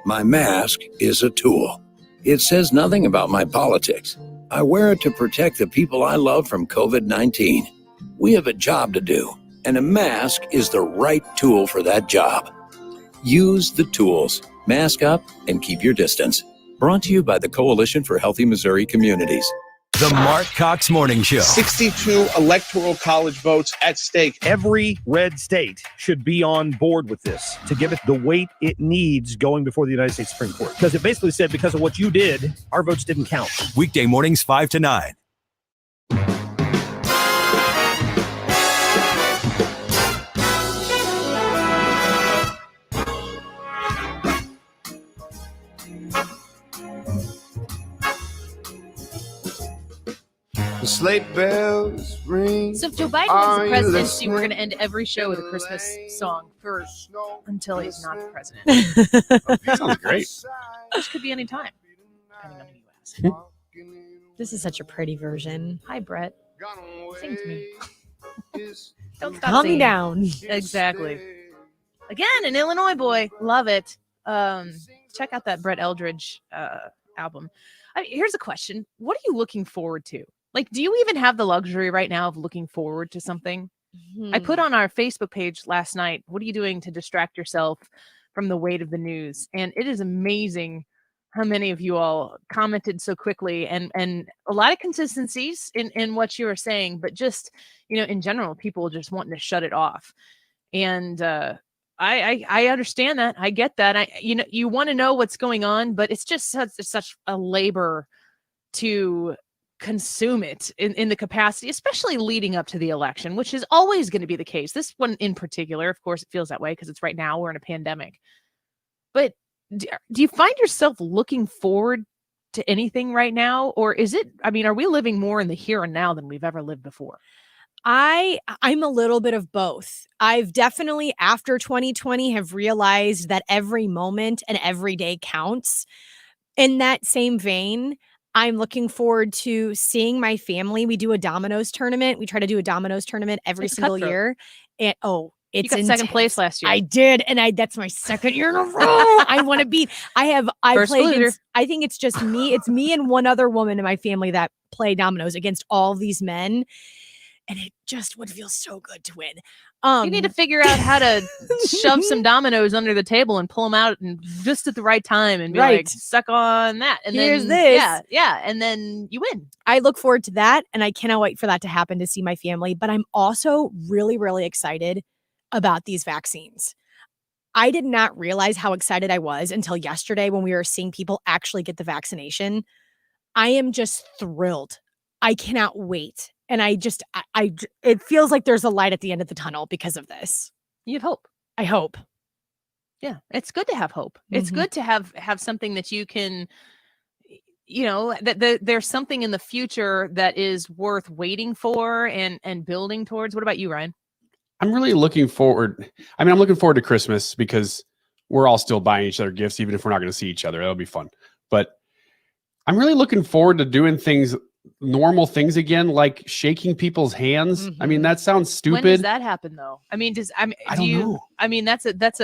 My mask is a tool. It says nothing about my politics. I wear it to protect the people I love from COVID-19. We have a job to do, and a mask is the right tool for that job. Use the tools. Mask up and keep your distance. Brought to you by the Coalition for Healthy Missouri Communities. The Mark Cox Morning Show. 62 electoral college votes at stake. Every red state should be on board with this to give it the weight it needs going before the United States Supreme Court. Because it basically said, because of what you did, our votes didn't count. Weekday mornings 5 to 9. The sleigh bells ring. So if Joe Biden Are was the you presidency, we're listening? going to end every show with a Christmas song until he's not the president. Sounds great. Which could be any time, depending on who you ask. This is such a pretty version. Hi, Brett. Sing to me. Don't stop Calm me singing. down. Exactly. Again, an Illinois boy. Love it. Check out that Brett Eldridge album. Here's a question. What are you looking forward to? Like, do you even have the luxury right now of looking forward to something? I put on our Facebook page last night, what are you doing to distract yourself from the weight of the news? And it is amazing how many of you all commented so quickly, and a lot of consistencies in what you were saying, but just, in general, people just wanting to shut it off. And I understand that. I get that. You want to know what's going on, but it's just such a labor to consume it in the capacity, especially leading up to the election, which is always going to be the case. This one in particular, of course, it feels that way because it's right now, we're in a pandemic. But do you find yourself looking forward to anything right now? Or are we living more in the here and now than we've ever lived before? I'm a little bit of both. I've definitely, after 2020, have realized that every moment and every day counts. In that same vein, I'm looking forward to seeing my family. We do a dominoes tournament. We try to do a dominoes tournament every single year. And it's you got second place last year. I did, and that's my second year in a row. I want to beat. I play against. I think it's just me. It's me and one other woman in my family that play dominoes against all these men, and it just would feel so good to win. You need to figure out how to shove some dominoes under the table and pull them out and just at the right time and be like, suck on that. And here's then, this. Yeah. And then you win. I look forward to that. And I cannot wait for that to happen, to see my family. But I'm also really, really excited about these vaccines. I did not realize how excited I was until yesterday when we were seeing people actually get the vaccination. I am just thrilled. I cannot wait. And it feels like there's a light at the end of the tunnel because of this. You have hope. I hope. Yeah. It's good to have hope. It's good to have something that you can, that there's something in the future that is worth waiting for and building towards. What about you, Ryan? I'm really looking forward. I'm looking forward to Christmas because we're all still buying each other gifts, even if we're not going to see each other. That'll be fun. But I'm really looking forward to doing normal things again, like shaking people's hands. That sounds stupid. When does that happen, though? I don't know. That's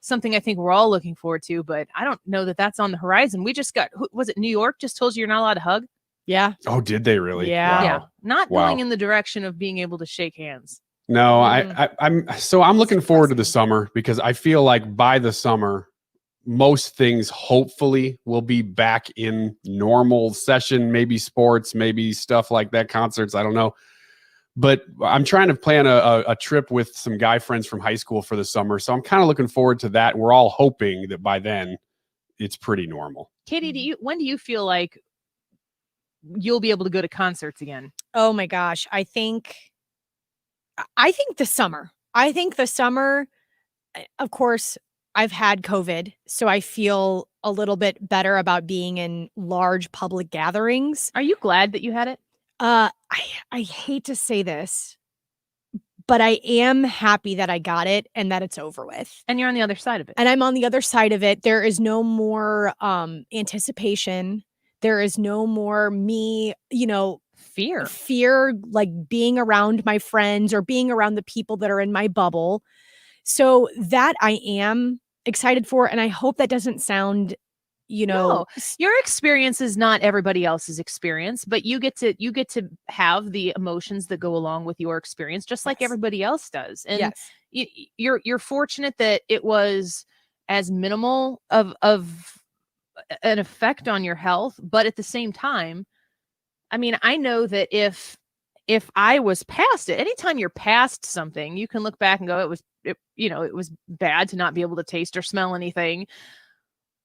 something I think we're all looking forward to, but I don't know that that's on the horizon. We just was it New York just told you you're not allowed to hug? Yeah. Oh, did they really? Yeah. Wow. Yeah. Not going in the direction of being able to shake hands. No, I'm looking forward to the summer because I feel like by the summer, most things hopefully will be back in normal session, maybe sports, maybe stuff like that, concerts, I don't know. But I'm trying to plan a trip with some guy friends from high school for the summer. So I'm kind of looking forward to that. We're all hoping that by then it's pretty normal. Katie, when do you feel like you'll be able to go to concerts again? Oh my gosh. I think the summer. Of course, I've had COVID, so I feel a little bit better about being in large public gatherings. Are you glad that you had it? I hate to say this, but I am happy that I got it and that it's over with. And you're on the other side of it. And I'm on the other side of it. There is no more anticipation. There is no more me, fear, like being around my friends or being around the people that are in my bubble. So that I am excited for. And I hope that doesn't sound, No, your experience is not everybody else's experience, but you get to have the emotions that go along with your experience, just like everybody else does. And you're fortunate that it was as minimal of an effect on your health. But at the same time, I know that if I was past it, anytime you're past something, you can look back and go, it was bad to not be able to taste or smell anything.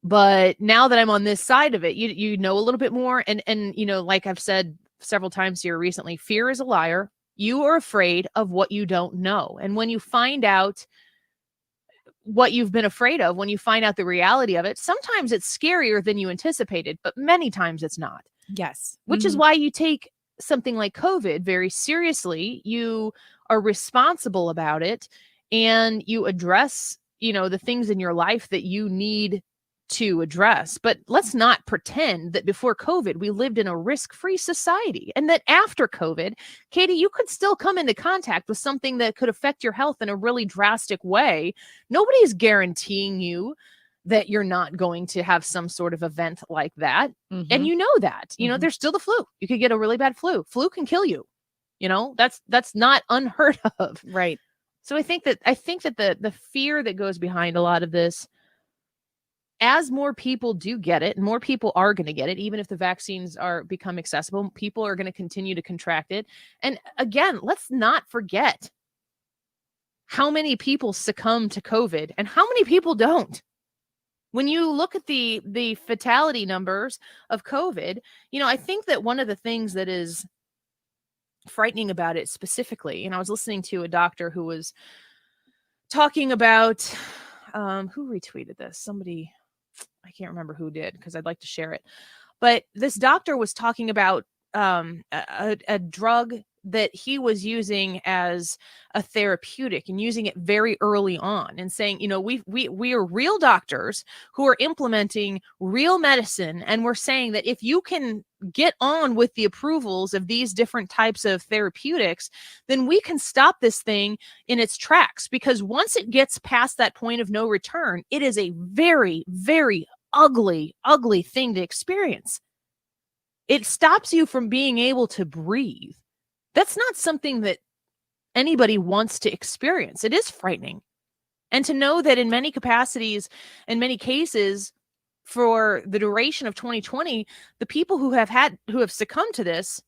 But now that I'm on this side of it, you know a little bit more. And like I've said several times here recently, fear is a liar. You are afraid of what you don't know. And when you find out what you've been afraid of, when you find out the reality of it, sometimes it's scarier than you anticipated, but many times it's not. Yes. Which is why you take something like COVID very seriously, you are responsible about it, and you address, the things in your life that you need to address. But let's not pretend that before COVID, we lived in a risk-free society, and that after COVID, Katie, you could still come into contact with something that could affect your health in a really drastic way. Nobody's guaranteeing you that you're not going to have some sort of event like that. And you know that, there's still the flu. You could get a really bad flu. Flu can kill you. That's not unheard of. Right. So I think that the fear that goes behind a lot of this, as more people do get it, and more people are going to get it, even if the vaccines become accessible, people are going to continue to contract it. And again, let's not forget how many people succumb to COVID and how many people don't. When you look at the fatality numbers of COVID, I think that one of the things that is frightening about it specifically, and I was listening to a doctor who was talking about, who retweeted this? Somebody, I can't remember who did, because I'd like to share it. But this doctor was talking about a drug that he was using as a therapeutic, and using it very early on, and saying, we are real doctors who are implementing real medicine, and we're saying that if you can get on with the approvals of these different types of therapeutics, then we can stop this thing in its tracks, because once it gets past that point of no return, it is a very, very ugly thing to experience. It stops you from being able to breathe. That's not something that anybody wants to experience. It is frightening. And to know that in many capacities, in many cases, for the duration of 2020, the people who have succumbed to this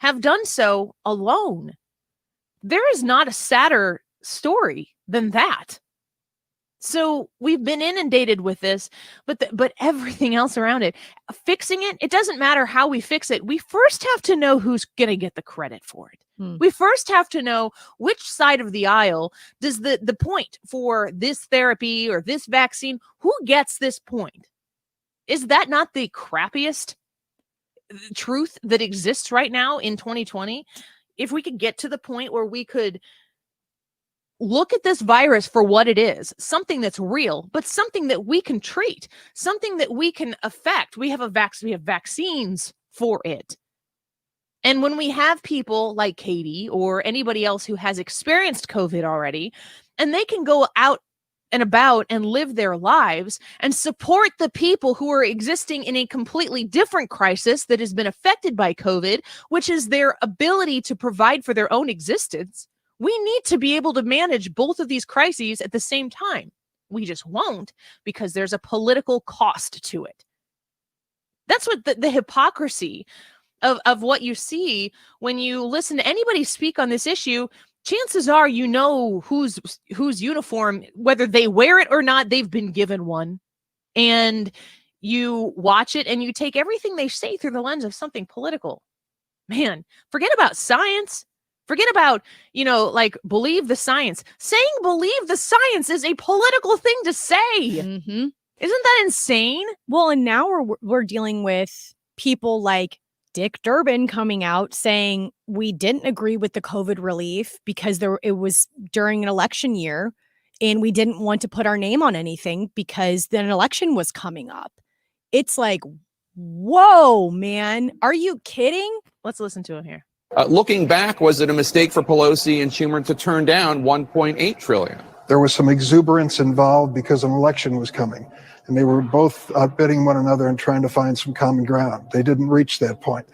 have done so alone. There is not a sadder story than that. So we've been inundated with this, but everything else around it, fixing it, it doesn't matter how we fix it. We first have to know who's going to get the credit for it. We first have to know which side of the aisle does the point for this therapy or this vaccine, who gets this point? Is that not the crappiest truth that exists right now in 2020? If we could get to the point where we could look at this virus for what it is, something that's real, but something that we can treat, something that we can affect. We have vaccines for it. And when we have people like Katie or anybody else who has experienced COVID already, and they can go out and about and live their lives and support the people who are existing in a completely different crisis that has been affected by COVID, which is their ability to provide for their own existence. We need to be able to manage both of these crises at the same time. We just won't, because there's a political cost to it. That's what the hypocrisy of what you see when you listen to anybody speak on this issue. Chances are whose uniform, whether they wear it or not, they've been given one. And you watch it and you take everything they say through the lens of something political. Man, forget about science. Forget about, believe the science. Saying believe the science is a political thing to say. Mm-hmm. Isn't that insane? Well, and now we're dealing with people like Dick Durbin coming out saying we didn't agree with the COVID relief because it was during an election year, and we didn't want to put our name on anything because an election was coming up. It's like, whoa, man. Are you kidding? Let's listen to him here. Looking back, was it a mistake for Pelosi and Schumer to turn down $1.8 trillion? There was some exuberance involved because an election was coming, and they were both outbidding one another and trying to find some common ground. They didn't reach that point.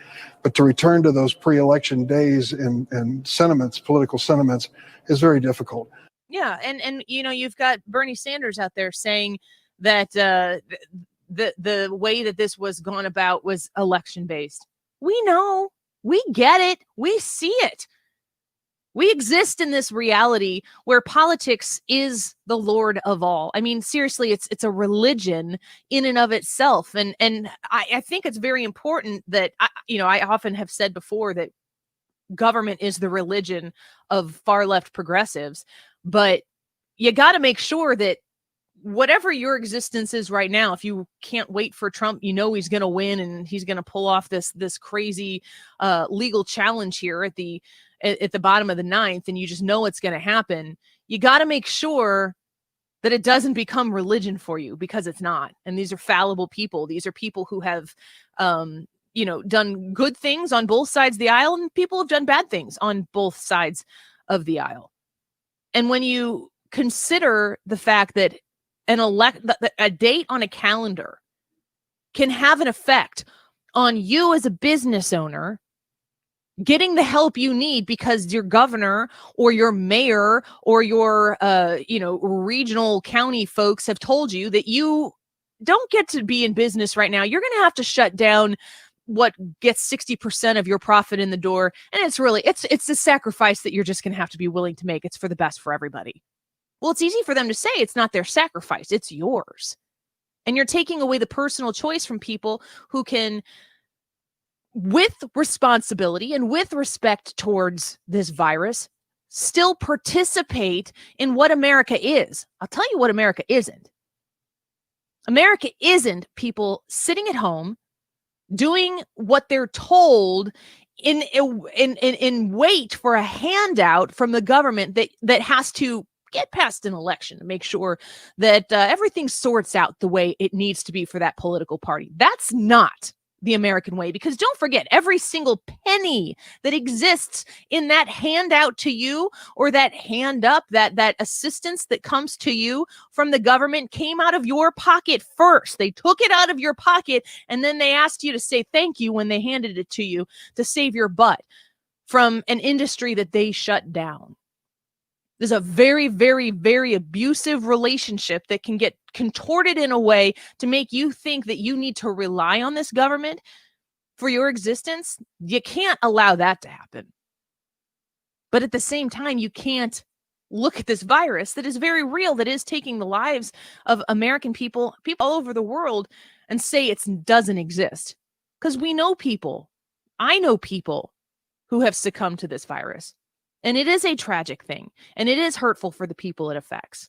But to return to those pre-election days and sentiments, political sentiments, is very difficult. Yeah, and you've got Bernie Sanders out there saying that the way that this was gone about was election-based. We know. We get it. We see it. We exist in this reality where politics is the Lord of all. I mean, seriously, it's a religion in and of itself. And I think it's very important that, I often have said before that government is the religion of far left progressives, but you got to make sure that whatever your existence is right now, if you can't wait for Trump, you know he's going to win and he's going to pull off this crazy legal challenge here at the bottom of the ninth, and you just know it's going to happen. You got to make sure that it doesn't become religion for you, because it's not. And these are fallible people. These are people who have, done good things on both sides of the aisle, and people have done bad things on both sides of the aisle. And when you consider the fact that a date on a calendar can have an effect on you as a business owner getting the help you need because your governor or your mayor or your regional county folks have told you that you don't get to be in business right now. You're going to have to shut down what gets 60% of your profit in the door. And it's a sacrifice that you're just going to have to be willing to make. It's for the best for everybody. Well, it's easy for them to say it's not their sacrifice, it's yours. And you're taking away the personal choice from people who can, with responsibility and with respect towards this virus, still participate in what America is. I'll tell you what America isn't. America isn't people sitting at home doing what they're told in wait for a handout from the government that has to get past an election to make sure that everything sorts out the way it needs to be for that political party. That's not the American way, because don't forget, every single penny that exists in that handout to you or that hand up, that assistance that comes to you from the government came out of your pocket first. They took it out of your pocket and then they asked you to say thank you when they handed it to you to save your butt from an industry that they shut down. There's a very, very, very abusive relationship that can get contorted in a way to make you think that you need to rely on this government for your existence. You can't allow that to happen. But at the same time, you can't look at this virus that is very real, that is taking the lives of American people all over the world, and say it doesn't exist. Because we know people. I know people who have succumbed to this virus. And it is a tragic thing, and it is hurtful for the people it affects.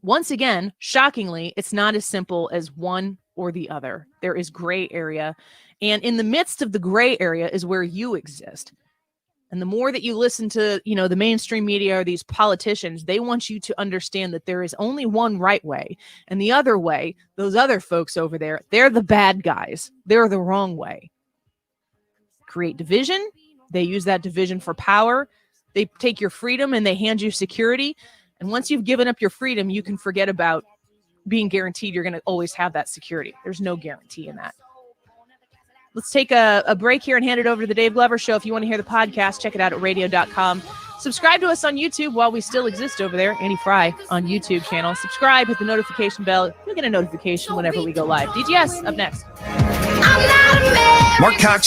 Once again, shockingly, it's not as simple as one or the other. There is gray area, and in the midst of the gray area is where you exist. And the more that you listen to, the mainstream media or these politicians, they want you to understand that there is only one right way, and the other way, those other folks over there, they're the bad guys. They're the wrong way. Create division. They use that division for power. They take your freedom and they hand you security. And once you've given up your freedom, you can forget about being guaranteed you're going to always have that security. There's no guarantee in that. Let's take a break here and hand it over to the Dave Glover Show. If you want to hear the podcast, check it out at radio.com. Subscribe to us on YouTube while we still exist over there. Andy Fry on YouTube channel. Subscribe, hit the notification bell. You'll get a notification whenever we go live. DGS up next. Mark Cox